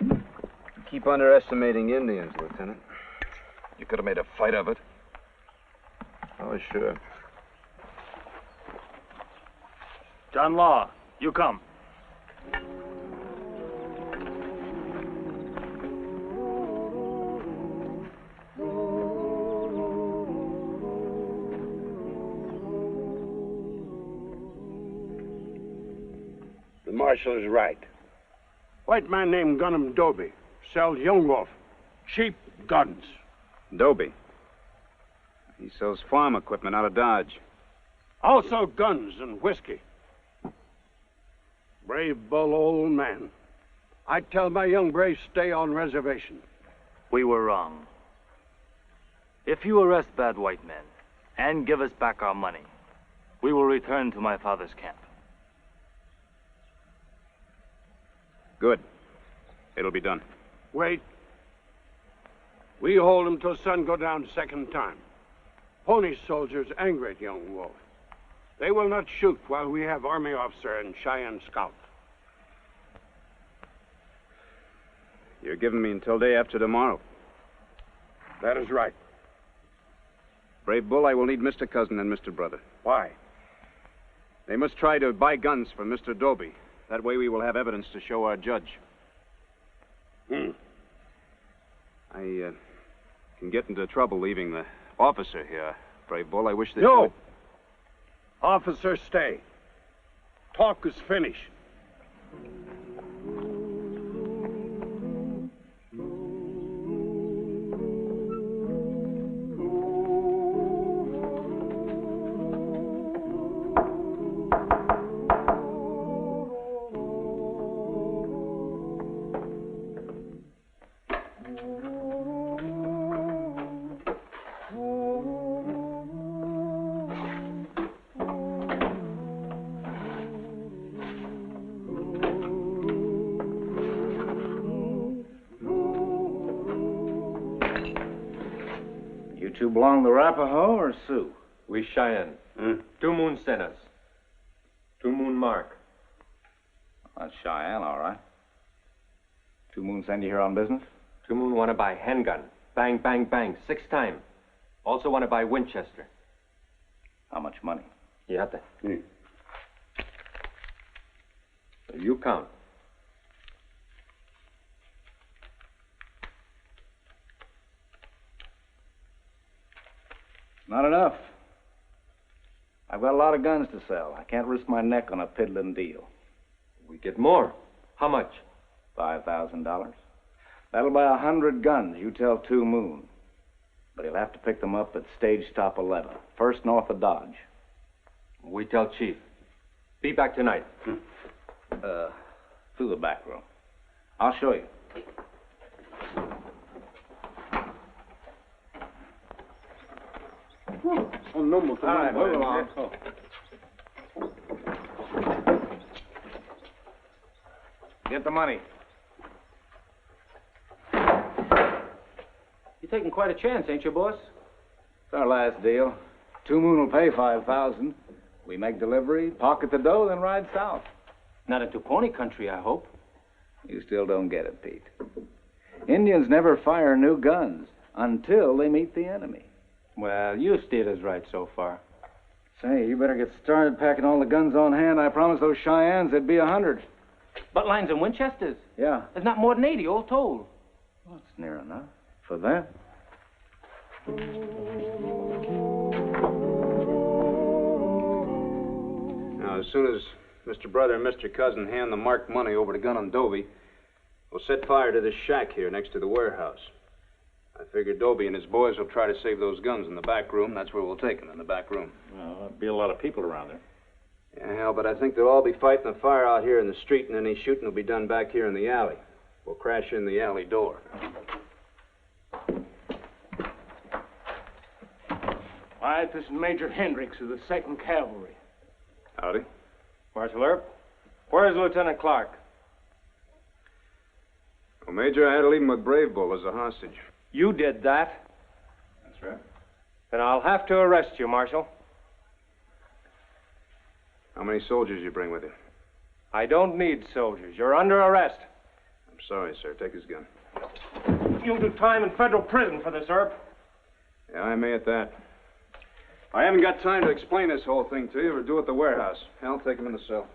You keep underestimating Indians, Lieutenant. You could have made a fight of it. Oh, sure. John Law, you come. The marshal is right. White man named Gunham Dobie sells Young Wolf cheap guns. Dobie. He sells farm equipment out of Dodge. Also guns and whiskey. Brave Bull, old man. I tell my young braves stay on reservation. We were wrong. If you arrest bad white men and give us back our money, we will return to my father's camp. Good. It'll be done. Wait. We hold him till sun go down second time. Pony soldiers angry at Young Wolf. They will not shoot while we have army officer and Cheyenne scout. You're giving me until day after tomorrow. That is right. Brave Bull, I will need Mr. Cousin and Mr. Brother. Why? They must try to buy guns from Mr. Dobie. That way we will have evidence to show our judge. I can get into trouble leaving the officer here, Brave Bull. I wish that No! Officer, stay. Talk is finished. You belong to Arapaho or Sioux? We Cheyenne. 2 Moon sent us. 2 Moon Mark. That's Cheyenne, all right. 2 Moon send you here on business? 2 Moon want to buy handgun. Bang, bang, bang. 6 times. Also want to buy Winchester. How much money? You have to. You count. Not enough. I've got a lot of guns to sell. I can't risk my neck on a piddling deal. We get more. How much? $5,000. That'll buy 100 guns, you tell Two Moon. But he'll have to pick them up at stage stop 11, first north of Dodge. We tell Chief. Be back tonight. Through the back room. I'll show you. Oh, no more. All right, move along. Get the money. You're taking quite a chance, ain't you, boss? It's our last deal. Two Moon will pay $5,000. We make delivery, pocket the dough, then ride south. Not into pony country, I hope. You still don't get it, Pete. Indians never fire new guns until they meet the enemy. Well, you steered us right so far. Say, you better get started packing all the guns on hand. I promised those Cheyennes there'd be 100. Butt-lines and Winchesters? Yeah. There's not more than 80, all told. Well, it's near enough for them. Now, as soon as Mr. Brother and Mr. Cousin hand the marked money over to Gun and Dobie, we'll set fire to this shack here next to the warehouse. I figure Dobie and his boys will try to save those guns in the back room. That's where we'll take them, in the back room. Well, there'll be a lot of people around there. Yeah, hell, but I think they'll all be fighting the fire out here in the street, and any shooting will be done back here in the alley. We'll crash in the alley door. Wyatt, this is Major Hendricks of the 2nd Cavalry. Howdy. Marshal Earp, where's Lieutenant Clark? Well, Major, I had to leave him with Brave Bull as a hostage. You did that. That's right. Then I'll have to arrest you, Marshal. How many soldiers you bring with you? I don't need soldiers. You're under arrest. I'm sorry, sir. Take his gun. You'll do time in federal prison for this, Earp. Yeah, I may at that. I haven't got time to explain this whole thing to you or do it at the warehouse. I'll take him in the cell.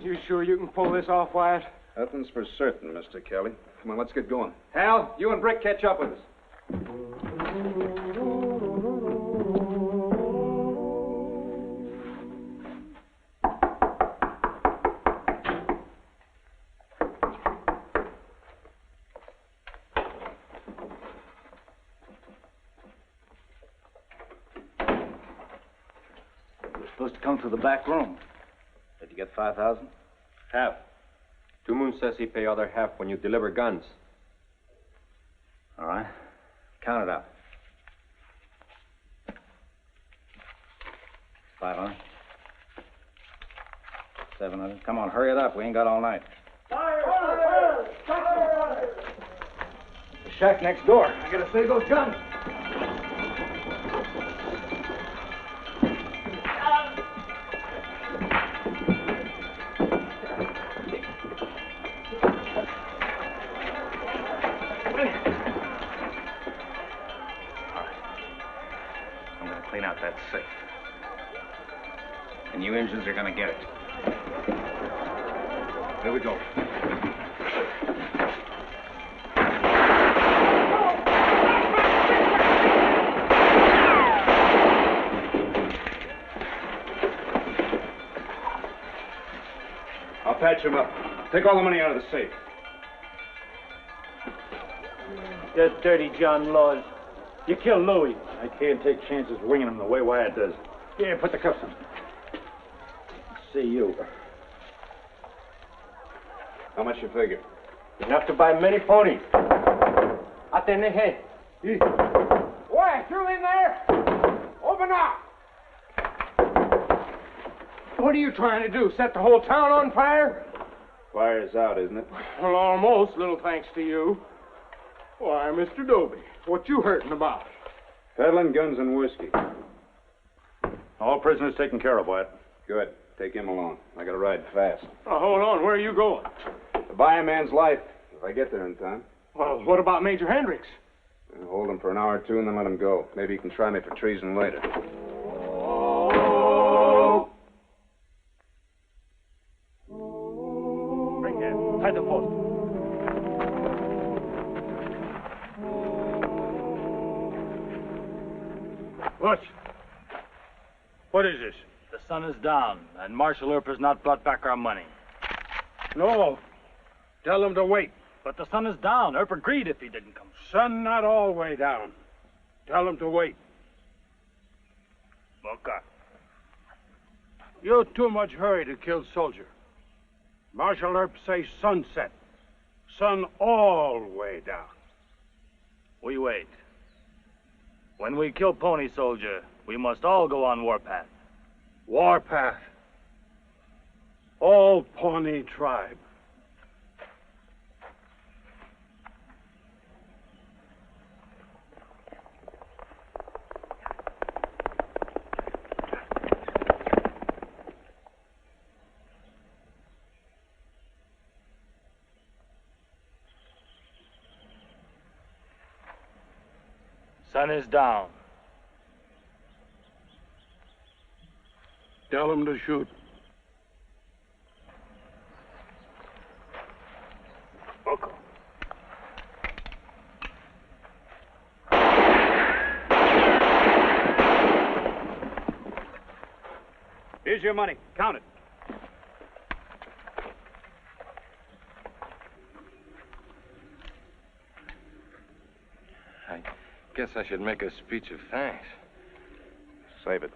You sure you can pull this off, Wyatt? Nothing's for certain, Mr. Kelly. Come on, let's get going. Hal, you and Brick catch up with us. We're supposed to come to the back room. Did you get 5,000? Half. Two Moon says he pay other half when you deliver guns. All right. Count it out. 500. 700. Come on, hurry it up. We ain't got all night. Fire! The shack next door. I gotta save those guns. Clean out that safe. And you engines are gonna get it. Here we go. I'll patch him up. Take all the money out of the safe. You're dirty John Laws. You killed Louis. I can't take chances winging him the way Wyatt does. Here, put the cuffs on. See you. How much you figure? Enough to buy many ponies. Out there in the head. Wyatt, you in there? Open up! What are you trying to do? Set the whole town on fire? Fire's out, isn't it? Well, almost, little thanks to you. Why, Mr. Dobie, what you hurting about? Peddling guns and whiskey. All prisoners taken care of, Wyatt. Good. Take him along. I gotta ride fast. Oh, hold on. Where are you going? To buy a man's life, if I get there in time. Well, what about Major Hendricks? I'll hold him for an hour or two and then let him go. Maybe he can try me for treason later. Bring here. Tie the post. What is this? The sun is down, and Marshal Earp has not brought back our money. No. Tell him to wait. But the sun is down. Earp agreed if he didn't come. Sun not all way down. Tell him to wait. Okay. You're too much hurry to kill soldier. Marshal Earp say sunset. Sun all way down. We wait. When we kill Pony Soldier, we must all go on warpath. Warpath. All Pawnee tribe. Sun is down. Tell him to shoot. Okay. Here's your money. Count it. I guess I should make a speech of thanks. Save it.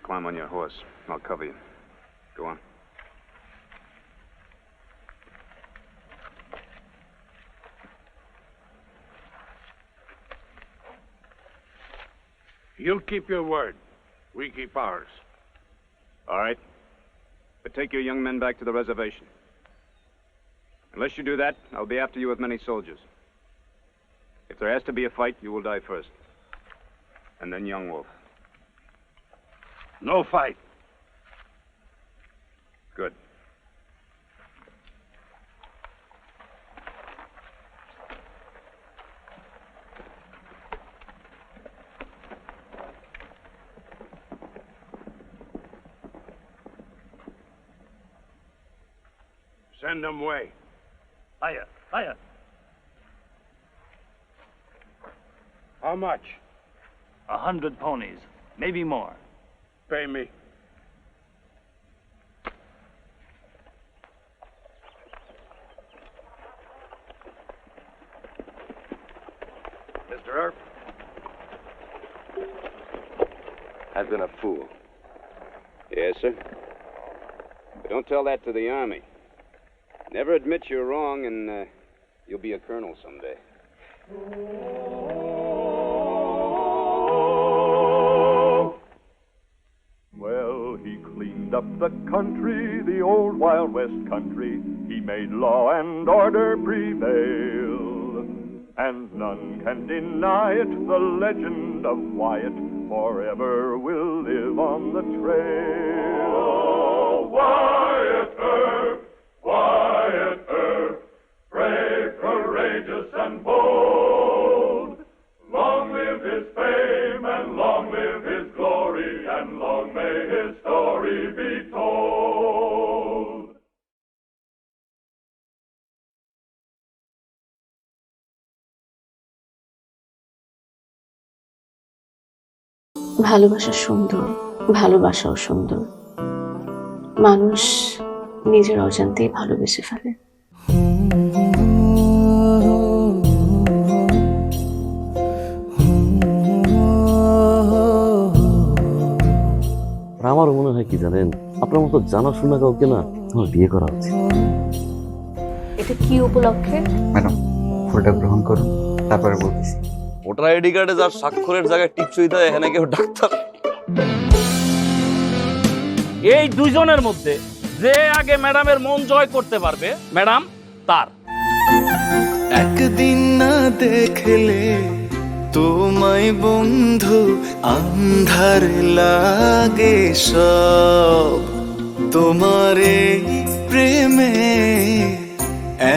Climb on your horse. I'll cover you. Go on. You keep your word. We keep ours. All right. But take your young men back to the reservation. Unless you do that, I'll be after you with many soldiers. If there has to be a fight, you will die first. And then Young Wolf. No fight. Good. Send them away. Hiya, hiya. How much? 100 ponies, maybe more. Pay me. Mr. Earp, I've been a fool. Yes, sir. But don't tell that to the Army. Never admit you're wrong, and you'll be a colonel someday. Well, he cleaned up the country, the old Wild West country. He made law and order prevail. And none can deny it, the legend of Wyatt forever will live on the trail. Oh, Wyatt Earp, Wyatt Earp, brave, courageous, and bold. Long live his fame, and long live his glory, and long may his story be told. ভালোবাসা সুন্দর, ভালোবাসাও সুন্দর। মানুষ নিজের অজান্তেই ভালোবেসে ফেলে। আমারও মনে হয় কি জানেন, আপনার মতো জানাশোনা কাউকে না আমার বিয়ে করা উচিত। এটা কি উপলক্ষে? ম্যাডাম, ফুলটা গ্রহণ করুন, তারপরে বলতেছি। ভোটার আইডি কার্ডে যার স্বাক্ষরের জায়গায় টিপসই দেয়, এখানে কেউ ডাক্তার। এই দুইজনের মধ্যে যে আগে ম্যাডামের মন জয় করতে পারবে, ম্যাডাম তার। একদিন না দেখলে তোমায় বন্ধু আন্ধার লাগে সব, তোমার এই প্রেমে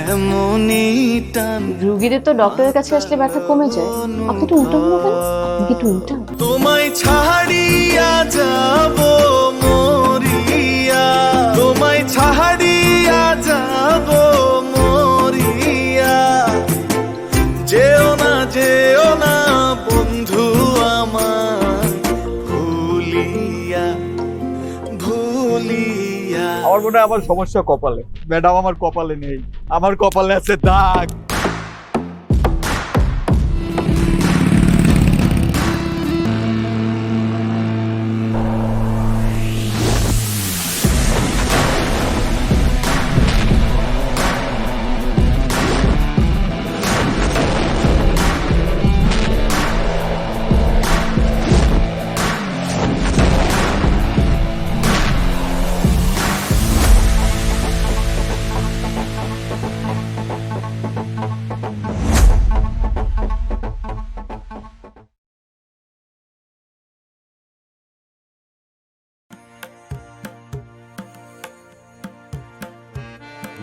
এমনই টান। রোগীদের তো ডক্টরের কাছে আসলে ব্যথা কমে যায়, আপনি তো উল্টো বলবেন। আপনি কি একটু উল্টা? তোমায় ছাড়িয়া যাব মরিয়া, তোমায় ছাড়িয়া যাব মরিয়া, যেও না বন্ধু আমার, বলিয়া আমার মনে হয় আমার সমস্যা কপালে। ম্যাডাম আমার কপালে নেই, আমার কপালে আছে দাগ।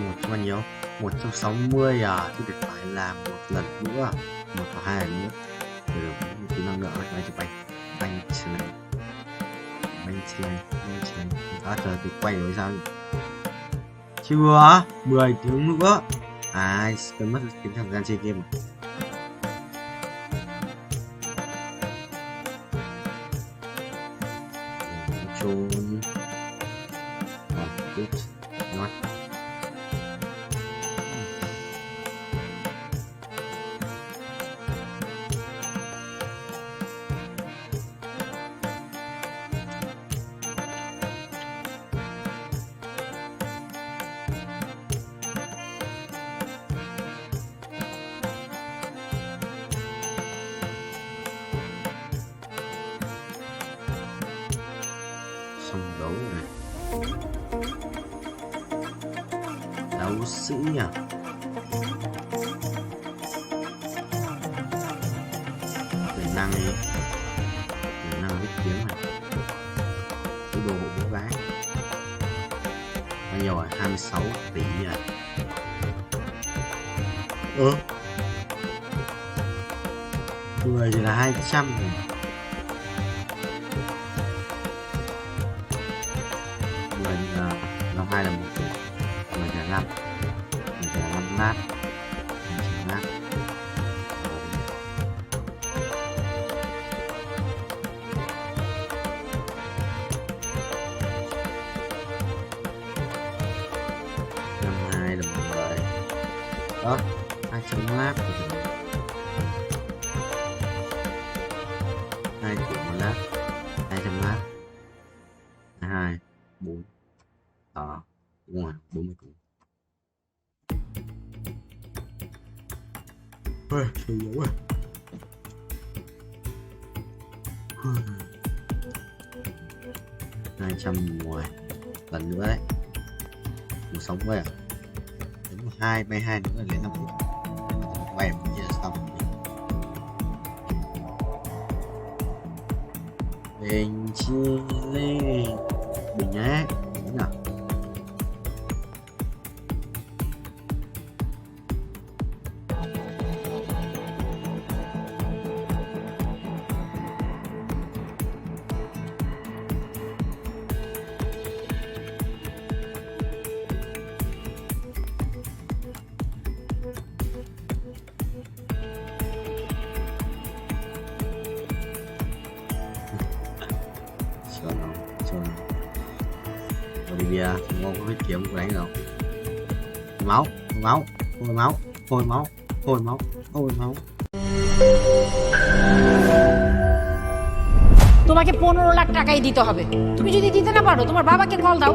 Một bao nhiêu? 160 à, thì phải làm một lần nữa, một và hai lần nữa. Rồi một kỹ năng nữa là chụp ảnh, banh slide, đó giờ thì quay rồi sao? Chưa, 10 tiếng nữa. À, cần mất tính thời gian chơi game. Trốn. Good. Not. Xong đấu này. Đấu sĩ à? Quyền năng đi. Quyền năng viết kiếm này. Cái đồ hộ bố gái. Bao nhiêu rồi? 26 tỷ à? Ừ. 10 thì là 200 rồi. 10 là năm 2 là 1 tỷ. 10 là 5. 10 là 5 lát. 5 lát. Năm 2 là 10. Đó, 200 lát. 2 triệu một lát. 200 lát. 2, 4. Đó, đúng rồi, 40 củ. Ôi, trời ơi. 210 lần nữa đấy. 160 à? Đến 2, bay 2 nữa lên 5 tỷ. Bay cũng chưa xong. Bình chi lên. Bình nhé. Đúng nào? Olivia, ngon có biết kiếm của đánh đâu. Máu, máu, hồi máu, hồi máu, hồi máu, hồi máu. তোমাকে 15 লাখ টাকাই দিতে হবে। তুমি যদি দিতে না পারো তোমার বাবাকে কল দাও।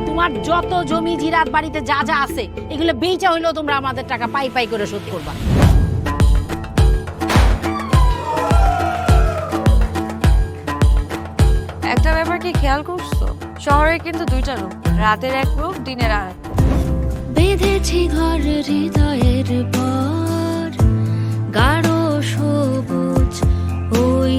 তোমার যত জমি জিরাত বাড়িতে যা যা আছে এগুলো বেচা হইলো তোমরা আমাদের টাকা পাই পাই করে শোধ করবা। একটা ব্যাপার কি খেয়াল করছো? শহরে কিন্তু দুইটা রূপ, রাতের এক রূপ, দিনের আর এক। বেঁধেছি ঘর হৃদয়ের পর, গাঢ় সবুজ ওই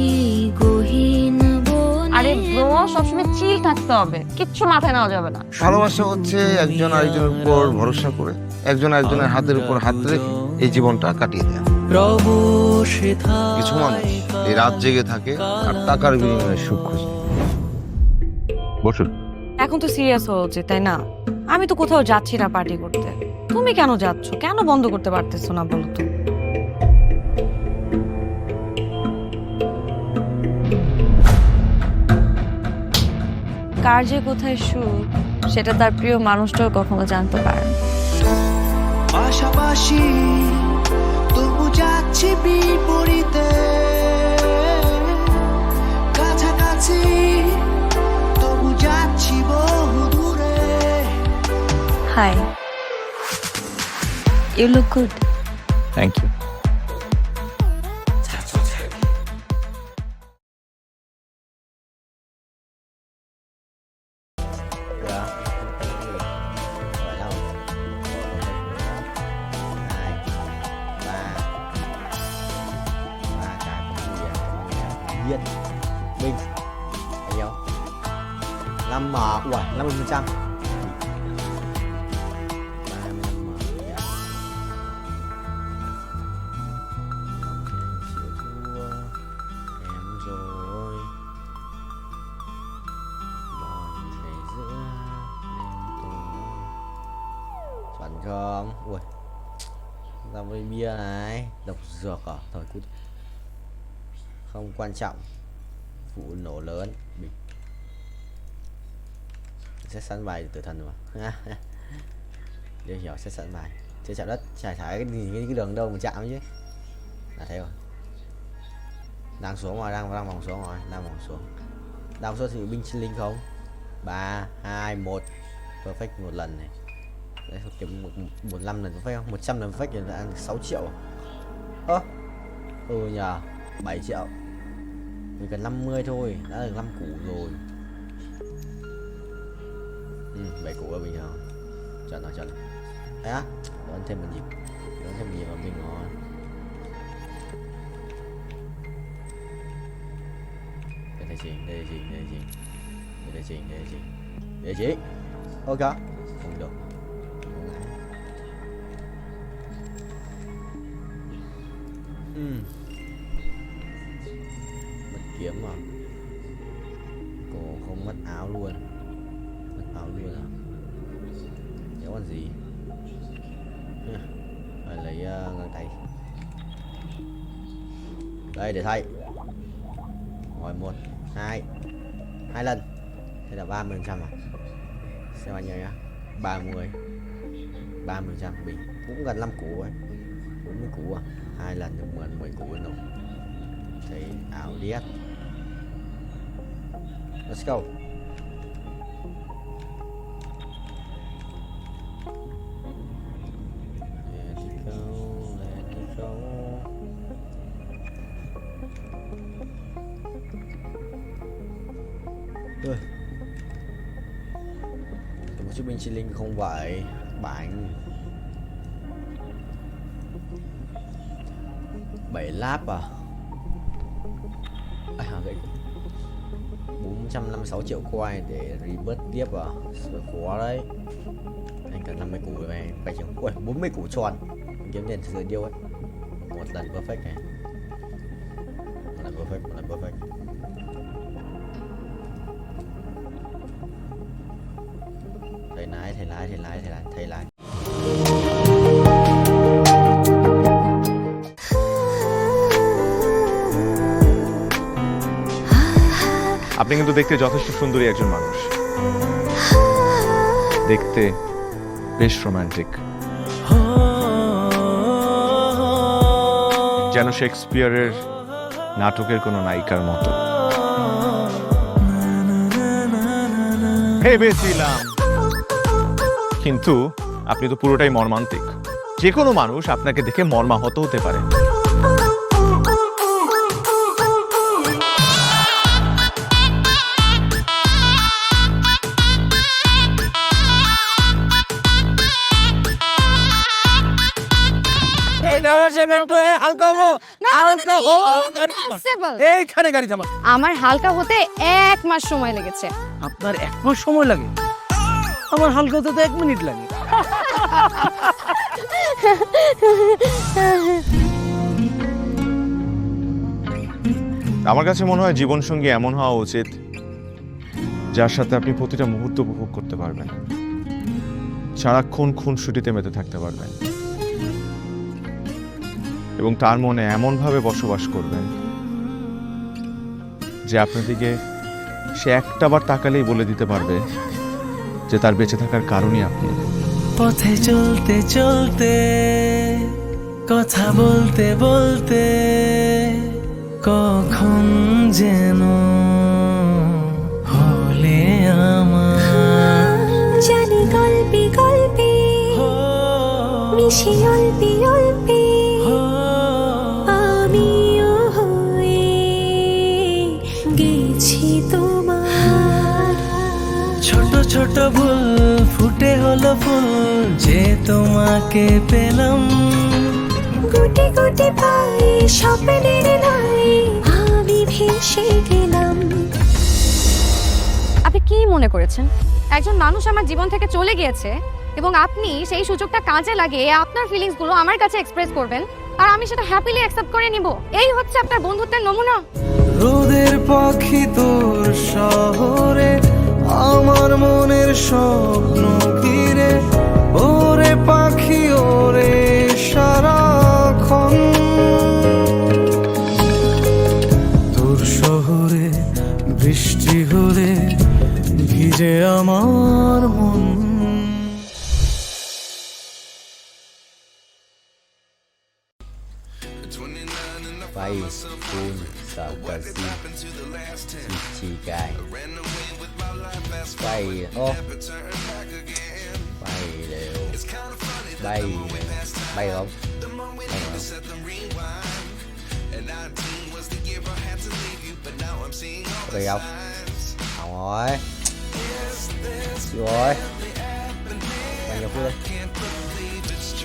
গহীন বনে। আরে ব্রো, সবসময় চিল থাকতে হবে, কিচ্ছু মাথায় নেওয়া যাবে না। ভালোবাসা হচ্ছে একজন আরেকজনের উপর ভরসা করে, একজন আরেকজনের হাতের উপর হাত রেখে এই জীবনটা কাটিয়ে দেয়। কিছু মানুষ এই রাত জেগে থাকে আর টাকার বিনিময়ে সুখ খোঁজে। বসুন। এখন তো সিরিয়াস হওয়া উচিত, তাই না? আমি তো কোথাও যাচ্ছি না পার্টি করতে। তুমি কেন যাচ্ছ? কেন বন্ধ করতে পারতেছো না বলো তো? কার যে কোথায় সুখ সেটা তার প্রিয় মানুষটাও কখনো জানতে পারে না। পাশাপাশি তবু যাচ্ছি বিপরীতে, কাছাকাছি তবু যাচ্ছি বহু দূরে। Hi, you look good. Thank you. Viên Minh bao nhiêu? 5 m, ủa 50%. 35 m dạ. Chịu thua em rồi. Mọi ngày giữa đêm tối. Chuẩn không? Ui, ra với bia này, độc dược à? Thôi cút. Không quan trọng, vụ nổ lớn bị sẽ sẵn bài tử thần mà. Điều hiểu sẽ sẵn bài chưa chạm đất, trải thải cái gì cái đường đâu mà chạm chứ là thế rồi. Đang xuống rồi, đang vòng xuống rồi, đang xuống thì binh sinh linh không. 3 2 1 perfect một lần này. Đấy, kiếm 15 lần perfect không, 100 lần perfect thì đã ăn 6 triệu. Ơ nhờ 7 triệu. Mình cần 50 thôi, đã được 5 củ rồi. 7 củ là bình thường. Chuẩn rồi. Đấy á, đón thêm một nhịp vào mình rồi. Đây chị. Ok, không được. Kiếm mà cô không mất áo luôn à? Nếu còn gì phải lấy găng tay đây để thay. Rồi 1 2 lần, thế là 30% à? Xem anh nhá, 30% mình cũng gần 5 củ rồi, 40 củ à? 2 lần được 10 củ rồi. Thấy ảo điếc. Let's go. Let it go. Một chiếc binh chi linh không vậy. Bánh 7 láp à? Vậy 456 triệu coin để rebirth tiếp à? Sợ khó đấy. Anh cần 50 củ rồi này, phải chừng 40 củ tròn. Kiếm tiền từ điêu ấy. Một lần perfect này. Một lần perfect. Thầy lái. আপনি কিন্তু দেখতে যথেষ্ট সুন্দরী একজন মানুষ, দেখতে বেশ romantic, যেন শেক্সপিয়ারের নাটকের কোনো নায়িকার মতো। ভেবেছিলাম, কিন্তু আপনি তো পুরোটাই মর্মান্তিক। যে কোনো মানুষ আপনাকে দেখে মর্মাহত হতে পারে। আমার হালকা হতে 1 মাস সময় লেগেছে। আপনার 1 মাস সময় লাগে? আমার হালকা হতে তো 1 মিনিট লাগে। আমার কাছে মনে হয় জীবনসঙ্গী এমন হওয়া উচিত যার সাথে আপনি প্রতিটা মুহূর্ত উপভোগ করতে পারবেন, সারাক্ষণ খুনসুটিতে মেতে থাকতে পারবেন এবং তার মনে এমনভাবে বসবাস করবেন যে আপনার দিকে সে একটাবার তাকালেই বলে দিতে পারবে যে তার বেঁচে থাকার কারণই আপনি। পথে চলতে চলতে কথা বলতে বলতে কখন যেন হলে আমার জানি গল্পে গল্পে মিশে অল্পে অল্পে আমিও হয়ে গেছি তোমার। ছোট ছোট ভুল ফুটে হলো ফুল যে তোমাকে পেলাম। গুটি গুটি পায়ে স্বপ্নের লাই আমি ভেসে গেলাম। আপনি কি মনে করেছেন একজন মানুষ আমার জীবন থেকে চলে গিয়েছে এবং আপনি সেই সুযোগটা কাজে লাগিয়ে আপনার ফিলিংস গুলো আমার কাছে এক্সপ্রেস করবেন আর আমি সেটা হ্যাপিলি অ্যাকসেপ্ট করে নিব? এই হচ্ছে আপনার বন্ধুত্বের নমুনা? রোদের পাখি তোর শহরে আমার মনের স্বপ্ন ঘিরে ওরে পাখি ওরে সারাক্ষণ তোর শহরে বৃষ্টি হলে ভিজে আমার মন। Vai full sarcasm Ichigai Bay ô bay đều bay bay không bay không không rồi rồi bay nhập đi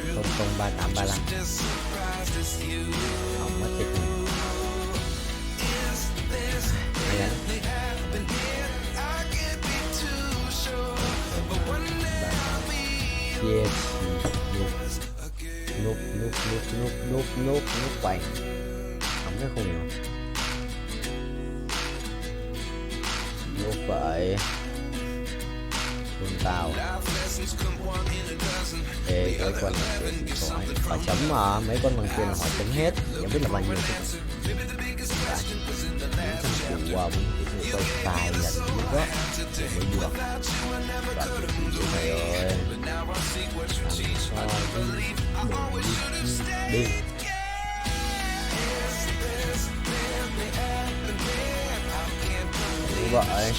00335 không mất tích núp vậy không cái khu nào núp vậy con tàu ê cái con bằng tiền họ chấm mà mấy con bằng tiền là họ chấm hết chẳng biết là bao nhiêu wow tôi tài là lúc đó mới được mày ơi đi như vậy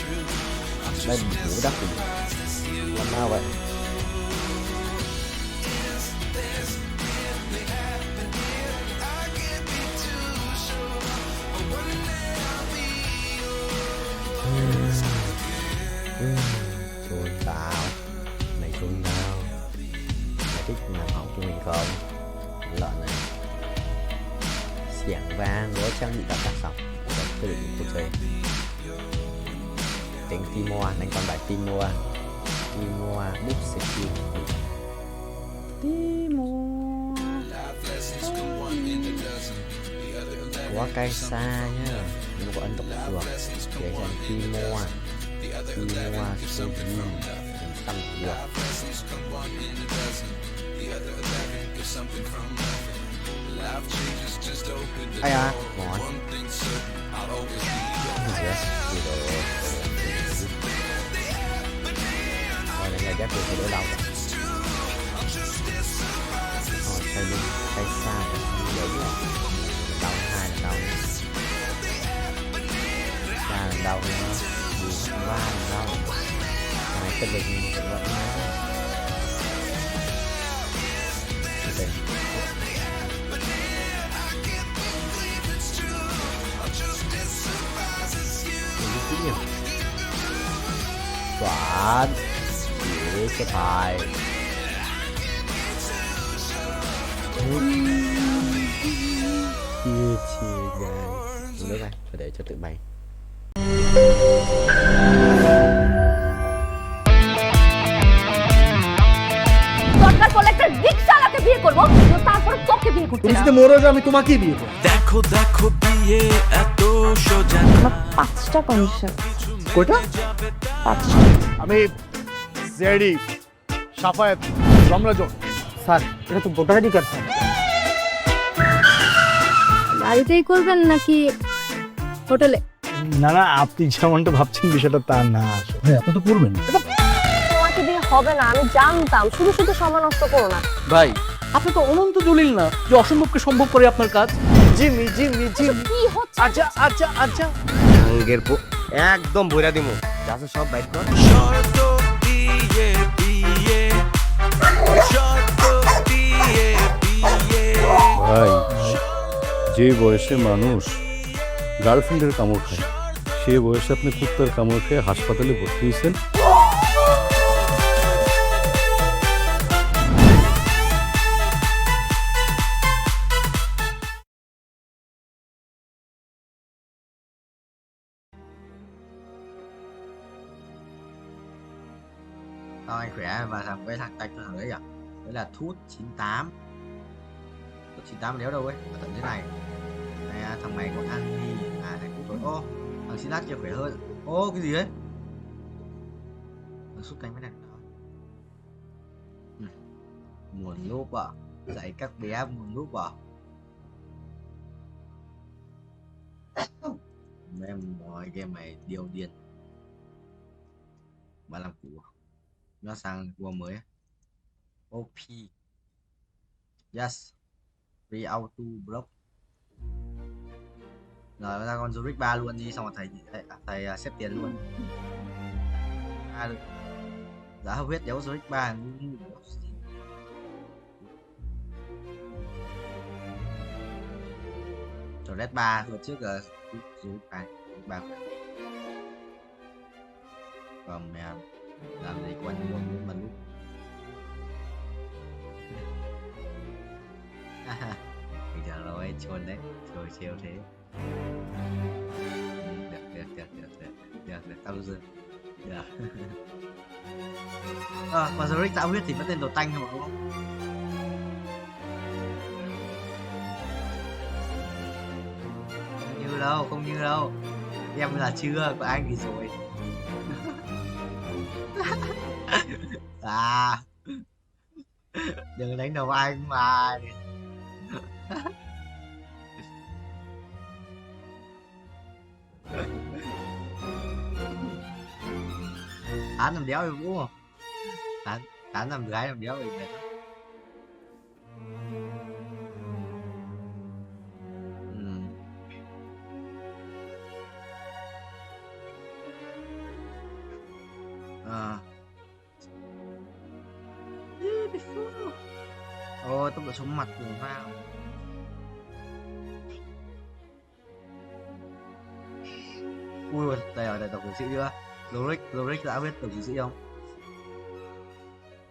đây đủ đất làm sao vậy chuồn tao mày chuồn tao mày thích làm học cho mình không lợn này xiềng vang gỗ trang bị đặt sọc và quy định của thuê tính Timor đánh con bài Timor bút sẽ kim quá cay xa nhá nhưng có ấn độ được để dành Timor số tâm được ai à ngon yes rồi này là ghép được đỡ đau rồi tay lưng tay xa đau hai là đau ba là đau nữa ba là đau hai cái lưng cũng vậy Chuẩn chỉ cái thai chia chia gai nước này phải để cho tự bay দরকার পড়লে একটা রিকশাওয়ালাকে বিয়ে করবো তারপর তোকে বিয়ে করতে তুমি যদি মরো আমি তোমাকেই বিয়ে করব। দেখো দেখো বিয়ে এত সোজা আমার 5টা কন্ডিশন। কয়টা? 5টা। আমি সিআইডি সাফায়েত রমরাজন। স্যার এটা তো ভোটার আইডি কার্ড স্যার। বাড়িতেই করবেন নাকি হোটেলে? না না, আপনি যেমনটা ভাবছেন বিষয়টা তা না। ভাই আপনি তো করবেন। তোমাকে দিয়ে হবে না, আমি জানতাম। শুধু শুধু সময় নষ্ট করো না। ভাই আপনি তো অনন্ত দলিল না যে অসম্ভবকে সম্ভব করে আপনার কাজ। জিমি জিমি জিমি কি হচ্ছে? আচ্ছা আচ্ছা আচ্ছা, আঙ্গের একদম বইরা দিমু যা আছে সব বাইক কর। শর্ত দিয়ে বিয়ে, শর্ত দিয়ে বিয়ে। ভাই, যে বয়সে মানুষ গার্লফ্রেন্ডের কামড় খায়, সে বয়সে আপনি কুত্তার কামড় খেয়ে হাসপাতালে ভর্তি হয়েছেন। Sao anh khỏe và thằng với thằng tay thằng đấy à? Đấy là thuốc 98. Thuốc 98 đéo đâu ấy, ở tận thế này. Này thằng mày có ăn đi, này cũng rồi. Ô, thằng xí lát kia khỏe hơn. Ô, cái gì đấy? Thằng sút cánh với này. Nguồn lúc à? Dạy các bé nguồn lúc à? Em nói game mày điều điên. Bà làm cũ. Nó sang cua mới. OP. Yes. Free auto block. Rồi ra con Zurich 3 luôn đi, xong rồi thầy xếp tiền luôn. Giá hầu huyết đéo Zurich 3 ngu. Rồi Red 3 vừa trước là Zurich 3. Còn mẹ làm gì quanh luôn mà lúc bây giờ rồi chôn đấy, rồi treo thế. Được tao dư được. Còn Zurich tạo huyết thì vẫn tên đồ tanh thôi đúng không? Không như đâu em là chưa, có anh thì rồi. À, đừng đánh đầu anh mà. Tán làm đéo rồi đúng không? Tán làm gái làm đéo rồi mệt. Ôi, tốc độ sống mặt của vào. Ui ôi, đây tổng tử sĩ chưa? Loric đã biết tổng tử sĩ không?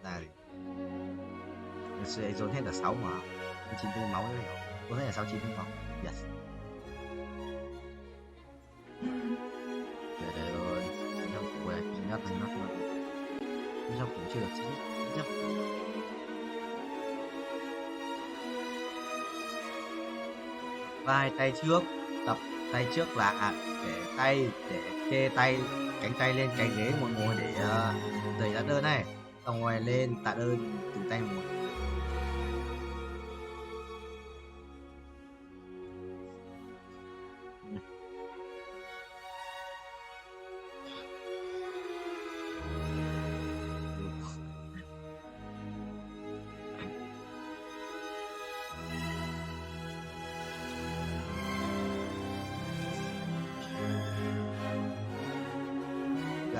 Này, sẽ dồn hết là 6 mà 94 máu đấy, có thể là 69 máu. Yes. Trời ơi, trong củ này chỉ nhắc thành nó trong củ chưa được chứ. Vai tay trước, tập tay trước là để kê tay, cánh tay lên cánh ghế một ngồi để đẩy tạ đơn này, xong rồi lên tạ đơn từ tay một.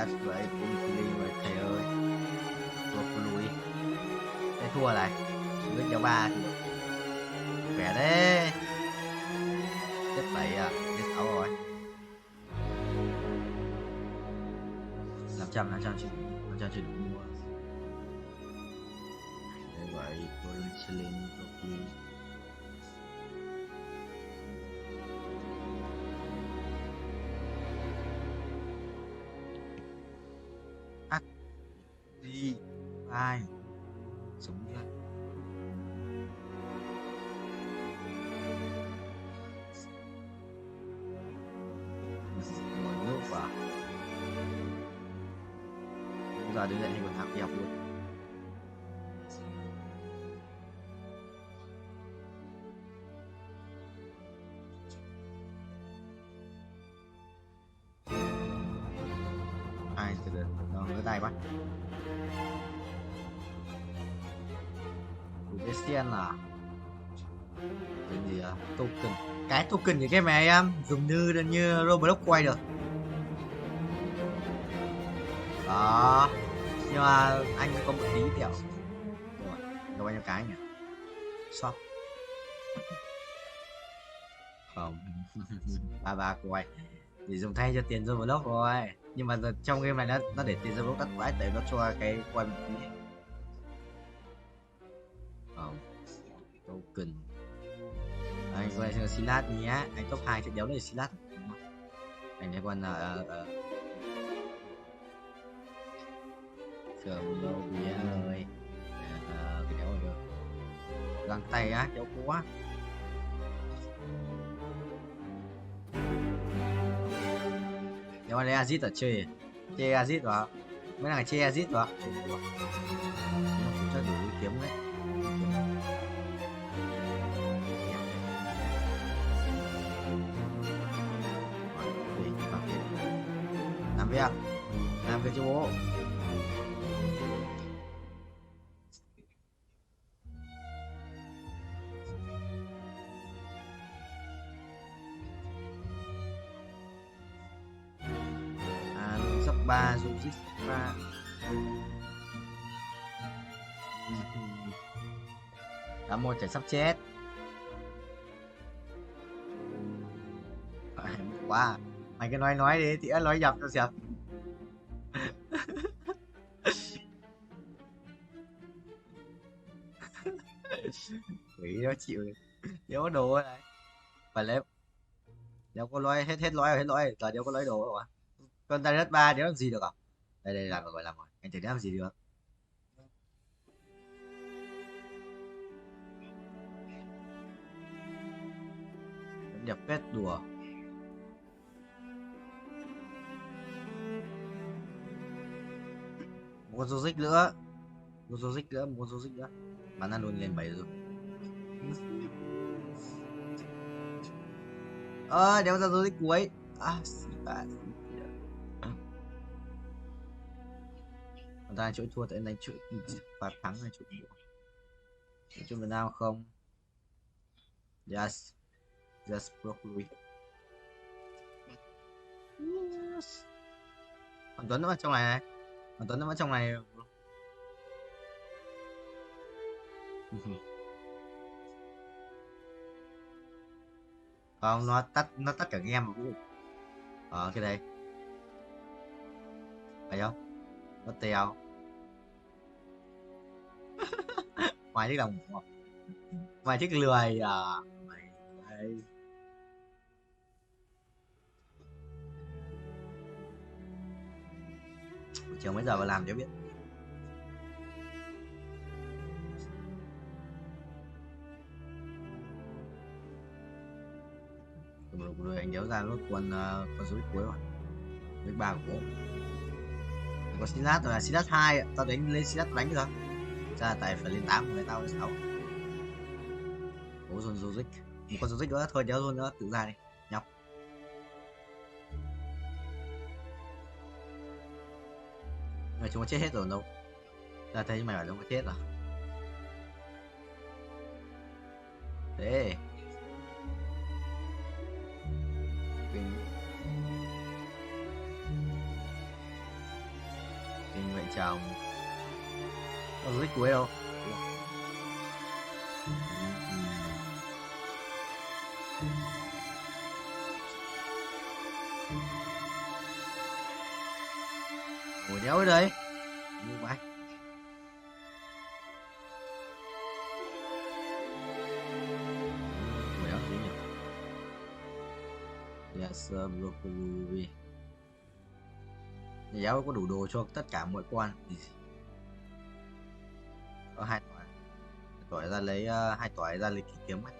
That's right, feeling rồi thầy ơi. Lùi. Đây thua lại. Nước cho 3 thì khỏe đấy. Chết 7 à, chết 6 rồi. 500 chưa đủ mua. Đây vậy, tôi lên chilling trophy. Đi ai sống ra một nước vào giờ đến lại hay còn thảm đẹp luôn. 2 từ từ rồi cái tay bắt Christian à cái gì à token cái token của cái mẹ em dùng như Roblox quay được đó nhưng mà anh có một tí tiểu rồi có bao nhiêu cái nhỉ shop không ba quay thì dùng thay cho tiền Roblox rồi nhưng mà trong game này nó để tiền Roblox đắt quá để nó cho cái quay một tí không token anh quay sang Silat nhé anh top 2 trận đấu này Silat anh này còn sườn lô bia ơi cái đéo được găng tay á cháu quá nếu mà đây Azit ở chơi Azit đó mấy thằng chơi Azit đó cho đủ kiếm đấy làm việc cho bố sắp 3 dùng chip 3 đã một trẻ sắp chết quá mày cứ nói đi thì nói dập cho xem quỷ nó chịu đéo có đồ này phải lấy đéo có nói hết nói rồi đéo có nói đồ rồi con ta đất 3 đéo làm gì được à đây làm rồi anh thử làm gì được đẹp phết đùa một số dịch nữa bắn ăn luôn lên 7 rồi đéo ra số dịch cuối người ta chuỗi thua tại anh chuỗi và thắng hay chuỗi thua chuỗi Việt Nam không yes broccoli yes. Còn Tuấn nó ở trong này còn Tuấn nó ở trong này không nó tắt cả game mà cái đây phải không nó tèo ngoài chiếc đồng ngoài chiếc lười mày đây chiều mấy giờ vào làm cho biết rồi anh kéo ra lúc con số cuối rồi với 3 của bố có Silat rồi là Silat 2 tao đánh lên Silat đánh rồi ra tại phải lên 8 người tao lên 6 bố dồn Zozik một con Zozik nữa thôi đéo luôn nữa tự ra đi nhóc người chúng nó chết hết rồi đâu ra thấy mày bảo chúng nó chết à thế mình vậy chào có Zozik cuối đâu ngồi đéo ở đây như vậy ngồi đéo gì nhỉ yes broccoli giáo có đủ đồ cho tất cả mọi quan có 2 tỏi ra lấy 2 tỏi ra lấy kiếm ấy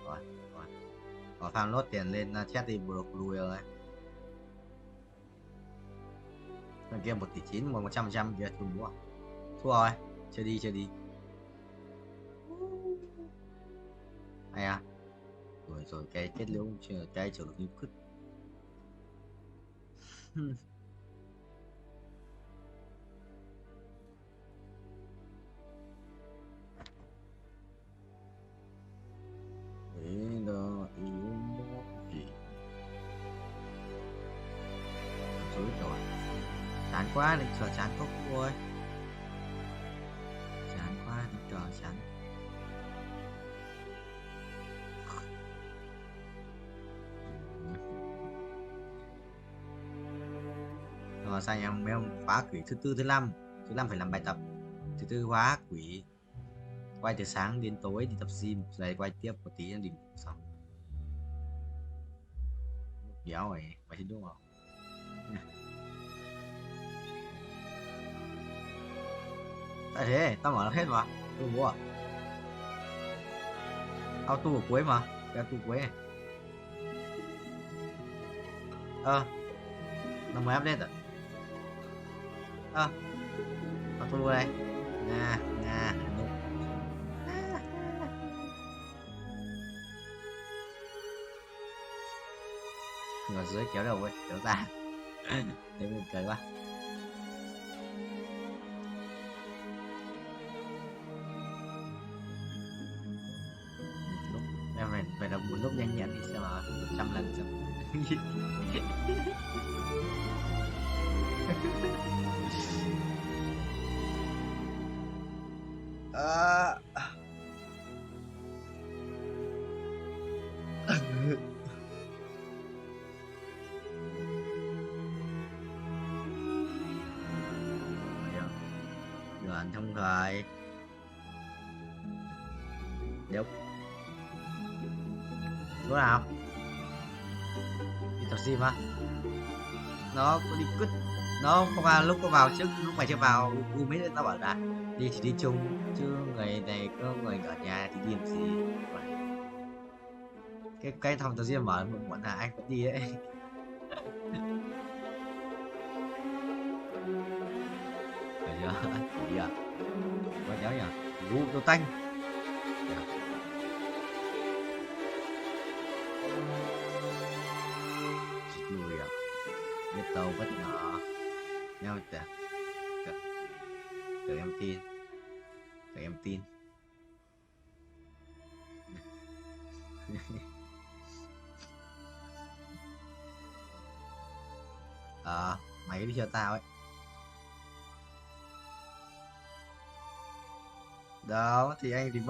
rồi có farm lốt tiền lên chat đi broccoli rồi thằng kia 1,9 tỷ mà 100% kia thua rồi chơi đi hay à rồi cái kết liễu cái trở được như cứt quá đừng trò chán không ơi. Chán quá đừng trò chán. Rồi sao em mấy ông khóa quỷ thứ tư thứ năm phải làm bài tập, thứ tư khóa quỷ quay từ sáng đến tối đi tập gym rồi quay tiếp một tí đi ngủ xong. Béo rồi mày thấy đúng không? Tại thế tao mở nó hết mà tôi mua à? Auto ở cuối mà cái auto cuối này. Nó mới update rồi. Auto đây Hà Nội. Ở dưới kéo đầu ấy, kéo ra. Thế mình cười quá. Lúc em phải đọc một lúc nhanh nhẹn thì sẽ mà 100 lần xong. Đoạn thông thoại đúng chỗ nào đi tập gym á, nó có đi cứt, nó không vào lúc có vào trước lúc mày chưa vào u mấy tao bảo là đi thì đi chung chứ người này có người ở nhà thì đi làm gì. Cái phòng tập gym mở muộn là anh vẫn đi đấy. Phải chưa? Đi à? Có cháu nhỉ? Vũ tô tanh. Lùi à? Biết tàu bất ngờ. Nhau chả? Tự em tin. Tự em tin. Mày đi cho tao ấy. Đó thì anh thì bớt